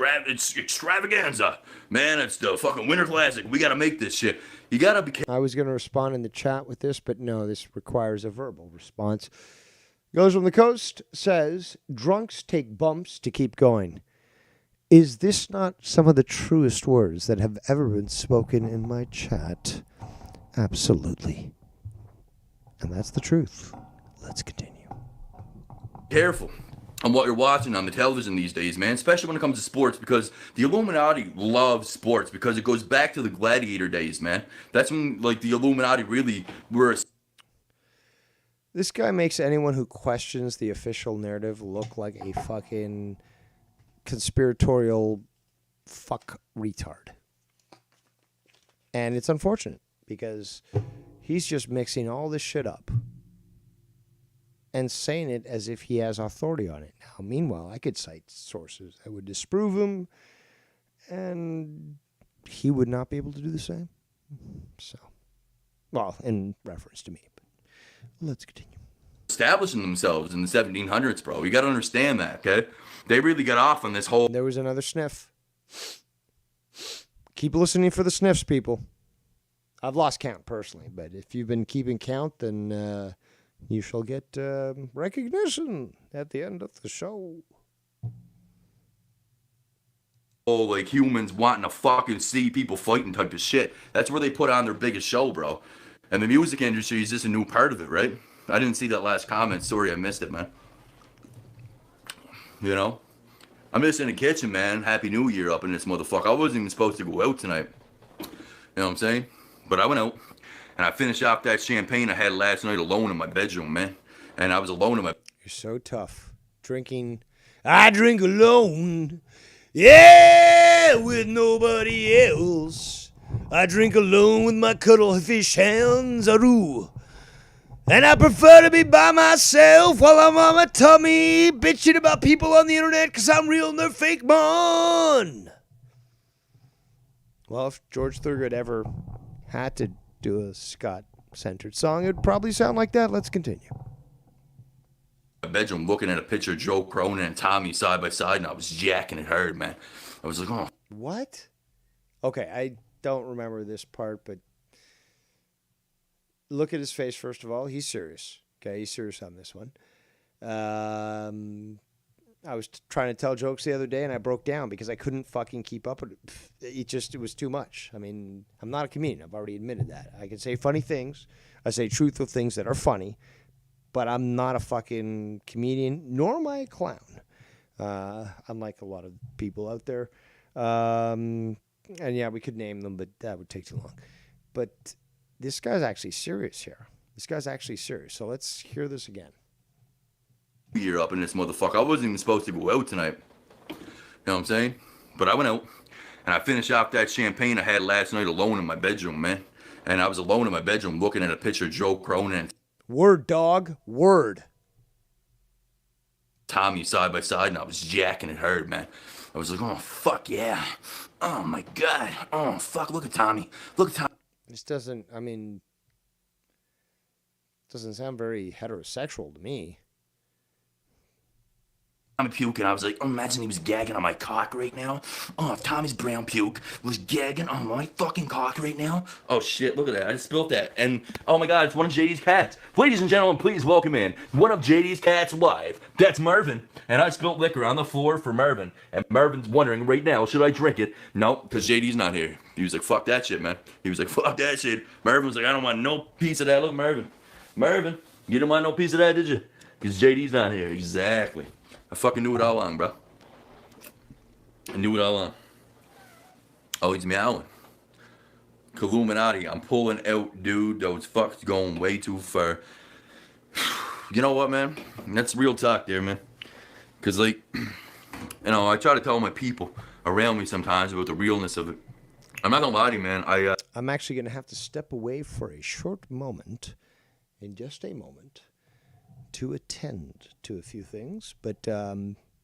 extravaganza, man. It's the fucking Winter Classic. We got to make this shit. You gotta be. I was gonna respond in the chat with this, but no, this requires a verbal response. Goes from the coast says, "Drunks take bumps to keep going." Is this not some of the truest words that have ever been spoken in my chat? Absolutely. And that's the truth. Let's continue. Careful on what you're watching on the television these days, man, especially when it comes to sports, because the Illuminati loves sports because it goes back to the gladiator days, man. That's when, like, the Illuminati really were... This guy makes anyone who questions the official narrative look like a fucking conspiratorial fuck retard. And it's unfortunate because he's just mixing all this shit up and saying it as if he has authority on it. Now, meanwhile, I could cite sources that would disprove him, and he would not be able to do the same. So, Well, in reference to me. But let's continue. Establishing themselves in the 1700s, bro. You got to understand that, okay? They really got off on this whole. There was another sniff. Keep listening for the sniffs, people. I've lost count personally, but if you've been keeping count, then you shall get recognition at the end of the show. Oh, like humans wanting to fucking see people fighting type of shit. That's where they put on their biggest show, bro. And the music industry is just a new part of it, right? I didn't see that last comment. Sorry, I missed it, man. You know? I'm just in the kitchen, man. Happy New Year up in this motherfucker. I wasn't even supposed to go out tonight. You know what I'm saying? But I went out, and I finished off that champagne I had last night alone in my bedroom, man. And I was alone in my... You're so tough. Drinking. I drink alone. Yeah, with nobody else. I drink alone with my cuttlefish hands. Aroo. And I prefer to be by myself while I'm on my tummy bitching about people on the internet because I'm real and they're fake, man. Well, if George Thorogood ever had to do a Scott-centered song, it would probably sound like that. Let's continue. My bedroom looking at a picture of Joe Cronin and Tommy side by side, and I was jacking it hard, man. I was like, oh. What? Okay, I don't remember this part, but look at his face, first of all. He's serious. Okay, he's serious on this one. I was trying to tell jokes the other day, and I broke down because I couldn't fucking keep up with it. It was too much. I mean, I'm not a comedian. I've already admitted that. I can say funny things. I say truthful things that are funny, but I'm not a fucking comedian, nor am I a clown, unlike a lot of people out there. And yeah, we could name them, but that would take too long. But this guy's actually serious here. This guy's actually serious. So let's hear this again. Year up in this motherfucker. I wasn't even supposed to go out tonight. You know what I'm saying? But I went out, and I finished off that champagne I had last night alone in my bedroom, man. And I was alone in my bedroom looking at a picture of Joe Cronin. Word, dog. Word. Tommy side by side, and I was jacking it hard, man. I was like, oh, fuck yeah. Oh, my God. Oh, fuck, look at Tommy. Look at Tommy. This doesn't sound very heterosexual to me. I'm puking. I was like, oh, imagine he was gagging on my cock right now. Oh, if Tommy's brown puke was gagging on my fucking cock right now. Oh, shit, look at that. I just spilled that. And, oh, my God, it's one of JD's cats. Ladies and gentlemen, please welcome in one of JD's cats live. That's Marvin. And I spilled liquor on the floor for Marvin. And Marvin's wondering right now, should I drink it? No, because JD's not here. He was like, fuck that shit, man. He was like, fuck that shit. Marvin was like, I don't want no piece of that. Look, Marvin, you didn't want no piece of that, did you? Because JD's not here. Exactly. I fucking knew it all along, bro. I knew it all along. Oh, he's meowing. Illuminati, I'm pulling out, dude. Those fucks going way too far. You know what, man? That's real talk there, man. Because, like, you know, I try to tell my people around me sometimes about the realness of it. I'm not gonna lie to you, man. I'm actually going to have to step away for a short moment, in just a moment, to attend to a few things. But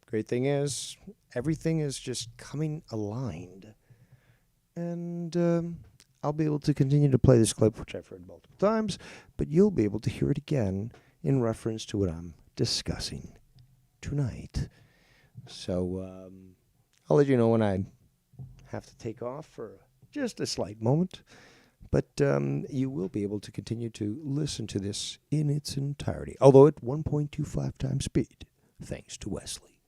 great thing is, everything is just coming aligned. And I'll be able to continue to play this clip, which I've heard multiple times, but you'll be able to hear it again in reference to what I'm discussing tonight. So I'll let you know when I have to take off for just a slight moment. But you will be able to continue to listen to this in its entirety, although at 1.25 times speed, thanks to Wesley.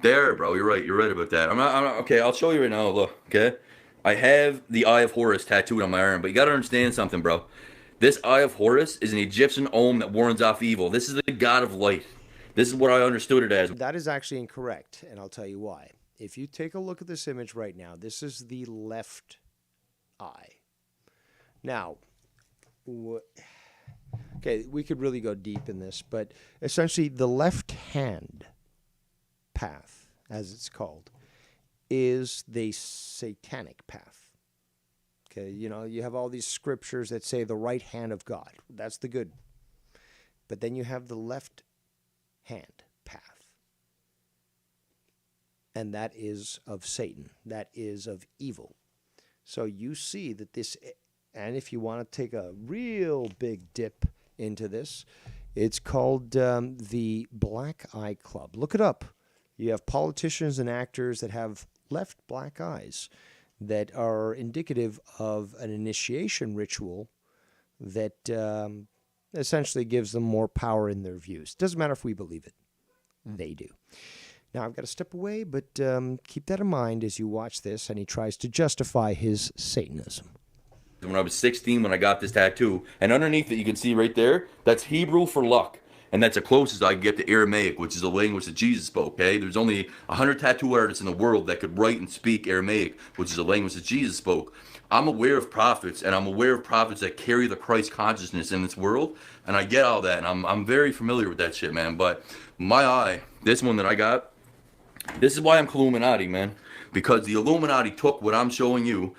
There, bro, you're right about that. I'm not, okay, I'll show you right now, look, okay? I have the Eye of Horus tattooed on my arm, but you gotta understand something, bro. This Eye of Horus is an Egyptian omen that warns off evil. This is the god of light. This is what I understood it as. That is actually incorrect, and I'll tell you why. If you take a look at this image right now, this is the left eye. Now, okay, we could really go deep in this, but essentially the left hand path, as it's called, is the satanic path. Okay, you know, you have all these scriptures that say the right hand of God. That's the good. But then you have the left hand path. And that is of Satan. That is of evil. So you see that this And if you want to take a real big dip into this, it's called the Black Eye Club. Look it up. You have politicians and actors that have left black eyes that are indicative of an initiation ritual that essentially gives them more power in their views. Doesn't matter if we believe it. They do. Now, I've got to step away, but keep that in mind as you watch this, and he tries to justify his Satanism. When I was 16, when I got this tattoo, and underneath it, you can see right there, that's Hebrew for luck. And that's the closest I can get to Aramaic, which is a language that Jesus spoke, okay? There's only 100 tattoo artists in the world that could write and speak Aramaic, which is a language that Jesus spoke. I'm aware of prophets, and I'm aware of prophets that carry the Christ consciousness in this world, and I get all that, and I'm very familiar with that shit, man. But my eye, this one that I got, this is why I'm Illuminati, man. Because the Illuminati took what I'm showing you.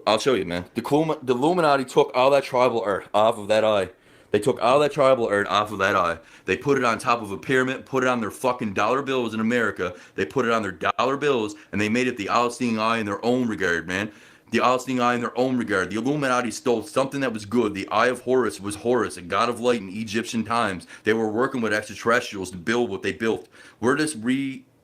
I'll show you, man. The Illuminati took all that tribal art off of that eye. They took all that tribal art off of that eye. They put it on top of a pyramid, put it on their fucking dollar bills in America. They put it on their dollar bills, and they made it the all-seeing eye in their own regard, man. The all-seeing eye in their own regard. The Illuminati stole something that was good. The Eye of Horus was Horus, a god of light in Egyptian times. They were working with extraterrestrials to build what they built. We're just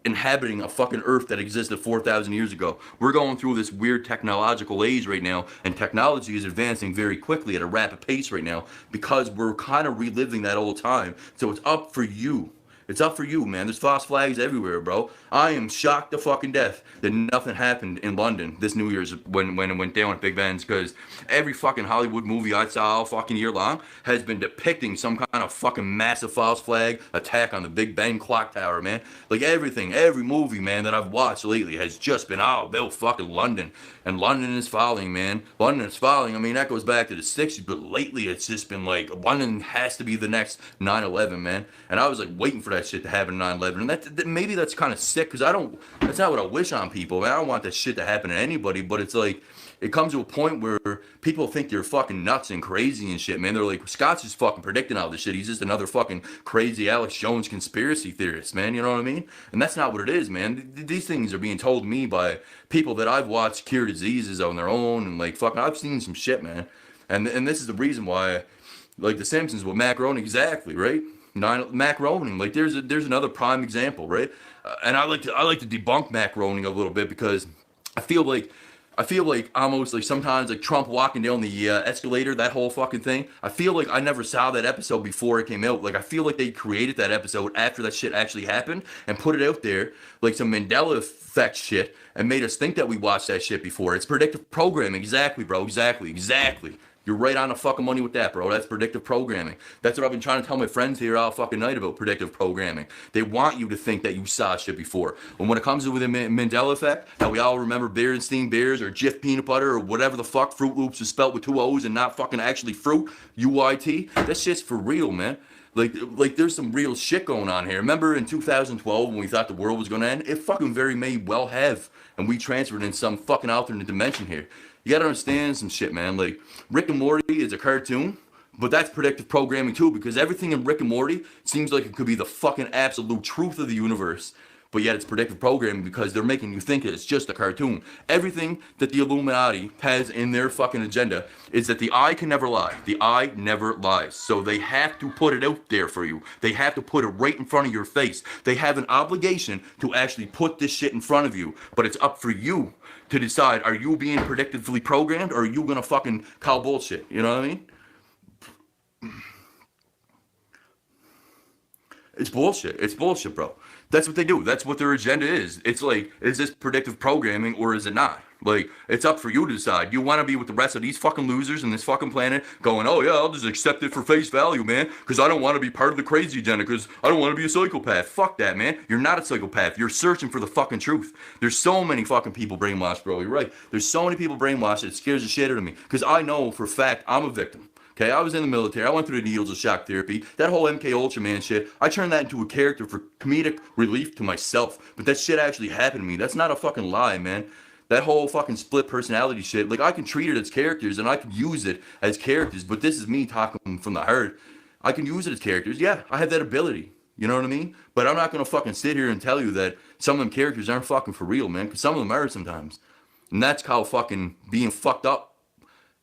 inhabiting a fucking earth that existed 4,000 years ago. We're going through this weird technological age right now, and technology is advancing very quickly at a rapid pace right now because we're kind of reliving that old time. So it's up for you. It's up for you, man. There's false flags everywhere, bro. I am shocked to fucking death that nothing happened in London this New Year's when it went down at Big Ben's, because every fucking Hollywood movie I saw all fucking year long has been depicting some kind of fucking massive false flag attack on the Big Ben clock tower, man. Like everything, every movie, man, that I've watched lately has just been all about fucking London. And London is falling, man. London is falling. I mean, that goes back to the 60s, but lately it's just been like, London has to be the next 9/11, man. And I was like waiting for that shit to happen in 9/11. And that maybe that's kind of sick, because that's not what I wish on people, man. I don't want that shit to happen to anybody, but it's like, it comes to a point where people think you're fucking nuts and crazy and shit, man. They're like, Scott's just fucking predicting all this shit. He's just another fucking crazy Alex Jones conspiracy theorist, man. You know what I mean? And that's not what it is, man. These things are being told to me by people that I've watched cure diseases on their own, and like fucking, I've seen some shit, man. And this is the reason why, like The Simpsons with macaroni, exactly, right? Macaroni, like there's another prime example, right? And I like to debunk macaroni a little bit, because I feel like almost like sometimes like Trump walking down the escalator, that whole fucking thing. I feel like I never saw that episode before it came out. Like I feel like they created that episode after that shit actually happened and put it out there like some Mandela effect shit and made us think that we watched that shit before. It's predictive programming. Exactly, bro. Exactly. You're right on the fucking money with that, bro. That's predictive programming. That's what I've been trying to tell my friends here all fucking night about predictive programming. They want you to think that you saw shit before. And when it comes to the Mandela effect, how we all remember Berenstein Bears or Jif peanut butter or whatever the fuck, Fruit Loops is spelled with 2 O's and not fucking actually fruit, UIT, that shit's for real, man. Like there's some real shit going on here. Remember in 2012 when we thought the world was going to end? It fucking very may well have. And we transferred in some fucking alternate dimension here. You gotta understand some shit, man. Like, Rick and Morty is a cartoon, but that's predictive programming too, because everything in Rick and Morty seems like it could be the fucking absolute truth of the universe. But yet it's predictive programming because they're making you think it's just a cartoon. Everything that the Illuminati has in their fucking agenda is that the eye can never lie. The eye never lies. So they have to put it out there for you. They have to put it right in front of your face. They have an obligation to actually put this shit in front of you. But it's up for you to decide, are you being predictively programmed or are you gonna fucking call bullshit? You know what I mean? It's bullshit, bro. That's what they do. That's what their agenda is. It's like, is this predictive programming or is it not? Like, it's up for you to decide. You want to be with the rest of these fucking losers in this fucking planet going, oh yeah, I'll just accept it for face value, man, because I don't want to be part of the crazy agenda, because I don't want to be a psychopath. Fuck that, man. You're not a psychopath. You're searching for the fucking truth. There's so many fucking people brainwashed, bro. You're right. There's so many people brainwashed, it scares the shit out of me, because I know for a fact I'm a victim. Okay, I was in the military. I went through the needles of shock therapy. That whole MK Ultra man shit, I turned that into a character for comedic relief to myself. But that shit actually happened to me. That's not a fucking lie, man. That whole fucking split personality shit, like I can treat it as characters and I can use it as characters, but this is me talking from the heart. I can use it as characters. Yeah, I have that ability. You know what I mean? But I'm not going to fucking sit here and tell you that some of them characters aren't fucking for real, man, because some of them are sometimes. And that's called fucking being fucked up.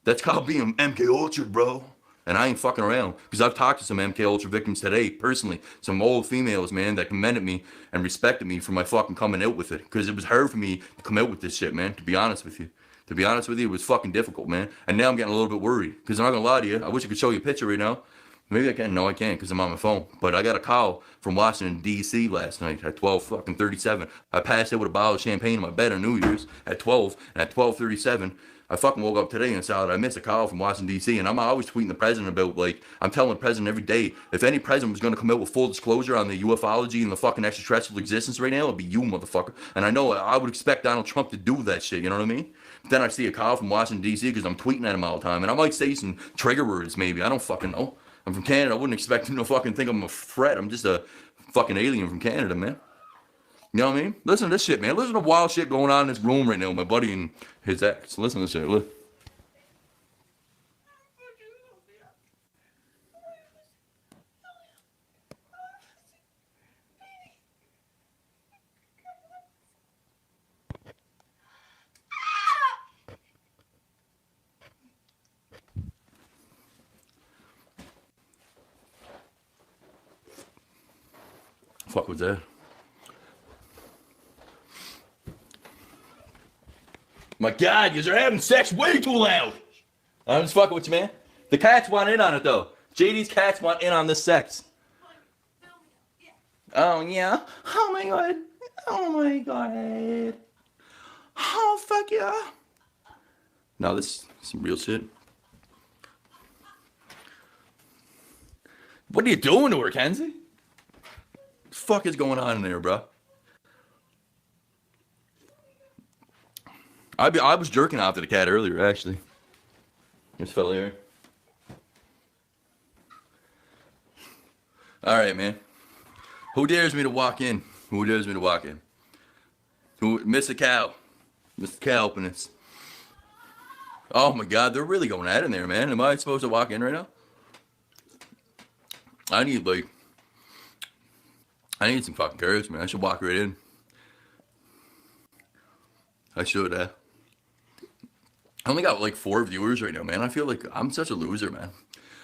That's called being MK Ultra, bro. And I ain't fucking around. Because I've talked to some MK Ultra victims today, personally. Some old females, man, that commended me and respected me for my fucking coming out with it. Because it was hard for me to come out with this shit, man, to be honest with you. To be honest with you, it was fucking difficult, man. And now I'm getting a little bit worried. Because I'm not gonna lie to you, I wish I could show you a picture right now. Maybe I can. No, I can't because I'm on my phone. But I got a call from Washington, D.C. last night at 12:37. I passed out with a bottle of champagne in my bed on New Year's at 12. And at 12:37, I fucking woke up today and saw that I missed a call from Washington, D.C. And I'm always tweeting the president about, like, I'm telling the president every day, if any president was going to come out with full disclosure on the ufology and the fucking extraterrestrial existence right now, it'd be you, motherfucker. And I know I would expect Donald Trump to do that shit, you know what I mean? But then I see a call from Washington, D.C. because I'm tweeting at him all the time. And I might say some trigger words, maybe. I don't fucking know. I'm from Canada. I wouldn't expect him to fucking think I'm a threat. I'm just a fucking alien from Canada, man. You know what I mean? Listen to this shit, man. Listen to wild shit going on in this room right now. My buddy and his ex. Listen to this shit. Look. Fuck was that? My God, you're having sex way too loud. I'm just fucking with you, man. The cats want in on it, though. JD's cats want in on this sex. Oh, yeah? Oh, my God. Oh, my God. Oh, fuck yeah. No, this is some real shit. What are you doing to her, Kenzie? What the fuck is going on in there, bro? I was jerking off to the cat earlier, actually. This fella here. All right, man. Who dares me to walk in? Who dares me to walk in? Who? Mr. Cow. Mr. Cow, open this. Oh my God, they're really going at it in there, man. Am I supposed to walk in right now? I need some fucking courage, man. I should walk right in. I should, I only got like 4 viewers right now, man. I feel like I'm such a loser, man.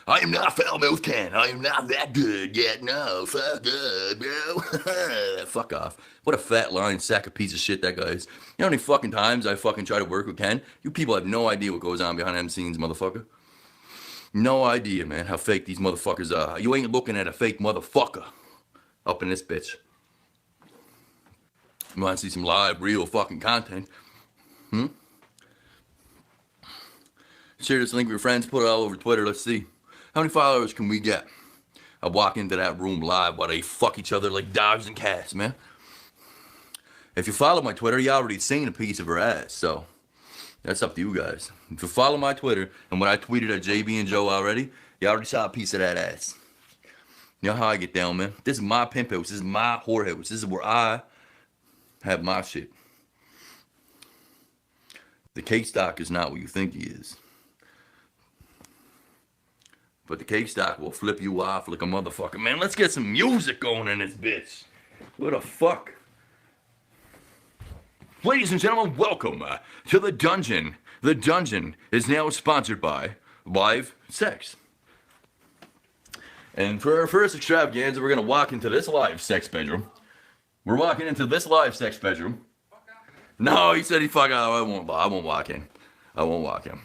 I am not foul mouth Ken. I am not that good yet. No, fuck up, bro. Fuck off. What a fat lying sack of piece of shit that guy is. You know how many fucking times I fucking try to work with Ken? You people have no idea what goes on behind them scenes, motherfucker. No idea, man, how fake these motherfuckers are. You ain't looking at a fake motherfucker up in this bitch. You want to see some live, real fucking content? Share this link with your friends, put it all over Twitter, let's see. How many followers can we get? I walk into that room live while they fuck each other like dogs and cats, man. If you follow my Twitter, you already seen a piece of her ass, so that's up to you guys. If you follow my Twitter, and when I tweeted at JB and Joe already, you already saw a piece of that ass. You know how I get down, man. This is my pimp house. This is my whore house. This is where I have my shit. The cake stock is not what you think he is. But the cake stock will flip you off like a motherfucker. Man, let's get some music going in this bitch. What the fuck? Ladies and gentlemen, welcome to the dungeon. The dungeon is now sponsored by Live Sex. And for our first extravaganza, we're going to walk into this live sex bedroom. We're walking into this live sex bedroom. No, he said he fuck off. I won't walk in. I won't walk in.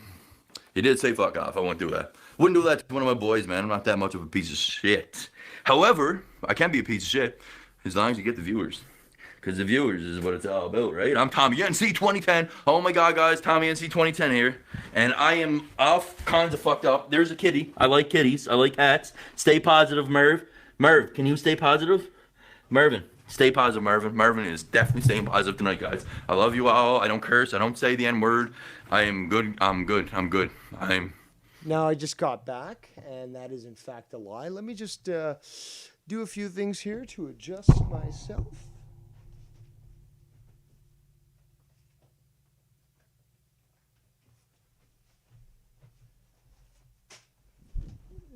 He did say fuck off. I won't do that. Wouldn't do that to one of my boys, man. I'm not that much of a piece of shit. However, I can be a piece of shit as long as you get the viewers. Because the viewers is what it's all about, right? I'm Tommy NC 2010. Oh my God, guys. Tommy NC 2010 here. And I am all kinds of fucked up. There's a kitty. I like kitties. I like cats. Stay positive, Merv. Merv, can you stay positive? Mervin. Stay positive, Marvin. Marvin is definitely staying positive tonight, guys. I love you all. I don't curse. I don't say the N-word. I am good. I'm good. I'm good. Now I just got back, and that is in fact a lie. Let me just do a few things here to adjust myself.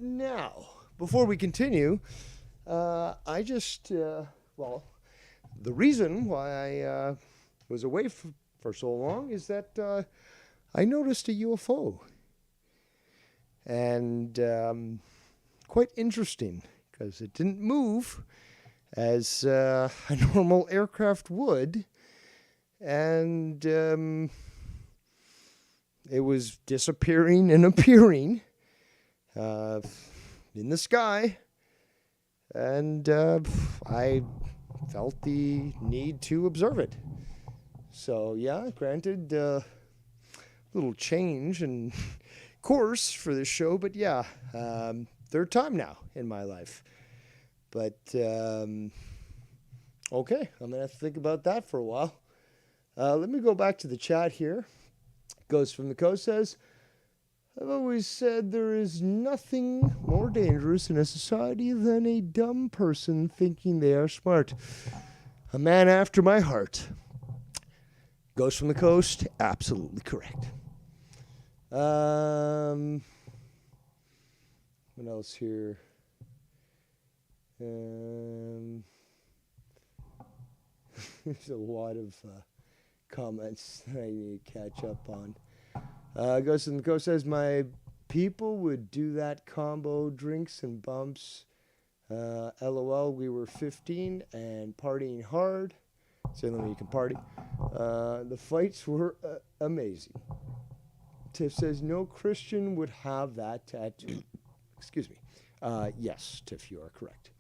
Now, before we continue, I just, well, the reason why I was away for so long is that I noticed a UFO and quite interesting because it didn't move as a normal aircraft would, and it was disappearing and appearing in the sky, and I felt the need to observe it. So yeah, granted, little change in course for this show, but yeah, third time now in my life. But okay, I'm gonna have to think about that for a while. Let me go back to the chat here. Ghost from the Coast says, I've always said there is nothing more dangerous in a society than a dumb person thinking they are smart. A man after my heart. Ghost from the Coast, absolutely correct. What else here? There's a lot of comments that I need to catch up on. Ghost in the Coast says, my people would do that combo, drinks and bumps. LOL, we were 15 and partying hard. Say, let me, you can party. The fights were amazing. Tiff says, no Christian would have that tattoo. Excuse me. Yes, Tiff, you are correct.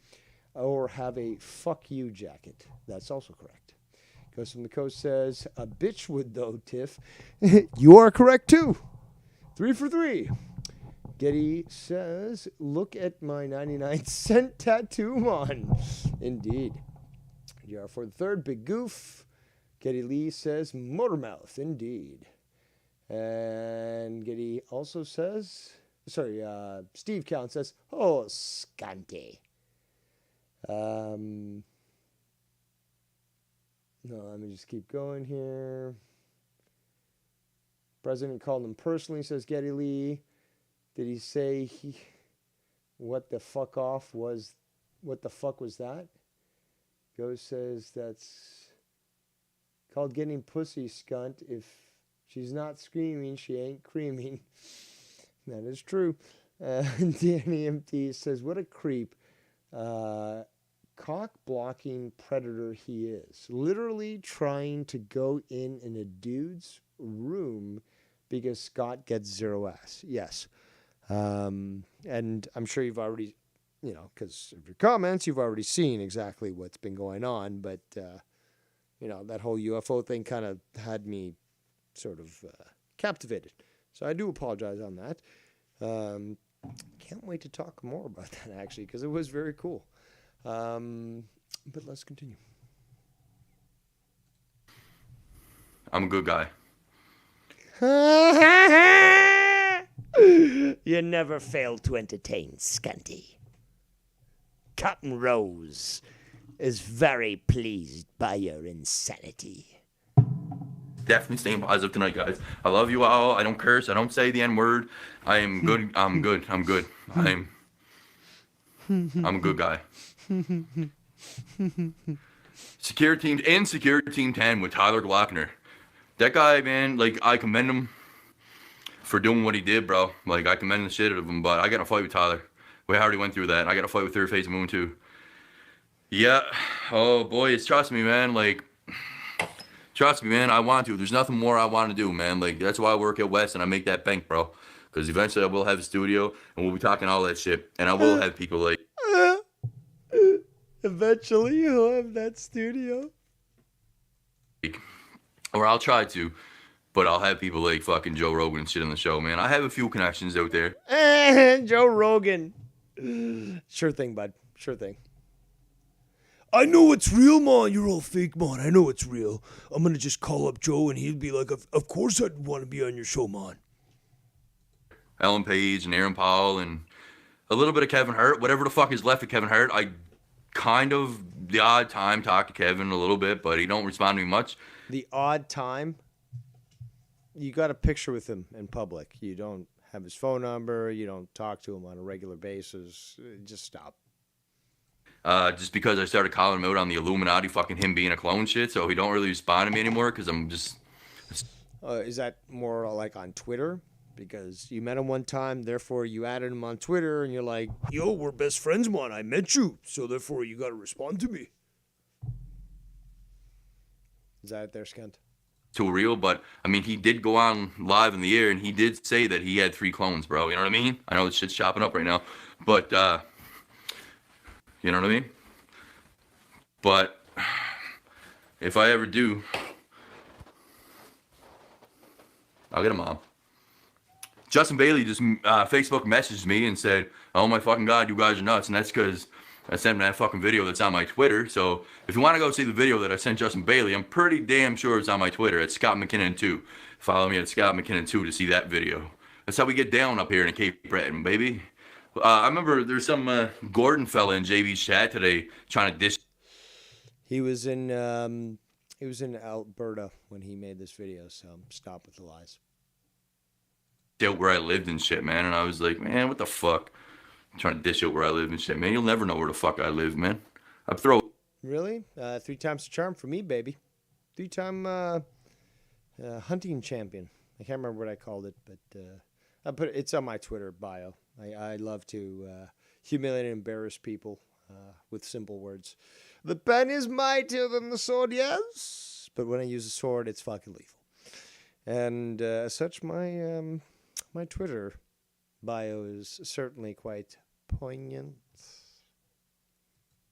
Or have a fuck you jacket. That's also correct. Ghost from the Coast says, a bitch would though, Tiff. You are correct too. 3 for 3. Getty says, look at my 99-cent tattoo, man. Indeed. You are for the third. Big Goof. Getty Lee says, Motormouth. Indeed. And Getty also says, Steve Count says, oh, scanty. No, let me just keep going here. President called him personally, says Getty Lee. Did he say what the fuck was that? Ghost says that's called getting pussy, scunt. If she's not screaming, she ain't creaming. That is true. Danny MT says, what a creep. Cock-blocking predator he is. Literally trying to go in a dude's room because Scott gets zero ass. Yes. And I'm sure you've already, because of your comments, you've already seen exactly what's been going on. But, that whole UFO thing kind of had me sort of captivated. So I do apologize on that. Can't wait to talk more about that, actually, because it was very cool. But let's continue. I'm a good guy. You never fail to entertain, Scanty. Cotton Rose is very pleased by your insanity. Definitely staying positive tonight, guys. I love you all. I don't curse. I don't say the N-word. I am good. I'm good. I'm good. I'm a good guy. Security Team 10 with Tyler Glockner. That guy, man, I commend him for doing what he did, bro. I commend the shit out of him, but I got in a fight with Tyler. We already went through that. I got in a fight with Third Phase Moon, too. Yeah. Oh, boy, trust me, man. Trust me, man, I want to. There's nothing more I want to do, man. That's why I work at West and I make that bank, bro. Because eventually I will have a studio and we'll be talking all that shit. And I will have people Eventually you'll have that studio. Or I'll try to. But I'll have people like fucking Joe Rogan and shit on the show, man. I have a few connections out there. Joe Rogan. Sure thing, bud. Sure thing. I know it's real, man. You're all fake, man. I know it's real. I'm going to just call up Joe and he'd be like, of course I'd want to be on your show, man. Ellen Page and Aaron Paul and a little bit of Kevin Hart. Whatever the fuck is left of Kevin Hart. I kind of, the odd time, talk to Kevin a little bit, but he don't respond to me much. The odd time? You got a picture with him in public. You don't have his phone number. You don't talk to him on a regular basis. Just stop. Just because I started calling him out on the Illuminati, fucking him being a clone shit, so he don't really respond to me anymore because I'm just... Is that more like on Twitter? because you met him one time, therefore you added him on Twitter, and you're like, yo, we're best friends, man. I met you, so therefore you got to respond to me. Is that it there, Skunt? Too real, but I mean, he did go on live in the air, and he did say that he had 3 clones, bro. You know what I mean? I know this shit's chopping up right now, but you know what I mean? But if I ever do, I'll get a mom. Justin Bailey just Facebook messaged me and said, "Oh my fucking god, you guys are nuts," and that's because I sent him that fucking video that's on my Twitter. So if you want to go see the video that I sent Justin Bailey, I'm pretty damn sure it's on my Twitter at Scott McKinnon 2. Follow me at Scott McKinnon 2 to see that video. That's how we get down up here in Cape Breton, baby. I remember there's some Gordon fella in JV's chat today trying to dish. He was in Alberta when he made this video, so stop with the lies. Out where I lived and shit, man, and I was like, man, what the fuck? I'm trying to dish out where I live and shit, man. You'll never know where the fuck I live, man. I throw. Really? 3 times the charm for me, baby. 3-time hunting champion. I can't remember what I called it, but I put it's on my Twitter bio. I love to humiliate and embarrass people with simple words. The pen is mightier than the sword, yes, but when I use a sword, it's fucking lethal. And as such, my Twitter bio is certainly quite poignant.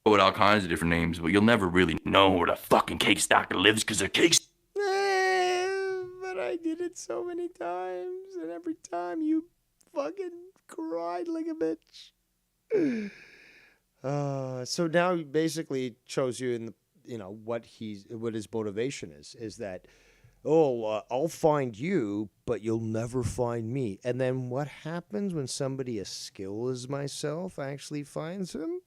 With all kinds of different names, but you'll never really know where the fucking cake stalker lives because the cake's. But I did it so many times, and every time you fucking cried like a bitch. So now he basically shows you in the, what his motivation is that, I'll find you, but you'll never find me. And then what happens when somebody as skilled as myself actually finds him?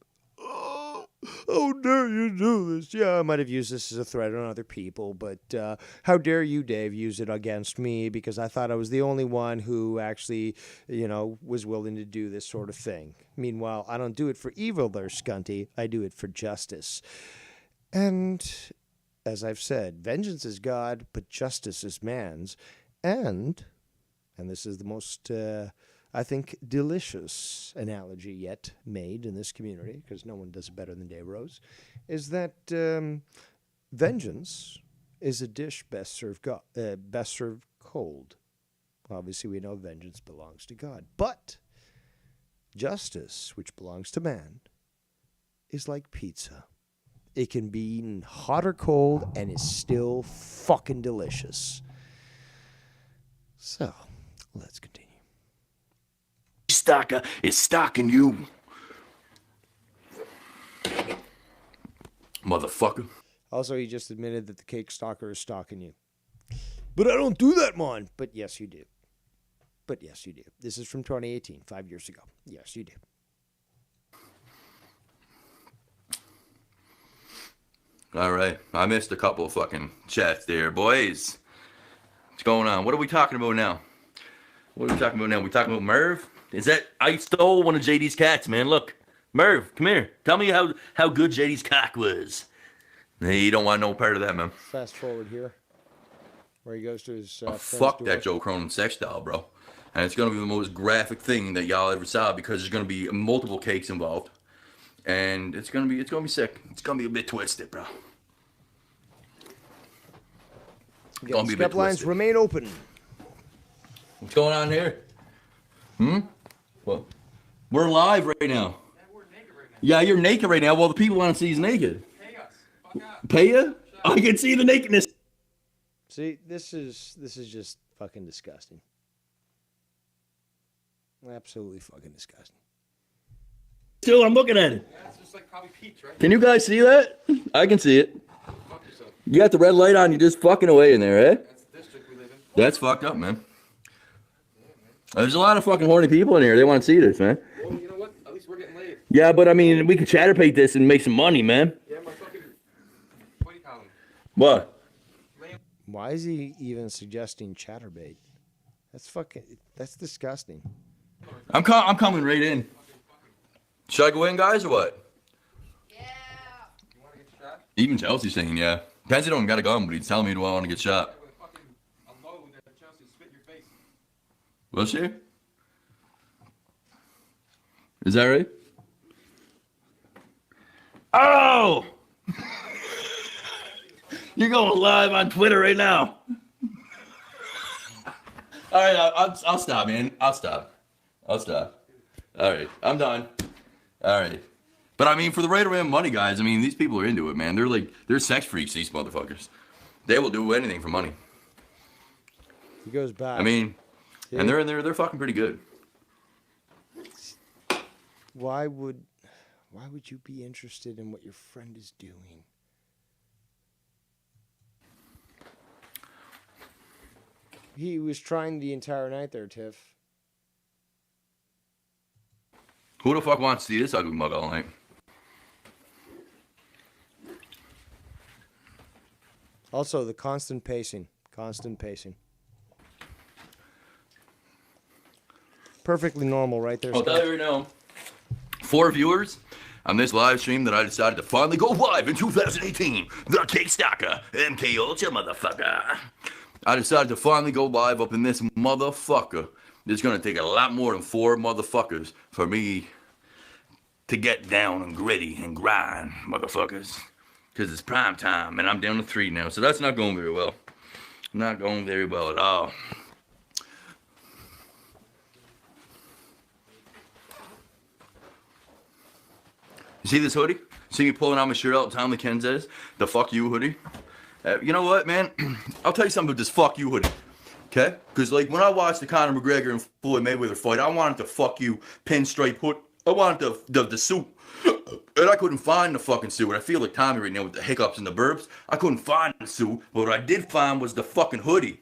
How dare you do this? Yeah, I might have used this as a threat on other people, but how dare you, Dave, use it against me because I thought I was the only one who actually, was willing to do this sort of thing. Meanwhile, I don't do it for evil there, Scunty. I do it for justice. And as I've said, vengeance is God, but justice is man's. And this is the most, I think, delicious analogy yet made in this community, because no one does it better than Dave Rose, is that vengeance is a dish best served cold. Obviously, we know vengeance belongs to God. But justice, which belongs to man, is like pizza. It can be eaten hot or cold, and it's still fucking delicious. So, let's continue. Stalker is stalking you. Motherfucker. Also, he just admitted that the cake stalker is stalking you. But I don't do that, man. But yes, you do. This is from 2018, 5 years ago. Yes, you do. All right. I missed a couple of fucking chats there, boys. What's going on? What are we talking about now? We talking about Merv? Is that... I stole one of JD's cats, man. Look. Merv, come here. Tell me how good JD's cock was. Hey, you don't want no part of that, man. Fast forward here. Where he goes to his... fuck that Joe Cronin sex doll, bro. And it's going to be the most graphic thing that y'all ever saw because there's going to be multiple cakes involved. And it's gonna be sick. It's gonna be a bit twisted, bro. Again, step lines remain open. What's going on here? Well, we're live right now. Yeah, we're naked right now. Yeah, you're naked right now. Well, the people want to see he's naked. Pay us. Fuck up. Pay you? I can see the nakedness. See, this is just fucking disgusting. Absolutely fucking disgusting. Still, I'm looking at it. Yeah, it's just like probably Pete's, right? Can you guys see that? I can see it. Fuck yourself. You got the red light on. You're just fucking away in there, eh? That's the district we live in. That's fucked up, man. There's a lot of fucking horny people in here. They want to see this, man. Well, you know what? At least we're getting laid. Yeah, but I mean, we could chatterpate this and make some money, man. Yeah, my fucking... What do you call him? What? Why is he even suggesting chatterbait? That's disgusting. I'm coming right in. Should I go in, guys, or what? Yeah. You want to get shot? Even Chelsea's saying, yeah. Pansy don't got a gun, but he's telling me, do I want to get shot? With a fucking a load that Chelsea spit in your face. Will she? Is that right? Oh! You're going live on Twitter right now. All right, I'll stop, man. I'll stop. All right, I'm done. All right. But I mean, for the right amount of money, guys, I mean, these people are into it, man. They're sex freaks, these motherfuckers. They will do anything for money. He goes back. I mean, and they're fucking pretty good. Why would you be interested in what your friend is doing? He was trying the entire night there, Tiff. Who the fuck wants to see this ugly mug all night? Also, the constant pacing. Perfectly normal right there. I'll tell you right now, 4 viewers on this live stream that I decided to finally go live in 2018. The Cake Stalker, MK Ultra motherfucker. I decided to finally go live up in this motherfucker. It's gonna take a lot more than 4 motherfuckers for me to get down and gritty and grind, motherfuckers. Because it's prime time and I'm down to 3 now, so that's not going very well. Not going very well at all. You see this hoodie? See me pulling out my shirt all the time like Ken says? The fuck you hoodie. You know what, man? I'll tell you something about this fuck you hoodie. Okay? Because, like, when I watched the Conor McGregor and Floyd Mayweather fight, I wanted the fuck you pinstripe hood. I wanted the suit. And I couldn't find the fucking suit. I feel like Tommy right now with the hiccups and the burps. I couldn't find the suit. But what I did find was the fucking hoodie.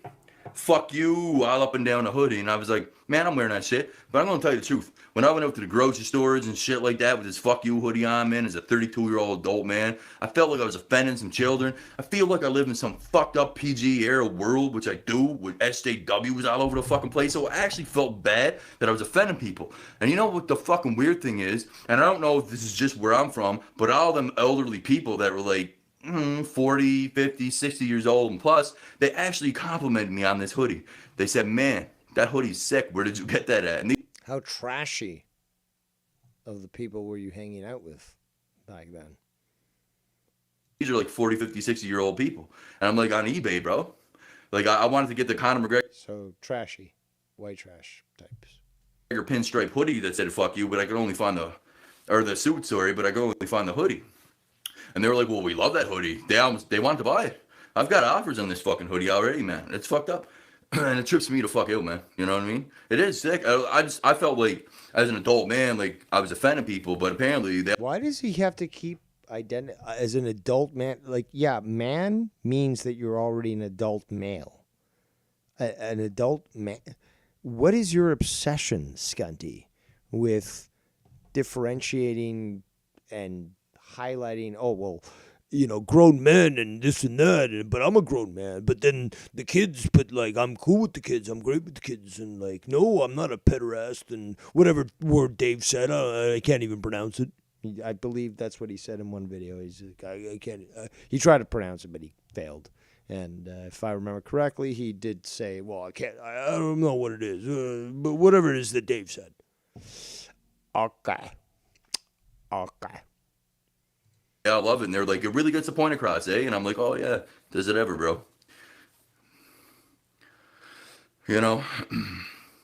Fuck you, all up and down the hoodie. And I was like, man, I'm wearing that shit. But I'm going to tell you the truth. When I went out to the grocery stores and shit like that with this fuck you hoodie on, man, as a 32-year-old adult man, I felt like I was offending some children. I feel like I live in some fucked up PG era world, which I do, with SJWs all over the fucking place. So I actually felt bad that I was offending people. And you know what the fucking weird thing is? And I don't know if this is just where I'm from, but all them elderly people that were like, 40, 50, 60 years old and plus, they actually complimented me on this hoodie. They said, man, that hoodie's sick. Where did you get that at? And how trashy of the people were you hanging out with back then? These are like 40, 50, 60-year-old people. And I'm like, on eBay, bro. Like, I wanted to get the Conor McGregor. So trashy. White trash types. Pinstripe hoodie that said, fuck you, but I could only find the suit, sorry, but I could only find the hoodie. And they were like, well, we love that hoodie. They wanted to buy it. I've got offers on this fucking hoodie already, man. It's fucked up. And it trips me to fuck out, man. You know what I mean? It is sick. I felt like, as an adult man, like, I was offending people, but apparently Why does he have to keep as an adult man? Like, yeah, man means that you're already an adult male. An adult man. What is your obsession, Scunty, with differentiating and highlighting, oh, well, you know, grown men and this and that, but I'm a grown man. But then the kids, but like, I'm cool with the kids. I'm great with the kids. And like, no, I'm not a pederast and whatever word Dave said. I can't even pronounce it. I believe that's what he said in one video. He's like, I can't. He tried to pronounce it, but he failed. And if I remember correctly, he did say, well, I can't, I don't know what it is, but whatever it is that Dave said. Okay. Yeah, I love it. And they're like, it really gets the point across, eh? And I'm like, oh, yeah, does it ever, bro? You know,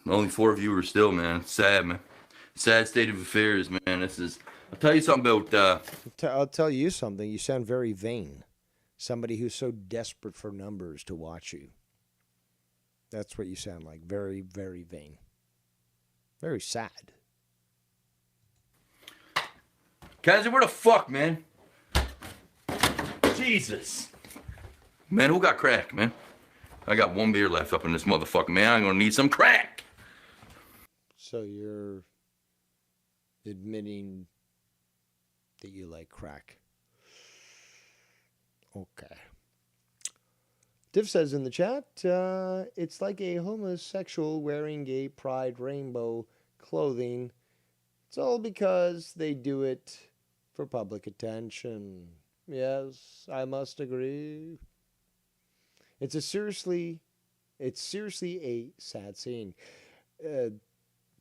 only 4 viewers still, man. It's sad, man. Sad state of affairs, man. I'll tell you something about... I'll tell you something. You sound very vain. Somebody who's so desperate for numbers to watch you. That's what you sound like. Very, very vain. Very sad. Kaiser, where the fuck, man? Jesus. Man, who got crack, man? I got 1 beer left up in this motherfucker, man. I'm gonna need some crack. So you're admitting that you like crack. Okay. Div says in the chat, it's like a homosexual wearing gay pride rainbow clothing. It's all because they do it for public attention. Yes, I must agree. It's seriously a sad scene.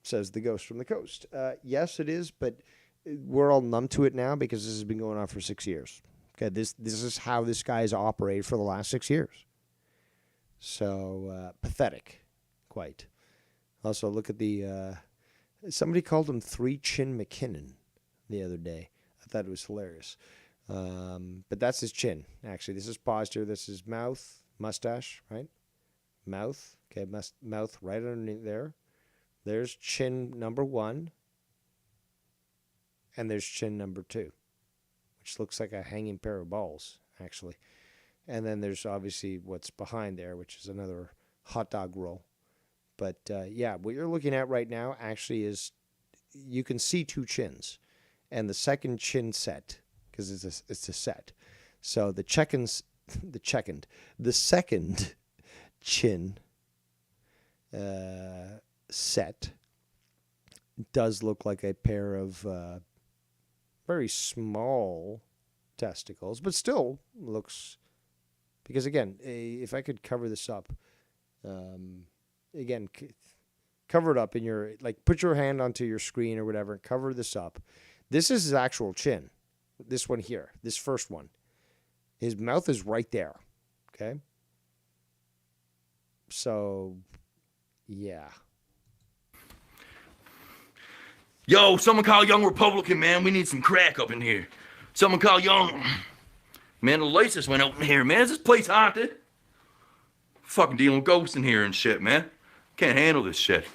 says the ghost from the coast. Yes, it is, but we're all numb to it now because this has been going on for 6 years. Okay, this is how this guy's operated for the last 6 years. So pathetic, quite. Also, look at the. Somebody called him Three Chin McKinnon the other day. I thought it was hilarious. But that's his chin, actually. This is posture. This is mouth, mustache, right? Mouth. Okay, mouth right underneath there. There's chin number 1. And there's chin number 2, which looks like a hanging pair of balls, actually. And then there's obviously what's behind there, which is another hot dog roll. But, yeah, what you're looking at right now actually is you can see 2 chins. And the second chin set, because it's a set. So the second chin set does look like a pair of very small testicles, but still looks, because again, if I could cover this up, again, cover it up in your, like, put your hand onto your screen or whatever, cover this up. This is his actual chin. This one here, this first one. His mouth is right there. Okay? So, yeah. Yo, someone call Young Republican, man. We need some crack up in here. Someone call Young. Man, the lights just went out in here, man. Is this place haunted? Fucking dealing with ghosts in here and shit, man. Can't handle this shit.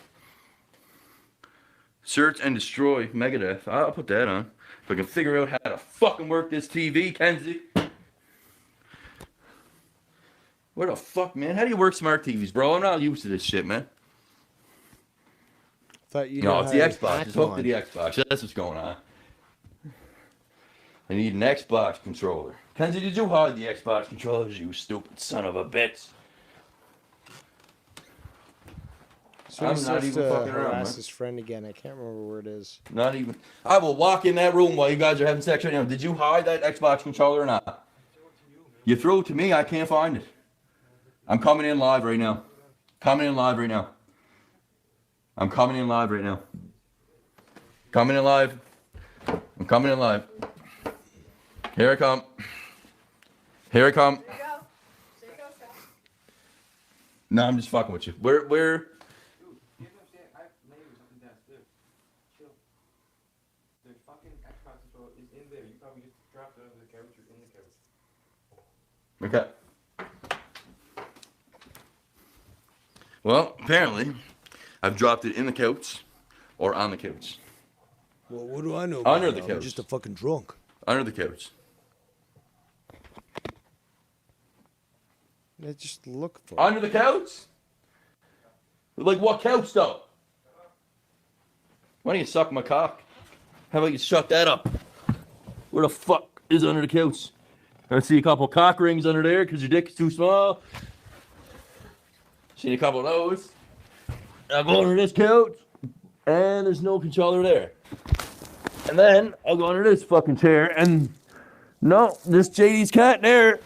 Search and destroy Megadeth. I'll put that on. If I can figure out how to fucking work this TV, Kenzie. Where the fuck, man? How do you work smart TVs, bro? I'm not used to this shit, man. Thought you No, it's the Xbox. It's hooked to the Xbox. That's what's going on. I need an Xbox controller. Kenzie, did you hide the Xbox controllers, you stupid son of a bitch? So I'm he's not just, even fucking around, harass man. his friend again. I can't remember where it is. Not even. I will walk in that room while you guys are having sex right now. Did you hide that Xbox controller or not? You threw it to me. I can't find it. I'm coming in live right now. Coming in live right now. I'm coming in live right now. Coming in live. I'm coming in live. Here I come. Here I come. No, I'm just fucking with you. Where? Okay. Well, apparently, I've dropped it in the couch or on the couch. Well, what do I know? Under the couch. I'm just a fucking drunk. Under the couch. I just look for Under the couch? Like what couch, though? Why don't you suck my cock? How about you shut that up? Where the fuck is under the couch? I see a couple cock rings under there because your dick is too small. See a couple of those. I'll go under this couch, and there's no controller there. And then I'll go under this fucking chair, and no, this JD's cat there.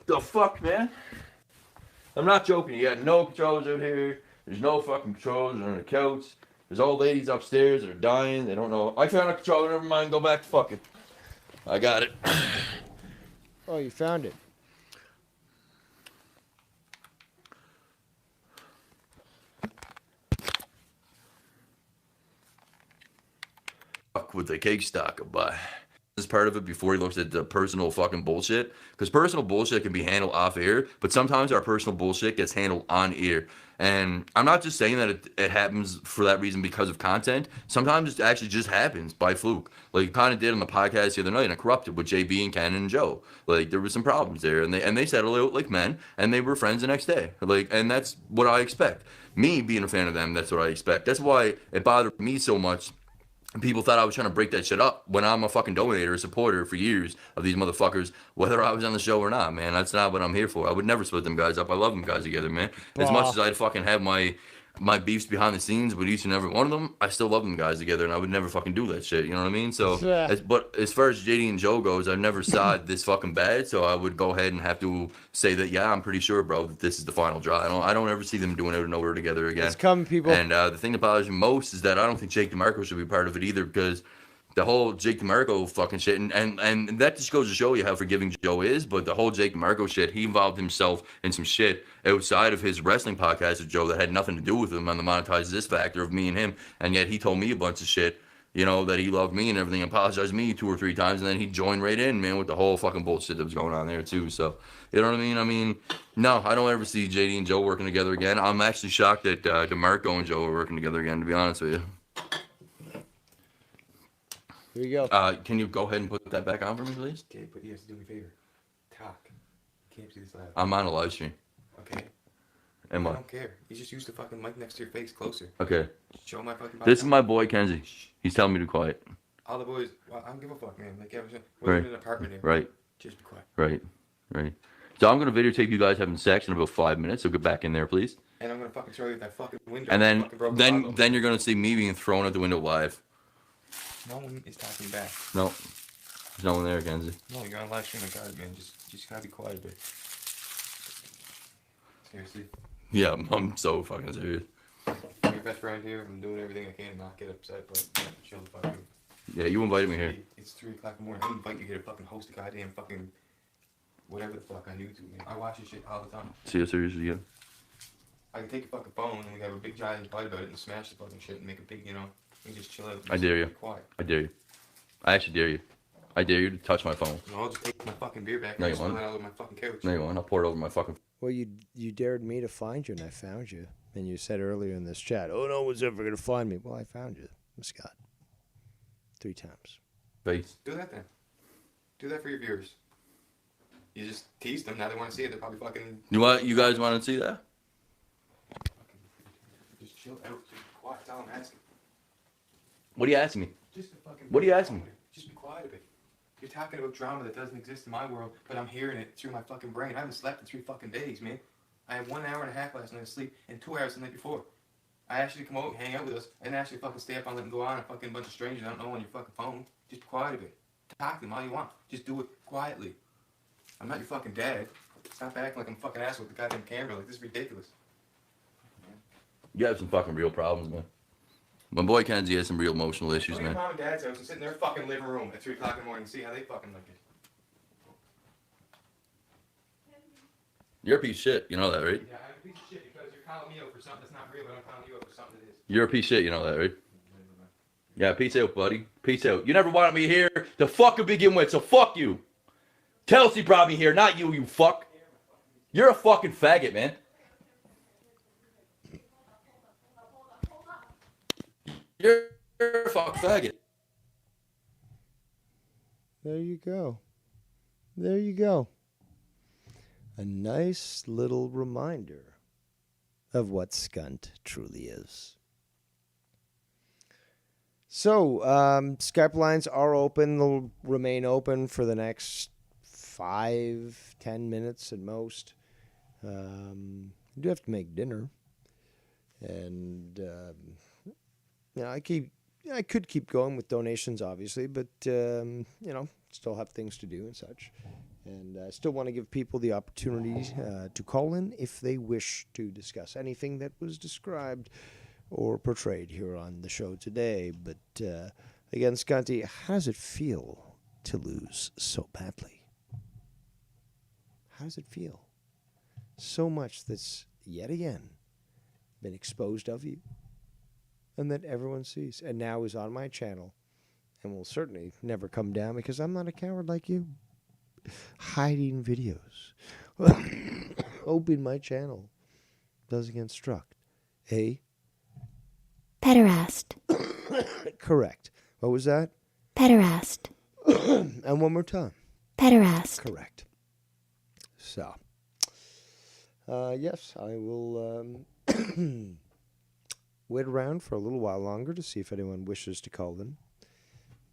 The fuck, man? I'm not joking. You got no controllers out here. There's no fucking controllers under the couch. There's old ladies upstairs that are dying. They don't know. I found a controller. Never mind. Go back to fucking. I got it. Oh, you found it. Fuck with the cake stock by. This part of it before he looks at the personal fucking bullshit. Because personal bullshit can be handled off air, but sometimes our personal bullshit gets handled on air. And I'm not just saying that it happens for that reason because of content. Sometimes it actually just happens by fluke. Like it kind of did on the podcast the other night and it corrupted with JB and Ken and Joe. Like there was some problems there and they settled out like men and they were friends the next day. Like, and that's what I expect. Me being a fan of them, that's what I expect. That's why it bothered me so much. And people thought I was trying to break that shit up when I'm a fucking donator, a supporter for years of these motherfuckers, whether I was on the show or not, man. That's not what I'm here for. I would never split them guys up. I love them guys together, man. As much as I'd fucking have my my beefs behind the scenes with each and every one of them, I still love them guys together, and I would never fucking do that shit. You know what I mean? So, Yeah. but as far as JD and Joe goes, I've never saw it this fucking bad. So I would go ahead and have to say that, yeah, I'm pretty sure, bro, that this is the final draw. I don't ever see them doing it or nowhere together again. It's coming, people. And the thing that bothers me most is that I don't think Jake DeMarco should be part of it either, because the whole Jake DeMarco fucking shit, and that just goes to show you how forgiving Joe is, but the whole Jake DeMarco shit, he involved himself in some shit outside of his wrestling podcast with Joe that had nothing to do with him on the monetize this factor of me and him, and yet he told me a bunch of shit, you know, that he loved me and everything, apologized to me 2 or 3 times, and then he joined right in, man, with the whole fucking bullshit that was going on there too. So, you know what I mean? I mean, no, I don't ever see JD and Joe working together again. I'm actually shocked that DeMarco and Joe are working together again, to be honest with you. Here you go. Can you go ahead and put that back on for me, please? Okay, but you have to do me a favor. Talk. Can't see this loud. I'm on a live stream. Okay. And I what? don't care. You just use the fucking mic next to your face closer. Okay. Show my fucking body. This is my boy, Kenzie. He's telling me to be quiet. All the boys, well, I don't give a fuck, man. Like, we're Right. in an apartment here. Right. Just be quiet. Right. Right. So I'm going to videotape you guys having sex in about 5 minutes, so get back in there, please. And I'm gonna fucking throw you at that fucking window. And then Fucking broke the bottle. then you're going to see me being thrown out the window live. No one is talking back. No. There's no one there, Kenzie. No, you're on live stream. God, man. Just gotta be quiet a bit. Seriously. Yeah, I'm so fucking serious. I'm your best friend here. I'm doing everything I can to not get upset, but chill the fuck out. Yeah, you invited me here. It's 3 o'clock in the morning. I invite you here to fucking host a goddamn fucking whatever the fuck on YouTube, man. I watch this shit all the time. See you seriously again. I can take a fucking phone and we have a big giant fight about it and smash the fucking shit and make a big, you know, and just chill out. I dare you. Be quiet. I dare you. I actually dare you. I dare you to touch my phone. No, I'll just take my fucking beer back No, and you spill won't. it all over my fucking couch. No, you won't. I'll pour it over my fucking... Well, you dared me to find you, and I found you. And you said earlier in this chat, "Oh, no one's ever gonna find me." Well, I found you, Scott. 3 times. face. Do that then. Do that for your viewers. You just tease them. Now they want to see it. They're probably fucking... You guys want to see that? Just chill out. Just be quiet. That's all I'm asking. What are you asking me? Just fucking... What are you asking me? Just be quiet a bit. You're talking about drama that doesn't exist in my world, but I'm hearing it through my fucking brain. I haven't slept in 3 fucking days, man. I had 1 hour and a half last night of sleep and 2 hours the night before. I asked you to come over and hang out with us and actually fucking stay up on letting go on a fucking bunch of strangers I don't know on your fucking phone. Just be quiet a bit. Talk to them all you want. Just do it quietly. I'm not your fucking dad. Stop acting like I'm a fucking asshole with the goddamn camera. Like, this is ridiculous. You have some fucking real problems, man. My boy Kenzie has some real emotional issues, Go to your man. mom and dad's house and sit in their fucking living room at 3 o'clock in the morning and see how they fucking like it. You're a piece of shit. You know that, right? Yeah, I'm a piece of shit because you're calling me out for something that's not real, but I'm calling you out for something that is. You're a piece of shit. You know that, right? Yeah, peace out, buddy. Peace out. You never wanted me here to fucking begin with, so fuck you. Kelsey brought me here, not you, you fuck. You're a fucking faggot, man. You're a fucking faggot. There you go. There you go. A nice little reminder of what Skunt truly is. So, Skype lines are open. They'll remain open for the next 5-10 minutes at most. I do have to make dinner. And, I could keep going with donations, obviously, but, still have things to do and such. And I still want to give people the opportunity to call in if they wish to discuss anything that was described or portrayed here on the show today. But again, Scanty, how does it feel to lose so badly? How does it feel? So much that's yet again been exposed of you and that everyone sees and now is on my channel and will certainly never come down because I'm not a coward like you. Hiding videos. Open my channel. Doesn't construct. Pederast. Correct. What was that? Pederast. And one more time. Pederast. Correct. So, yes, I will wait around for a little while longer to see if anyone wishes to call in.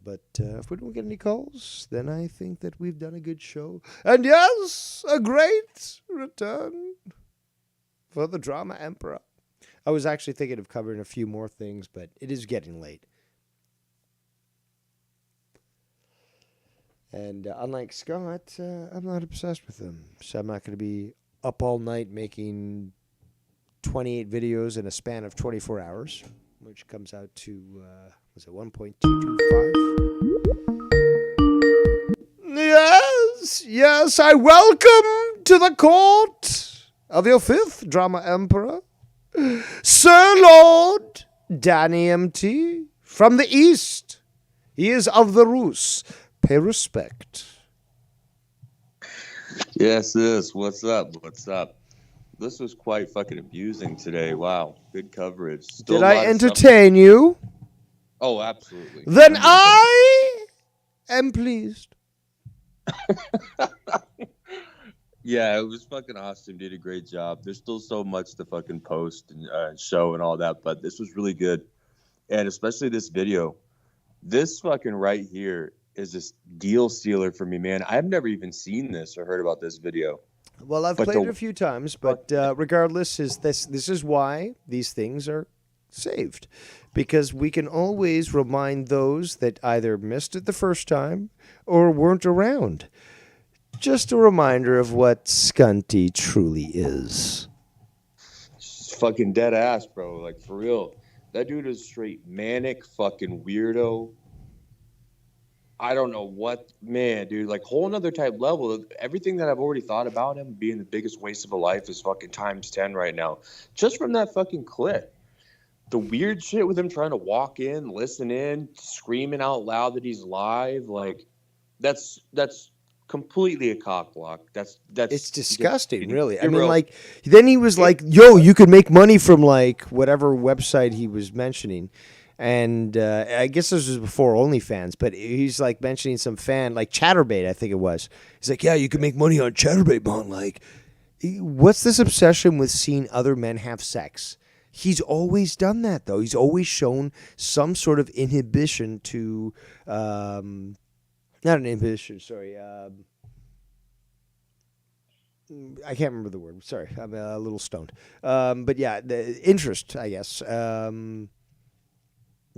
But if we don't get any calls, then I think that we've done a good show. And yes, a great return for the Drama Emperor. I was actually thinking of covering a few more things, but it is getting late. And unlike Scott, I'm not obsessed with them. So I'm not going to be up all night making 28 videos in a span of 24 hours, which comes out to, was it 1.225? Yes, I welcome to the court of your fifth drama emperor, Sir Lord Danny M.T. from the East. He is of the Rus. Pay respect. Yes, what's up? What's up? This was quite fucking abusing today. Wow, good coverage. Still Did I entertain you? Oh, absolutely. Then I am pleased. Yeah, it was fucking awesome. Did a great job. There's still so much to fucking post and show and all that, but this was really good. And especially this video. This fucking right here is this deal stealer for me, man. I've never even seen this or heard about this video. Well, I've played it a few times, but regardless, this is why these things are saved. Because we can always remind those that either missed it the first time or weren't around. Just a reminder of what Scunty truly is. Just fucking dead ass, bro. Like, for real. That dude is straight manic fucking weirdo. I don't know what, man, dude, like whole nother type level. Everything that I've already thought about him being the biggest waste of a life is fucking times 10 right now. Just from that fucking clip. The weird shit with him trying to walk in, listen in, screaming out loud that he's live, like that's completely a cock block. It's disgusting, really. I mean, like, then he was like, yo, you could make money from like whatever website he was mentioning. And I guess this was before OnlyFans, but he's like mentioning some fan, like Chatterbait, I think it was. He's like, yeah, you can make money on Chatterbait, man. Like, what's this obsession with seeing other men have sex? He's always done that, though. He's always shown some sort of inhibition to, not an inhibition, sorry. I can't remember the word. Sorry, I'm a little stoned. But yeah, the interest, I guess.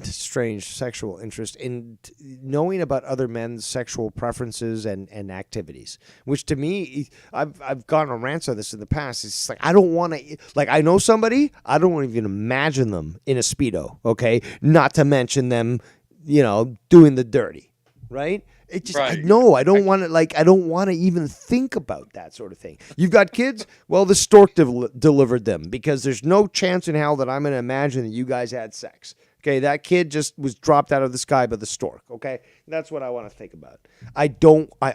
Strange sexual interest in knowing about other men's sexual preferences and activities, which to me, I've gone on rants on this in the past. It's just like, I don't want to, like, I know somebody, I don't want to even imagine them in a Speedo, okay? Not to mention them, doing the dirty, right? It just, right. I don't want to, like, I don't want to even think about that sort of thing. You've got kids? Well, the stork delivered them, because there's no chance in hell that I'm going to imagine that you guys had sex. Okay, that kid just was dropped out of the sky by the stork, okay? That's what I want to think about. I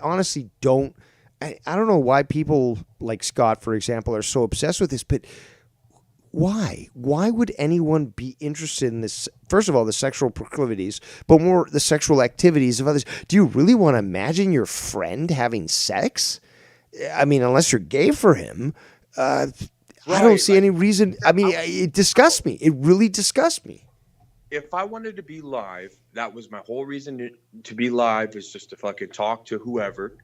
honestly don't. I don't know why people like Scott, for example, are so obsessed with this, but why? Why would anyone be interested in this? First of all, the sexual proclivities, but more the sexual activities of others. Do you really want to imagine your friend having sex? I mean, unless you're gay for him, I don't see any reason. I mean, it disgusts me. It really disgusts me. If I wanted to be live, that was my whole reason to be live, is just to fucking talk to whoever.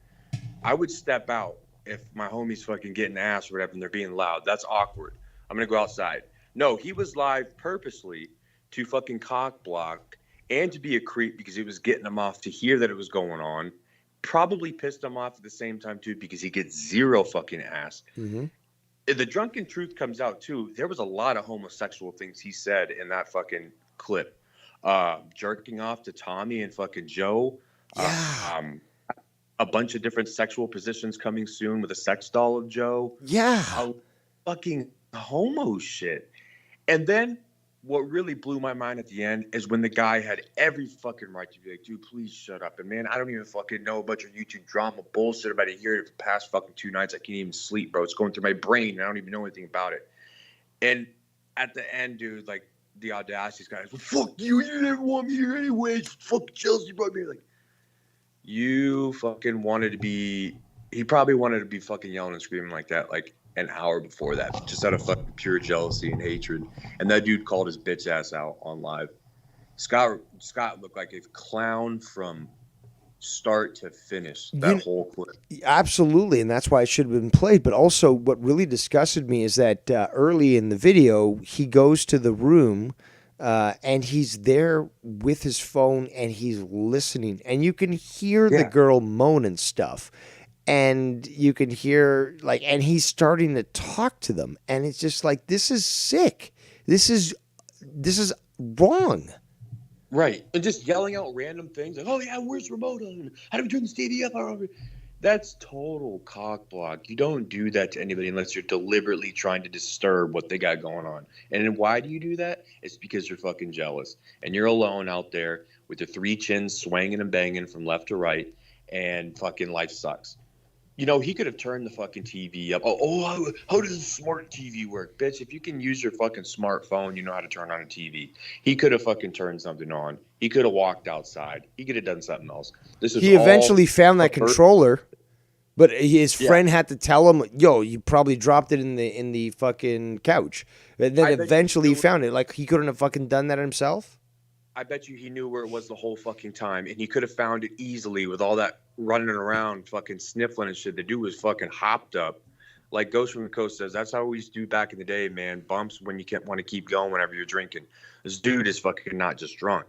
I would step out if my homie's fucking getting ass or whatever and they're being loud. That's awkward. I'm going to go outside. No, he was live purposely to fucking cock block and to be a creep because he was getting him off to hear that it was going on. Probably pissed him off at the same time, too, because he gets zero fucking ass. Mm-hmm. The drunken truth comes out, too. There was a lot of homosexual things he said in that fucking clip. Jerking off to Tommy and fucking Joe. Yeah. A bunch of different sexual positions coming soon with a sex doll of Joe. Yeah. Fucking homo shit. And then what really blew my mind at the end is when the guy had every fucking right to be like, dude, please shut up. And man, I don't even fucking know about your YouTube drama bullshit about it here for the past fucking 2 nights. I can't even sleep, bro. It's going through my brain. I don't even know anything about it. And at the end, dude, like, the audacity guys, well, fuck you didn't want me here anyways. Fuck Chelsea brought me. Like, you fucking wanted to be, he probably wanted to be fucking yelling and screaming like that like an hour before that, just out of fucking pure jealousy and hatred. And that dude called his bitch ass out on live. Scott looked like a clown from start to finish, that whole clip. Absolutely, and that's why it should have been played. But also, what really disgusted me is that early in the video, he goes to the room and he's there with his phone and he's listening, and you can hear the girl moan and stuff, and you can hear and he's starting to talk to them, and it's just like, this is sick. This is wrong. Right. And just yelling out random things like, oh, yeah, where's the remote on? How do we turn this TV up? That's total cock block. You don't do that to anybody unless you're deliberately trying to disturb what they got going on. And then why do you do that? It's because you're fucking jealous. And you're alone out there with your 3 chins swinging and banging from left to right, and fucking life sucks. You know, he could have turned the fucking TV up. How does a smart TV work? Bitch, if you can use your fucking smartphone, you know how to turn on a TV. He could have fucking turned something on. He could have walked outside. He could have done something else. He eventually found that controller, but his friend had to tell him, yo, you probably dropped it in the fucking couch. And then eventually he found it. Like, he couldn't have fucking done that himself? I bet you he knew where it was the whole fucking time, and he could have found it easily with all that running around, fucking sniffling and shit. The dude was fucking hopped up. Like Ghost from the Coast says, that's how we used to do back in the day, man. Bumps when you can't want to keep going whenever you're drinking. This dude is fucking not just drunk.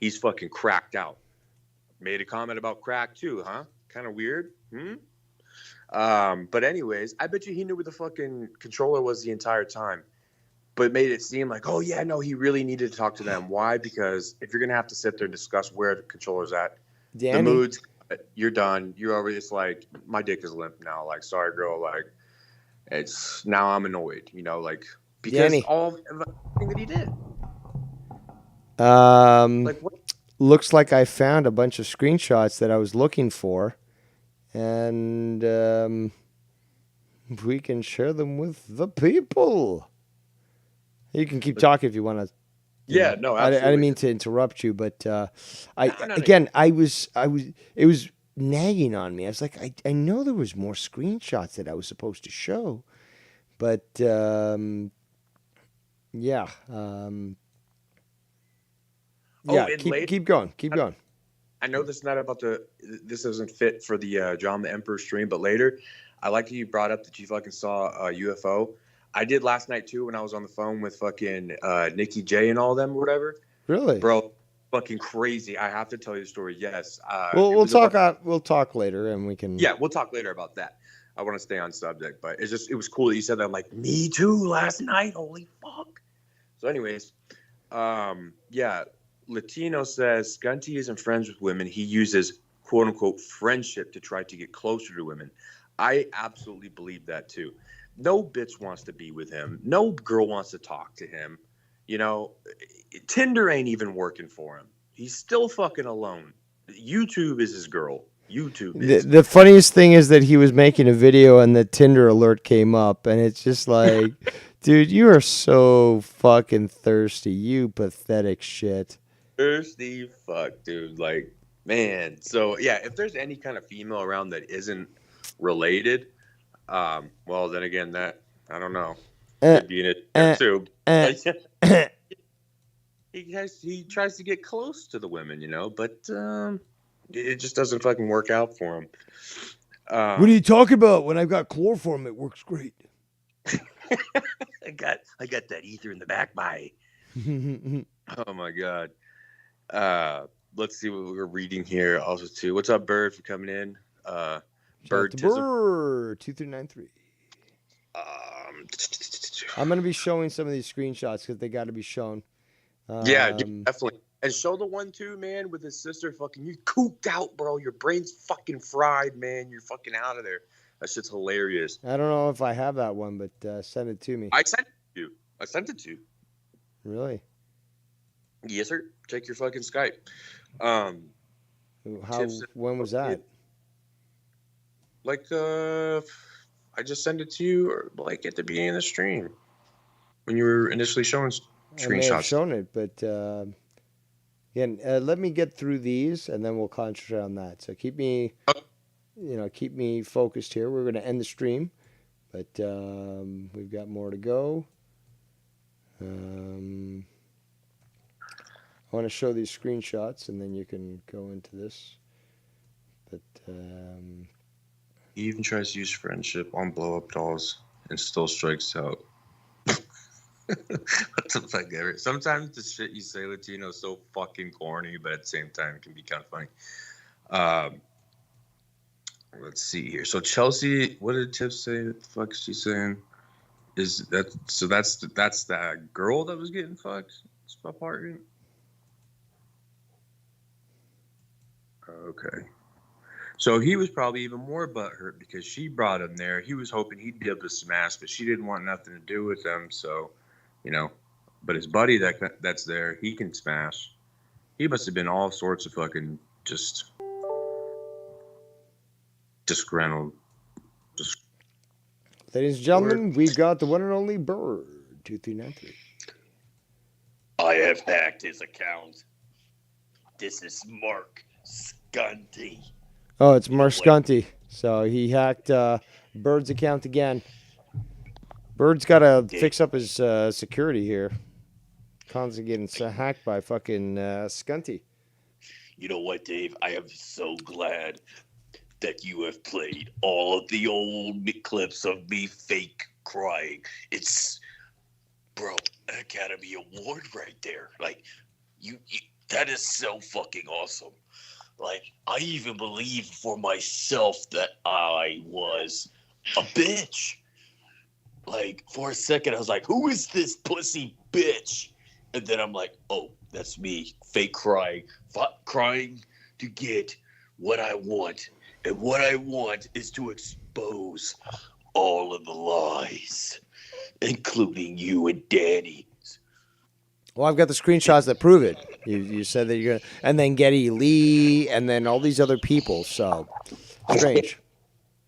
He's fucking cracked out. Made a comment about crack too, huh? Kind of weird. But anyways, I bet you he knew where the fucking controller was the entire time. But made it seem like, oh, yeah, no, he really needed to talk to them. Why? Because if you're going to have to sit there and discuss where the controller's at, the mood's, you're done. You're already, it's like, my dick is limp now. Like, sorry, girl. Like, it's, now I'm annoyed, you know, like, because all everything that he did. Like, what? Looks like I found a bunch of screenshots that I was looking for. And we can share them with the people. You can keep talking if you want to. Yeah, no, absolutely. I didn't mean to interrupt you, but it was nagging on me. I was like, I know there was more screenshots that I was supposed to show, but keep going. I know this is not about this doesn't fit for the John the Emperor stream, but later, I like that you brought up that you fucking saw a UFO. I did last night too when I was on the phone with fucking Nikki J and all them or whatever. Really, bro, fucking crazy. I have to tell you the story. Yes. We'll talk later, and we can. Yeah, we'll talk later about that. I want to stay on subject, but it was cool that you said that. I'm like, me too. Last night, holy fuck. So, anyways, Latino says Skunty isn't friends with women. He uses quote unquote friendship to try to get closer to women. I absolutely believe that too. No bitch wants to be with him. No girl wants to talk to him. You know, Tinder ain't even working for him. He's still fucking alone. YouTube is his girl. YouTube is. The funniest thing is that he was making a video and the Tinder alert came up, and it's just like, dude, you are so fucking thirsty. You pathetic shit. Thirsty fuck, dude. Like, man. So, yeah, if there's any kind of female around that isn't related, well, then again, that I don't know. Could be in it too. He tries to get close to the women, you know, but it just doesn't fucking work out for him. What are you talking about? When I've got chloroform, it works great. I got that ether in the back by. Oh my god. Let's see what we're reading here. Also, too. What's up, Bird, for coming in? Bird 2393. I'm gonna be showing some of these screenshots because they got to be shown. Yeah, definitely. And show the one too, man, with his sister. Fucking, you cooped out, bro. Your brain's fucking fried, man. You're fucking out of there. That shit's hilarious. I don't know if I have that one, but send it to me. I sent it to you. Really? Yes, sir. Check your fucking Skype. When was that? Like, I just sent it to you, or like at the beginning of the stream when you were initially showing screenshots. I may have shown it, but let me get through these, and then we'll concentrate on that. So keep me focused here. We're going to end the stream, but we've got more to go. I want to show these screenshots, and then you can go into this. But He even tries to use friendship on blow up dolls and still strikes out. What the fuck ever. Sometimes the shit you say, Latino, is so fucking corny, but at the same time, it can be kind of funny. Let's see here. So Chelsea, what did Tiff say? What the fuck is she saying? Is that so? That's that girl that was getting fucked. It's apartment. Okay. So he was probably even more butthurt because she brought him there. He was hoping he'd be able to smash, but she didn't want nothing to do with him. So, you know, but his buddy that's there, he can smash. He must have been all sorts of fucking just disgruntled. ladies and gentlemen, we got the one and only Bird 2393. I have hacked his account. This is Mark Scanty. Oh, it's Marscunti. So he hacked Bird's account again. Bird's got to fix up his security here. Constantly getting hacked by fucking Scunty. You know what, Dave? I am so glad that you have played all of the old clips of me fake crying. It's, bro, Academy Award right there. Like, you that is so fucking awesome. Like, I even believed for myself that I was a bitch. Like, for a second, I was like, who is this pussy bitch? And then I'm like, oh, that's me, fake crying. Crying to get what I want. And what I want is to expose all of the lies, including you and Danny. Well, I've got the screenshots that prove it. You said that you're going to... And then Getty Lee, and then all these other people. So, strange.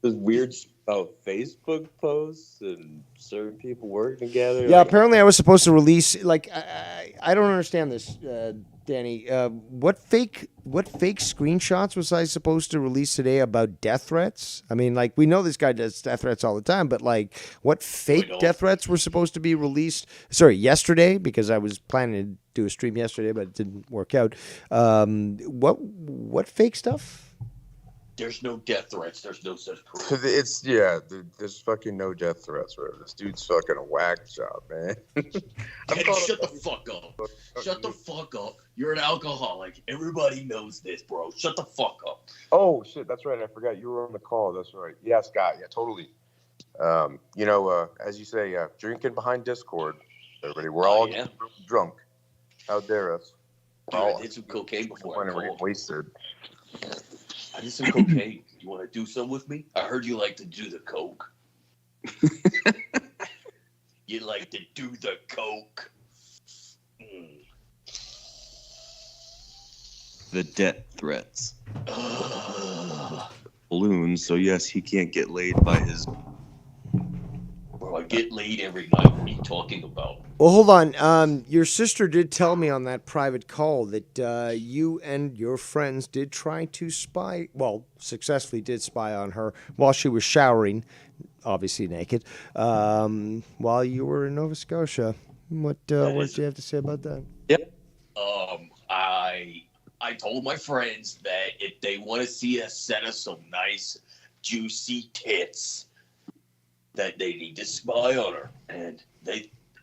There's weird about Facebook posts and certain people working together. Yeah, apparently I was supposed to release... Like, I don't understand this, Danny. What fake screenshots was I supposed to release today about death threats? I mean, like, we know this guy does death threats all the time, but, like, what fake death threats were supposed to be released? Sorry, yesterday, because I was planning to do a stream yesterday, but it didn't work out. What fake stuff? There's no death threats. There's no such proof. There's fucking no death threats. Bro. This dude's fucking a whack job, man. Shut the fuck up. Shut the fuck up. You're an alcoholic. Everybody knows this, bro. Shut the fuck up. Oh shit, that's right. I forgot you were on the call. That's right. Yeah, Scott. Yeah, totally. As you say, drinking behind Discord. Everybody, we're all getting drunk. How dare us? Dude, I did some cocaine before I we're getting called. wasted. I did some cocaine. You want to do some with me? I heard you like to do the coke. You like to do the coke. The death threats. Balloons, so yes, he can't get laid by his... Bro, I get laid every night. What are you talking about? Well, hold on. Your sister did tell me on that private call that you and your friends did try to spy, well, successfully did spy on her while she was showering, obviously naked, while you were in Nova Scotia. What did you have to say about that? Yep. I told my friends that if they want to see a set of some nice, juicy tits, that they need to spy on her. And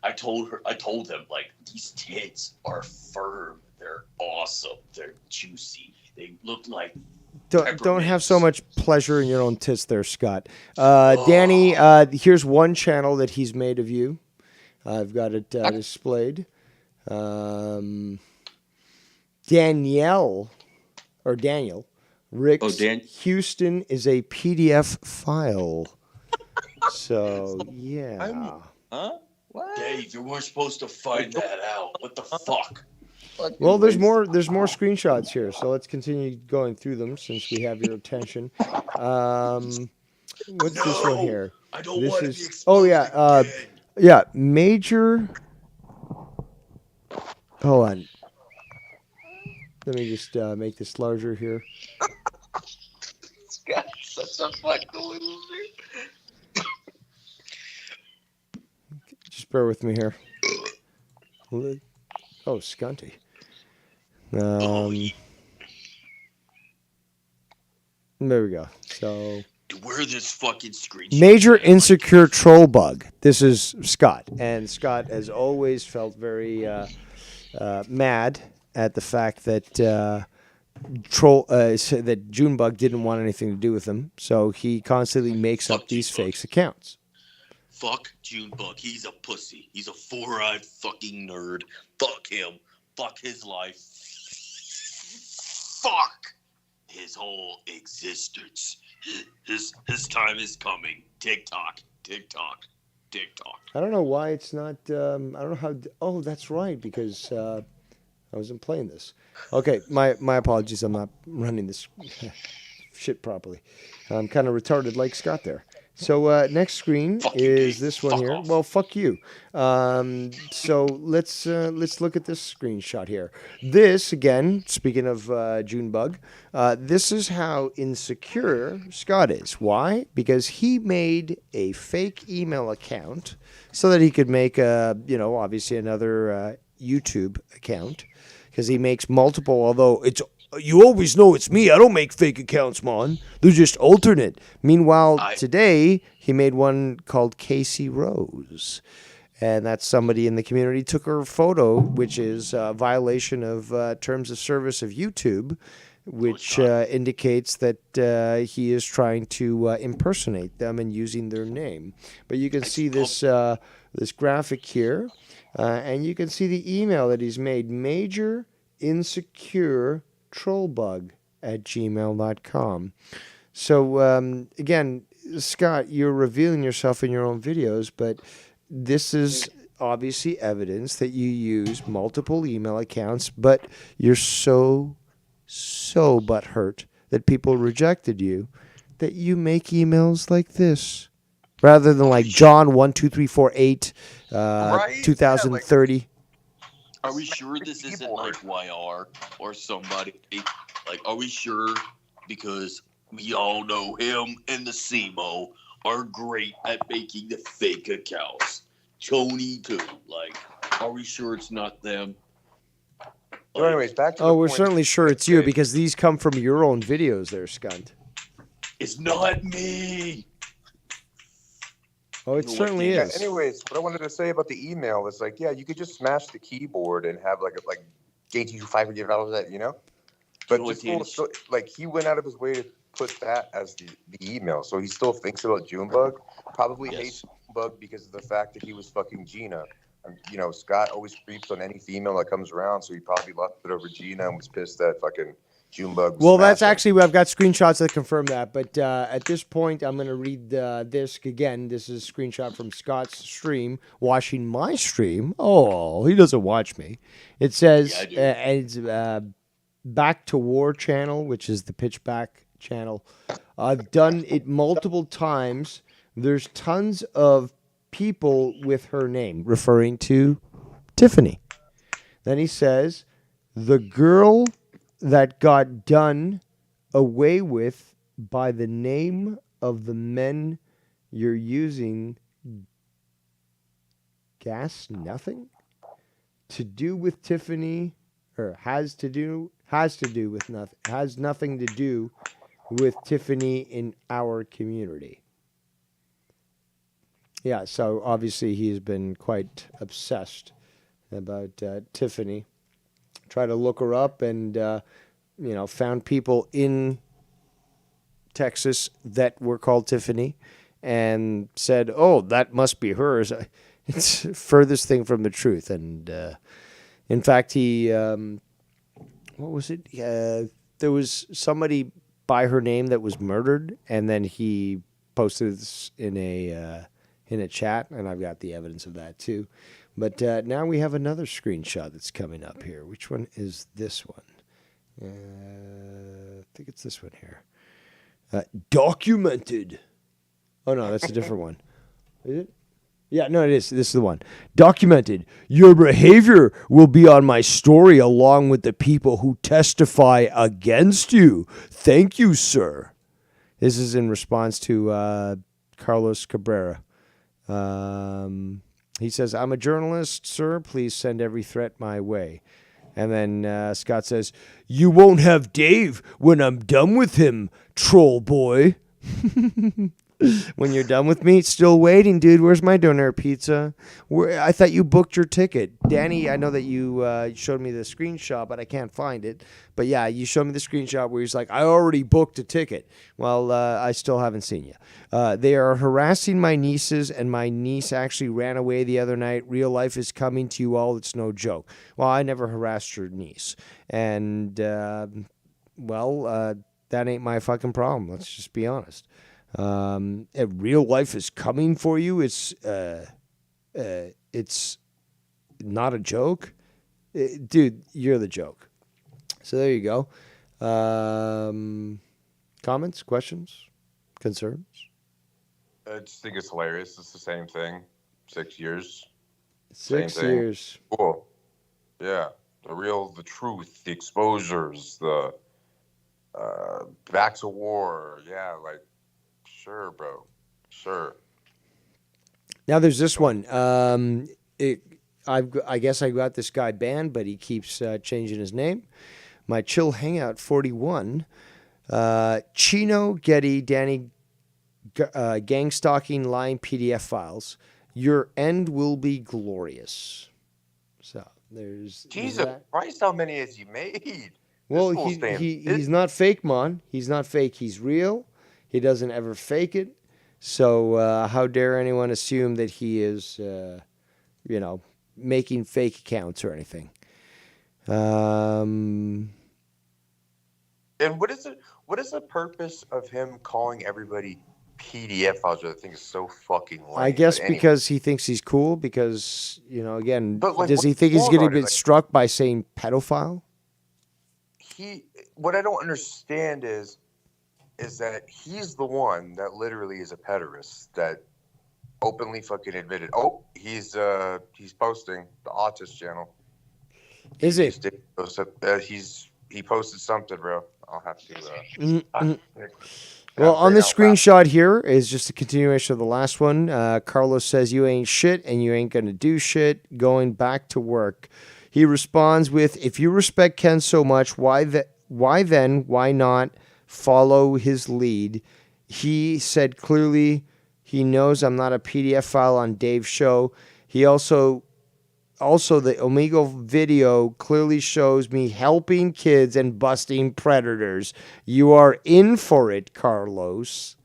I told them, like, these tits are firm. They're awesome. They're juicy. They look like Don't have so much pleasure in your own tits there, Scott. Danny, here's one channel that he's made of you. I've got it displayed. Daniel, Rick's Houston is a PDF file. So, yeah. Huh? What? Dave, you weren't supposed to find that out. What the fuck? Well, there's more screenshots here, so let's continue going through them since we have your attention. What's this one here? I don't want to be exposed. Oh yeah, yeah, major. Hold on. Let me just make this larger here. Scott's such a fucking loser. Just bear with me here. Oh, Scunty. There we go. So Where this fucking screenshot? major insecure troll bug. This is Scott, and Scott has always felt very mad at the fact that that Junebug didn't want anything to do with him, so he constantly makes up these fake accounts. Fuck Junebug. He's a pussy. He's a four-eyed fucking nerd. Fuck him. Fuck his life. Fuck his whole existence. His time is coming. TikTok. TikTok. TikTok. I don't know why it's not. I don't know how. Oh, that's right, because I wasn't playing this. Okay, my apologies. I'm not running this shit properly. I'm kind of retarded like Scott there. So next screen is this one here. Well, fuck you. So let's look at this screenshot here. This again, speaking of Junebug, this is how insecure Scott is. Why? Because he made a fake email account so that he could make obviously another YouTube account, because he makes multiple. Although you always know it's me. I don't make fake accounts, man. They're just alternate. Meanwhile, today he made one called Casey Rose. And that's somebody in the community took her photo, which is a violation of terms of service of YouTube, which indicates that he is trying to impersonate them and using their name. But you can see this this graphic here, and you can see the email that he's made. Major insecure trollbug@gmail.com. So again, Scott, you're revealing yourself in your own videos, but this is obviously evidence that you use multiple email accounts, but you're so butthurt that people rejected you that you make emails like this rather than like John 12348 2030. Are we sure this isn't like YR or somebody? Like, are we sure? Because we all know him and the SEMO are great at making the fake accounts. Tony too. Like, are we sure it's not them? So anyways, back to Oh, we're certainly sure it's you because these come from your own videos there, Scunt. It's not me. Oh, it certainly is. Anyways, what I wanted to say about the email is like, yeah, you could just smash the keyboard and have like gain you $500 that, you know? But like he went out of his way to put that as the email. So he still thinks about Junebug. Probably hates Junebug because of the fact that he was fucking Gina. You know, Scott always creeps on any female that comes around, so he probably left it over Gina and was pissed that fucking Junebug. Well, that's actually, I've got screenshots that confirm that. But at this point, I'm going to read this again. This is a screenshot from Scott's stream, watching my stream. Oh, he doesn't watch me. It says, it's Back to War channel, which is the Pitchback channel. I've done it multiple times. There's tons of people with her name, referring to Tiffany. Then he says, the girl that got done away with by the name of the men you're using, gas nothing to do with Tiffany, or has nothing to do with Tiffany in our community. Yeah, so obviously he's been quite obsessed about Tiffany. Try to look her up and, found people in Texas that were called Tiffany and said, oh, that must be hers. It's the furthest thing from the truth. And in fact, he, what was it? There was somebody by her name that was murdered, and then he posted this in a chat, and I've got the evidence of that too. But now we have another screenshot that's coming up here. Which one is this one? I think it's this one here. Documented. Oh, no, that's a different one. Is it? Yeah, no, it is. This is the one. Documented. Your behavior will be on my story along with the people who testify against you. Thank you, sir. This is in response to Carlos Cabrera. He says, I'm a journalist, sir. Please send every threat my way. And then Scott says, "You won't have Dave when I'm done with him, troll boy." When you're done with me, still waiting, dude. Where's my doner pizza? I thought you booked your ticket. Danny, I know that you showed me the screenshot, but I can't find it. But yeah, you showed me the screenshot where he's like, "I already booked a ticket." Well, I still haven't seen you. They are harassing my nieces, and my niece actually ran away the other night. Real life is coming to you all. It's no joke. Well, I never harassed your niece. And, that ain't my fucking problem. Let's just be honest. Real life is coming for you. It's not a joke. Dude, you're the joke. So there you go. Comments, questions, concerns? I just think it's hilarious. It's the same thing. 6 years. 6 years. Cool. Yeah. The truth, the exposures, the back to war. Yeah, like, sure, bro. Sure. Now there's this one. I guess I got this guy banned, but he keeps changing his name. My Chill Hangout 41. Chino, Getty, Danny, gang stalking, lying PDF files. Your end will be glorious. So there's Jesus that. Christ, how many has he made? Well, he's not fake, Mon. He's not fake. He's real. He doesn't ever fake it. So how dare anyone assume that he is, making fake accounts or anything? And what is it? What is the purpose of him calling everybody PDF files? I think is so fucking lame. I guess because he thinks he's cool. Because again, But, does he think he's going to get struck by saying pedophile? What I don't understand is that he's the one that literally is a pederast that openly fucking admitted. Oh, he's posting the Autist channel. Is it? He posted something, bro. I'll have to. Well, on this screenshot here is just a continuation of the last one. Carlos says, "You ain't shit and you ain't going to do shit. Going back to work." He responds with, "If you respect Ken so much, why not follow his lead?" He said clearly he knows I'm not a PDF file on Dave's show. He also the Omegle video clearly shows me helping kids and busting predators. You are in for it, Carlos.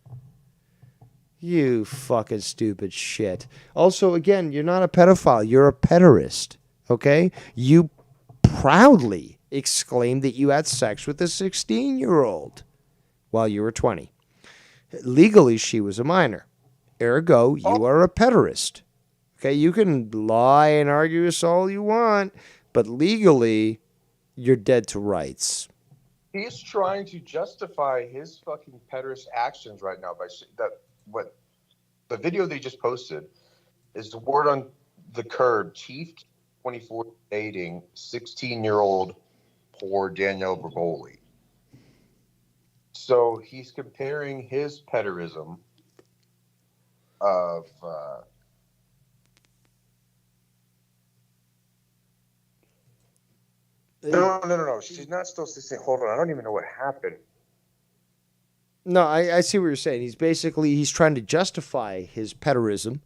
You fucking stupid shit. Also, again, you're not a pedophile. You're a pederast. Okay? You proudly exclaimed that you had sex with a 16-year-old while you were 20. Legally, she was a minor. Ergo, you are a pederast. Okay, you can lie and argue us all you want, but legally, you're dead to rights. He's trying to justify his fucking pederast actions right now by what the video they just posted is the word on the curb. Chief 24 dating 16-year-old poor Danielle Bergoli. So he's comparing his pederism of No. She's not still 16. Hold on. I don't even know what happened. No, I see what you're saying. He's trying to justify his pederism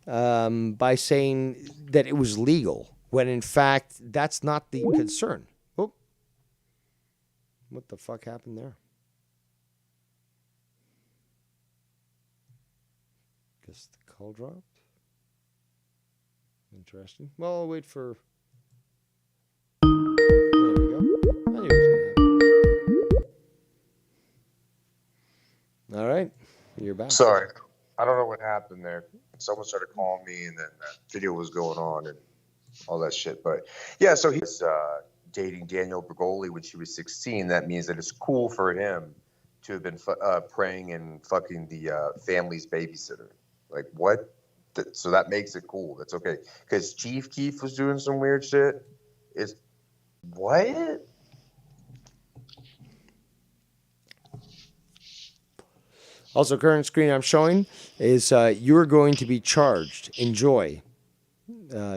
by saying that it was legal, when in fact that's not the concern. Oh, what the fuck happened there? Guess the call dropped. Interesting. Well, I'll wait for... There we go. I knew it was going to happen. All right. You're back. Sorry. I don't know what happened there. Someone started calling me, and then that video was going on and all that shit. But, yeah, so he's dating Danielle Bergoli when she was 16. That means that it's cool for him to have been praying and fucking the family's babysitter. Like, what? So that makes it cool. That's okay. Because Chief Keef was doing some weird shit. What? Also, current screen I'm showing is you're going to be charged. Enjoy.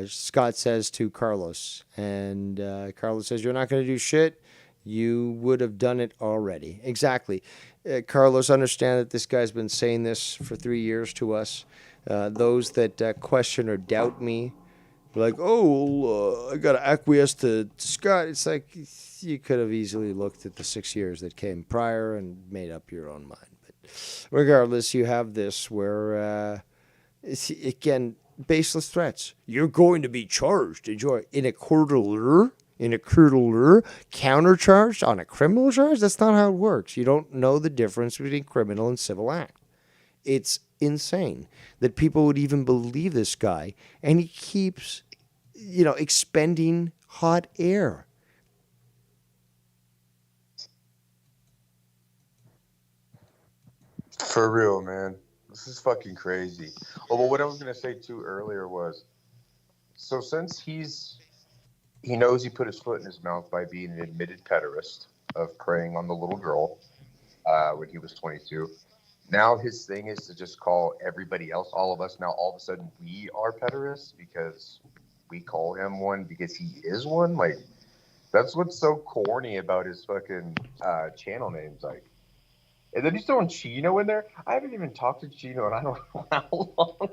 Scott says to Carlos. And Carlos says, you're not going to do shit. You would have done it already. Exactly. Carlos, understand that this guy's been saying this for 3 years to us. Those that question or doubt me, like, oh, well, I got to acquiesce to Scott. It's like you could have easily looked at the 6 years that came prior and made up your own mind. But regardless, you have this where, again, baseless threats. You're going to be charged in a courtler, countercharged on a criminal charge. That's not how it works. You don't know the difference between criminal and civil act. It's insane that people would even believe this guy, and he keeps, expending hot air. For real, man. This is fucking crazy. Oh, but what I was gonna say too earlier was, so since he knows he put his foot in his mouth by being an admitted pederast of preying on the little girl when he was 22. Now his thing is to just call everybody else, all of us, now all of a sudden we are pederasts because we call him one because he is one. Like, that's what's so corny about his fucking channel names. Like, and then he's throwing Chino in there. I haven't even talked to Chino and I don't know how long.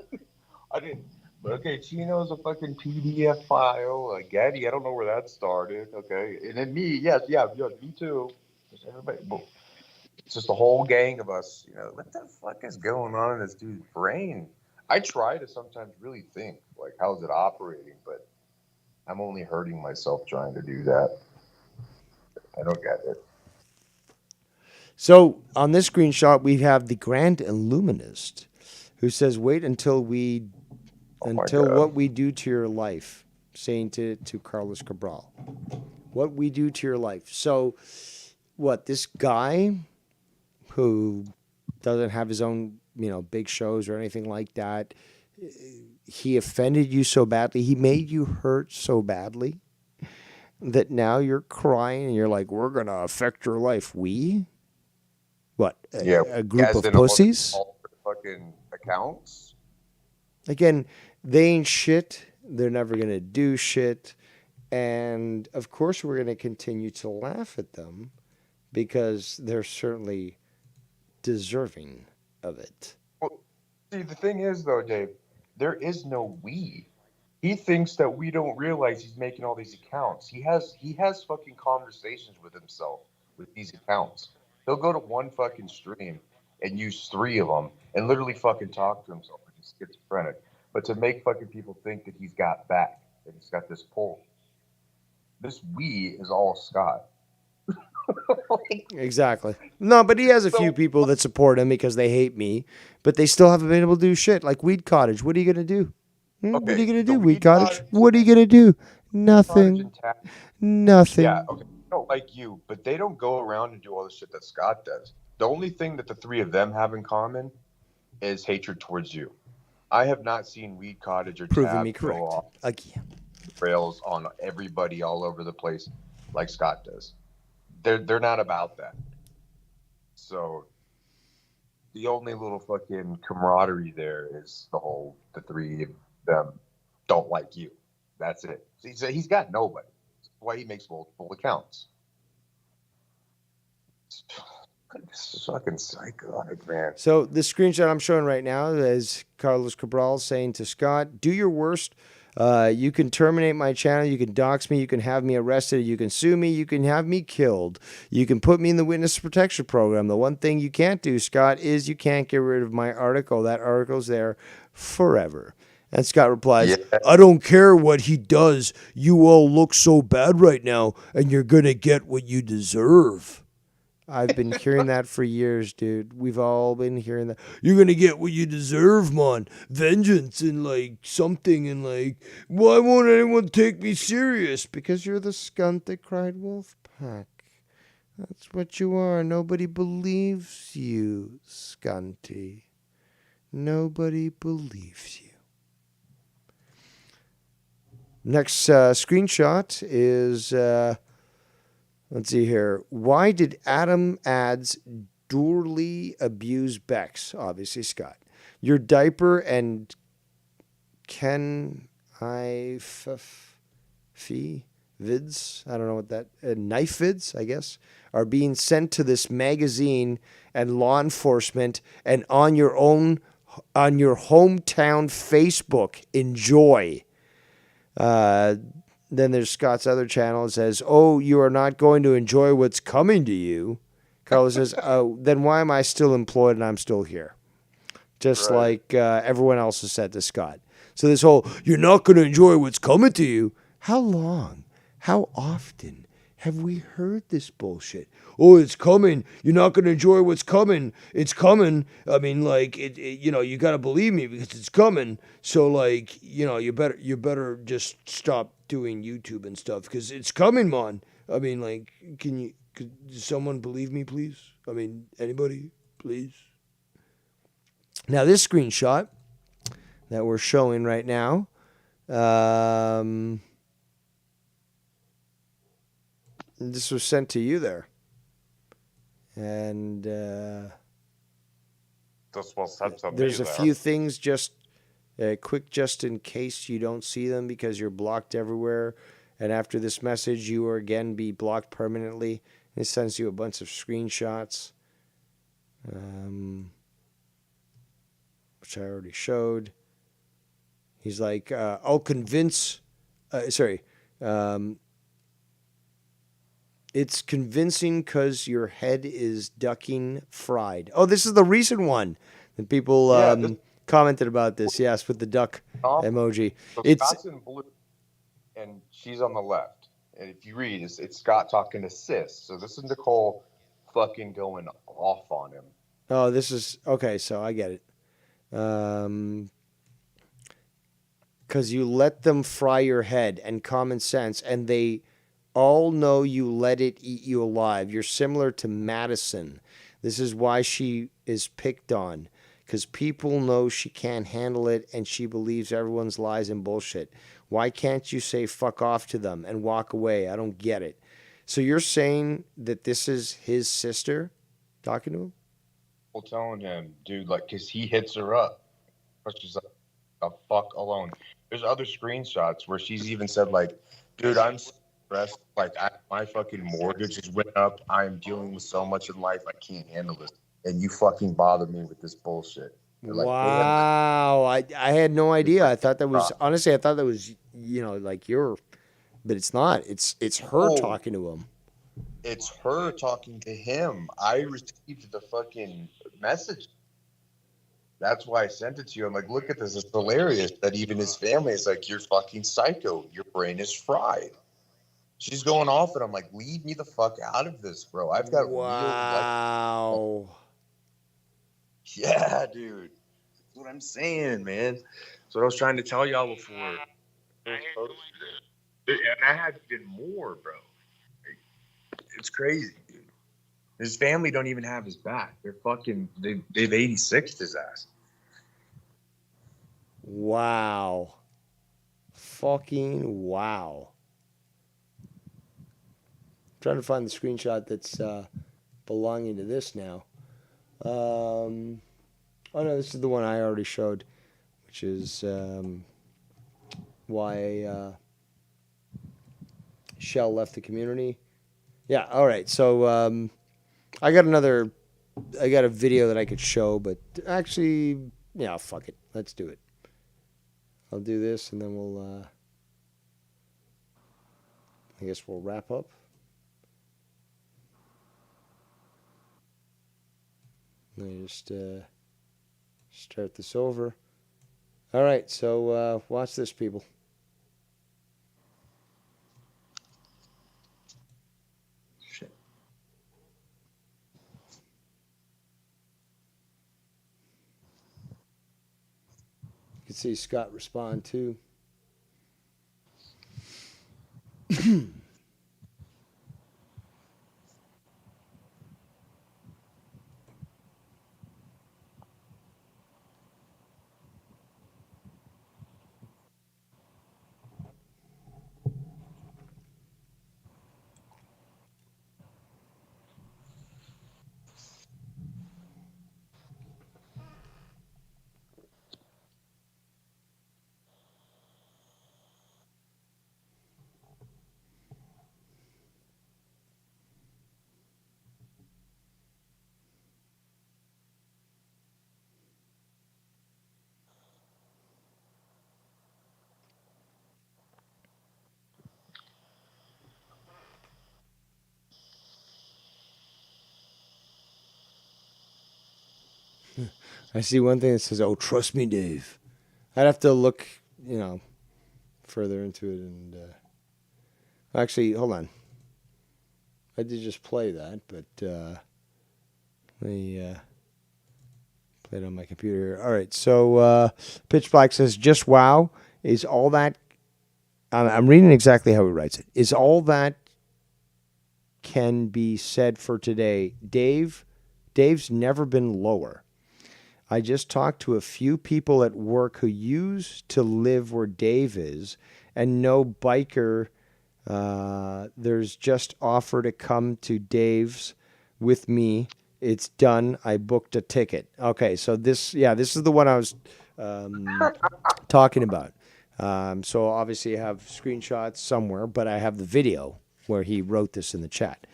I didn't. But okay, Chino's a fucking PDF file. Getty, I don't know where that started. Okay, and then me, yes, yeah, me too. Just everybody. It's just a whole gang of us. What the fuck is going on in this dude's brain? I try to sometimes really think, like, how's it operating? But I'm only hurting myself trying to do that. I don't get it. So on this screenshot, we have the Grand Illuminist who says, wait until what we do to your life, saying to Carlos Cabral, what we do to your life. So what, this guy who doesn't have his own, big shows or anything like that, he offended you so badly, he made you hurt so badly that now you're crying and you're like, we're going to affect your life. We? What? A group of pussies? All fucking accounts? Again, they ain't shit. They're never going to do shit. And of course, we're going to continue to laugh at them because they're certainly deserving of it. Well, see, the thing is, though, Dave, there is no we. He thinks that we don't realize he's making all these accounts. He has fucking conversations with himself with these accounts. He'll go to one fucking stream and use 3 of them and literally fucking talk to himself like he's schizophrenic. But to make fucking people think that he's got back, that he's got this pull. This we is all Scott. Exactly. No, but he has a few people that support him because they hate me, but they still haven't been able to do shit. Like Weed Cottage. What are you going to do? What are you going to do, Weed Cottage? What are you going to do? Nothing. Nothing. Yeah, okay. I don't like you, but they don't go around and do all the shit that Scott does. The only thing that the 3 of them have in common is hatred towards you. I have not seen Weed Cottage or Proving me Tab correct. go off Again. rails on everybody all over the place like Scott does. They're not about that. So the only little fucking camaraderie there is the 3 of them don't like you. That's it. He's got nobody. That's why he makes multiple accounts. This is fucking psychotic, man. So the screenshot I'm showing right now is Carlos Cabral saying to Scott, do your worst. You can terminate my channel. You can dox me. You can have me arrested. You can sue me. You can have me killed. You can put me in the witness protection program. The one thing you can't do, Scott, is you can't get rid of my article. That article's there forever. And Scott replies, I don't care what he does. You all look so bad right now, and you're going to get what you deserve. I've been hearing that for years, dude. We've all been hearing that. You're going to get what you deserve, man. Vengeance and, something and, why won't anyone take me serious? Because you're the skunt that cried wolf pack. That's what you are. Nobody believes you, Scunty. Nobody believes you. Next screenshot is... let's see here. Why did Adam Ads duly abuse Bex? Obviously, Scott. Your diaper and Ken, fee vids, I don't know what that, knife vids, I guess, are being sent to this magazine and law enforcement and on your hometown Facebook. Enjoy. Then there's Scott's other channel. It says, "Oh, you are not going to enjoy what's coming to you." Carlos says, "Oh, then why am I still employed and I'm still here?" Just like everyone else has said to Scott. So this whole, "you're not going to enjoy what's coming to you." How long? How often have we heard this bullshit? "Oh, it's coming. You're not going to enjoy what's coming. It's coming. I mean, like, you got to believe me because it's coming. So, like, you better just stop doing YouTube and stuff because it's coming, man. I mean, like, could someone believe me, please? I mean, anybody, please?" Now, this screenshot that we're showing right now, this was sent to you there. And there's a few things just quick, just in case you don't see them because you're blocked everywhere. And after this message, you will again be blocked permanently. It sends you a bunch of screenshots, which I already showed. He's like, "I'll convince." It's convincing because your head is ducking fried. Oh, this is the recent one that people commented about this. Yes, with the duck emoji. So It's Scott's in blue, and she's on the left. And if you read, it's Scott talking to Sis. So this is Nicole fucking going off on him. Oh, this is okay. So I get it. Because you let them fry your head and common sense, and they all know you let it eat you alive. You're similar to Madison. This is why she is picked on, because people know she can't handle it and she believes everyone's lies and bullshit. Why can't you say fuck off to them and walk away? I don't get it. So you're saying that this is his sister talking to him? Well, telling him, dude, like, because he hits her up. But she's like, "the fuck alone." There's other screenshots where she's even said, like, "Dude, I'm stressed. Like, my fucking mortgage has went up. I am dealing with so much in life. I can't handle this. And you fucking bother me with this bullshit." Like, wow. I had no idea. I thought that was, honestly, I thought that was, like but it's not. It's her talking to him. It's her talking to him. I received the fucking message. That's why I sent it to you. I'm like, look at this. It's hilarious that even his family is like, "You're fucking psycho. Your brain is fried." She's going off, and I'm like, leave me the fuck out of this, bro. I've got real life. Yeah, dude. That's what I'm saying, man. That's what I was trying to tell y'all before. And I had even more, bro. It's crazy, dude. His family don't even have his back. They're fucking, they've 86'd his ass. Wow. Fucking wow. I'm trying to find the screenshot that's belonging to this now. Oh no, this is the one I already showed, which is why Shell left the community. Yeah, all right. So I got a video that I could show, but actually, yeah, fuck it. Let's do it. I'll do this, and then we'll, I guess we'll wrap up. Let me just start this over. All right, so watch this, people. Shit. You can see Scott respond too. I see one thing that says, "Oh, trust me, Dave." I'd have to look, further into it. And actually, hold on. I did just play that, but let me play it on my computer. All right. So Pitch Black says, "Just wow is all that." I'm reading exactly how he writes it. Is all that can be said for today. Dave's never been lower. I just talked to a few people at work who used to live where Dave is, and no biker there's just offer to come to Dave's with me. It's done. I booked a ticket. Okay, so this is the one I was talking about. So obviously I have screenshots somewhere, but I have the video where he wrote this in the chat.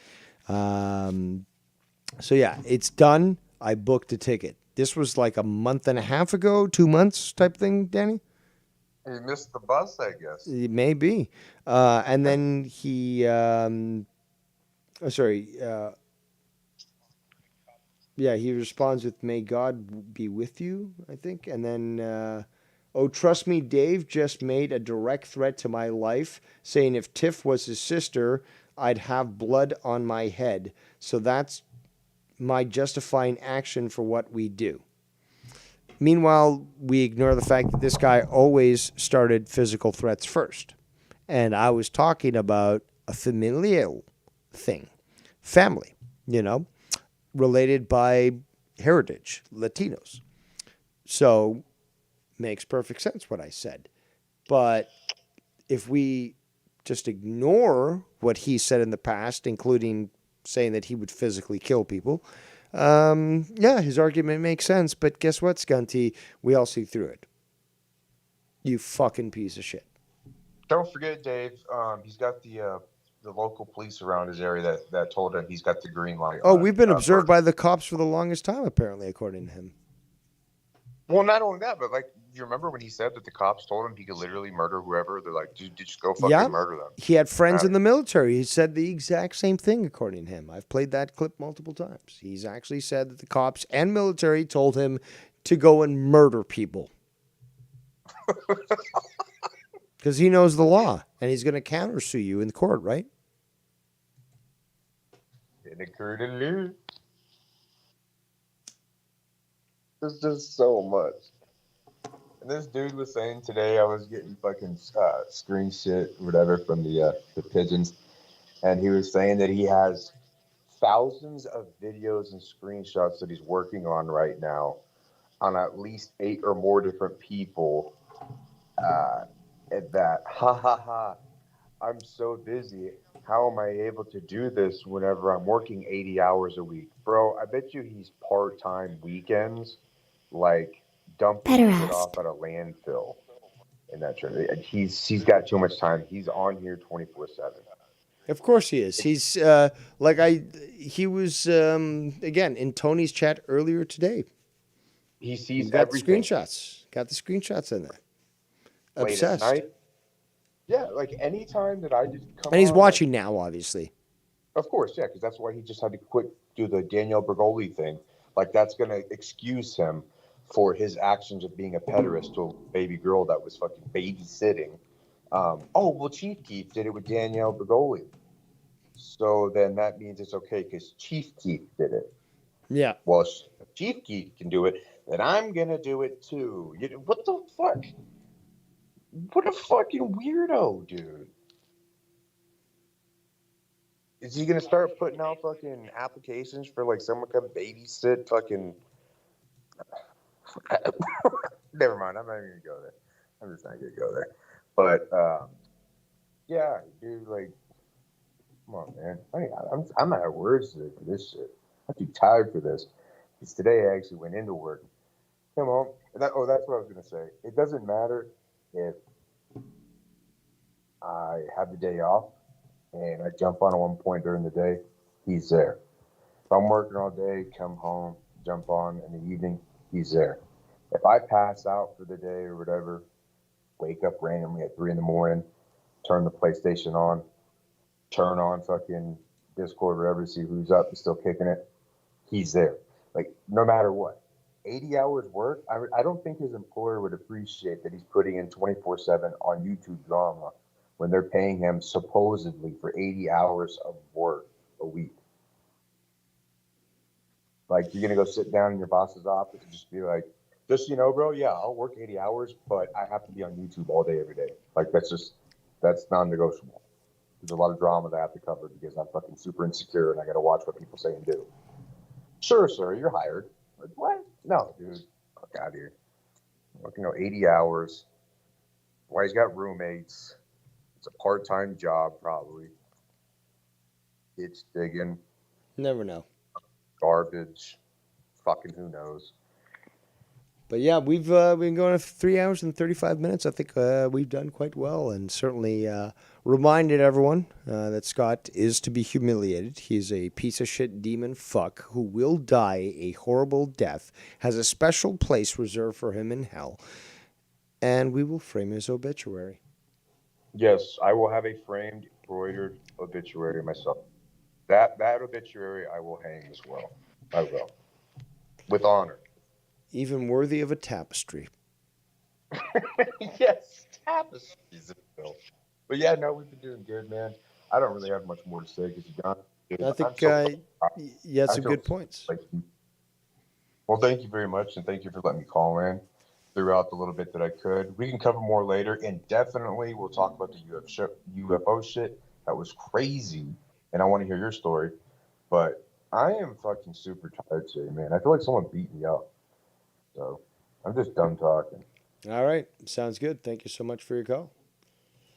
So yeah, it's done. I booked a ticket. This was like a month and a half ago, 2 months type thing, Danny? He missed the bus, I guess. It may be. And then he, he responds with, "May God be with you," I think. And then, "Oh, trust me, Dave just made a direct threat to my life, saying if Tiff was his sister, I'd have blood on my head. So that's my justifying action for what we do." Meanwhile, we ignore the fact that this guy always started physical threats first. And I was talking about a familial thing, family, related by heritage, Latinos. So, makes perfect sense what I said. But if we just ignore what he said in the past, including saying that he would physically kill people, his argument makes sense. But guess what, Scunty? We all see through it. You fucking piece of shit. Don't forget, Dave. He's got the local police around his area that told him he's got the green light. Oh, we've been observed by the cops for the longest time, apparently, according to him. Well, not only that, but like, you remember when he said that the cops told him he could literally murder whoever? They're like, dude, just go fucking murder them. He had friends in the military. He said the exact same thing, according to him. I've played that clip multiple times. He's actually said that the cops and military told him to go and murder people. Because he knows the law, and he's going to countersue you in court, right? There's just so much. And this dude was saying today, I was getting fucking screen shit or whatever from the pigeons, and he was saying that he has thousands of videos and screenshots that he's working on right now on at least 8 or more different people. At that, I'm so busy. How am I able to do this whenever I'm working 80 hours a week? Bro, I bet you he's part-time weekends, like dumping shit off at a landfill in that trip. He's got too much time. He's on here 24/7. Of course he is. He's he was again in Tony's chat earlier today. He sees got everything. Got the screenshots in there. Late Obsessed. at night. Yeah, like anytime that I just come And he's on, watching now, obviously. Of course, yeah, because that's why he just had to quit, do the Danielle Bergoli thing. Like, that's going to excuse him for his actions of being a pederast to a baby girl that was fucking babysitting. Chief Keith did it with Danielle Bergoli. So then that means it's okay because Chief Keith did it. Yeah. Well, if Chief Keith can do it, then I'm going to do it too. What the fuck? What a fucking weirdo, dude. Is he going to start putting out fucking applications for like someone to come babysit fucking... Never mind, I'm not even going to go there. I'm just not going to go there. But, yeah, dude, like, come on, man. I'm out of words today for this shit. I'm too tired for this. Because today I actually went into work. Come on. That's what I was going to say. It doesn't matter if I have the day off and I jump on at one point during the day, he's there. If I'm working all day, come home, jump on in the evening, he's there. If I pass out for the day or whatever, wake up randomly at 3 a.m, turn the PlayStation on, turn on fucking Discord or whatever to see who's up and still kicking it, he's there. Like, no matter what. 80 hours work. I don't think his employer would appreciate that he's putting in 24/7 on YouTube drama when they're paying him supposedly for 80 hours of work a week. Like, you're gonna go sit down in your boss's office and just be like, just so you know, bro, yeah, I'll work 80 hours, but I have to be on YouTube all day, every day. Like, that's non-negotiable. There's a lot of drama that I have to cover because I'm fucking super insecure and I gotta watch what people say and do. Sure, sir, you're hired. Like, what? No, dude, fuck out of here. Working 80 hours. Why, he's got roommates. It's a part-time job, probably. It's digging. Never know. Garbage. Fucking who knows. But yeah, we've been going for 3 hours and 35 minutes. I think we've done quite well, and certainly reminded everyone that Scott is to be humiliated. He's a piece of shit demon fuck who will die a horrible death, has a special place reserved for him in hell, and we will frame his obituary. Yes, I will have a framed, embroidered obituary myself. That obituary I will hang as well. I will. With honor. Even worthy of a tapestry. Yes, tapestries. But yeah, no, we've been doing good, man. I don't really have much more to say because you're gone. I think you had some good points. Well, thank you very much, and thank you for letting me call in throughout the little bit that I could. We can cover more later, and definitely we'll talk about the UFO shit. That was crazy, and I want to hear your story. But I am fucking super tired today, man. I feel like someone beat me up. So I'm just done talking. All right. Sounds good. Thank you so much for your call.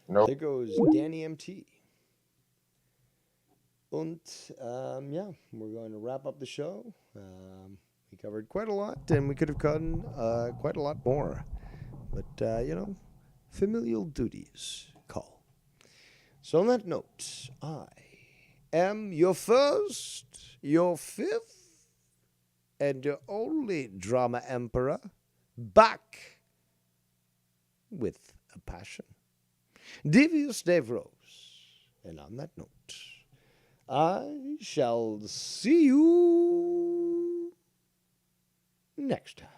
Nope. There goes Danny MT. And yeah, we're going to wrap up the show. We covered quite a lot, and we could have gotten quite a lot more. But, familial duties call. So on that note, I am your first, your fifth, and your only drama emperor, back with a passion. Devious Dave Rose. And on that note, I shall see you next time.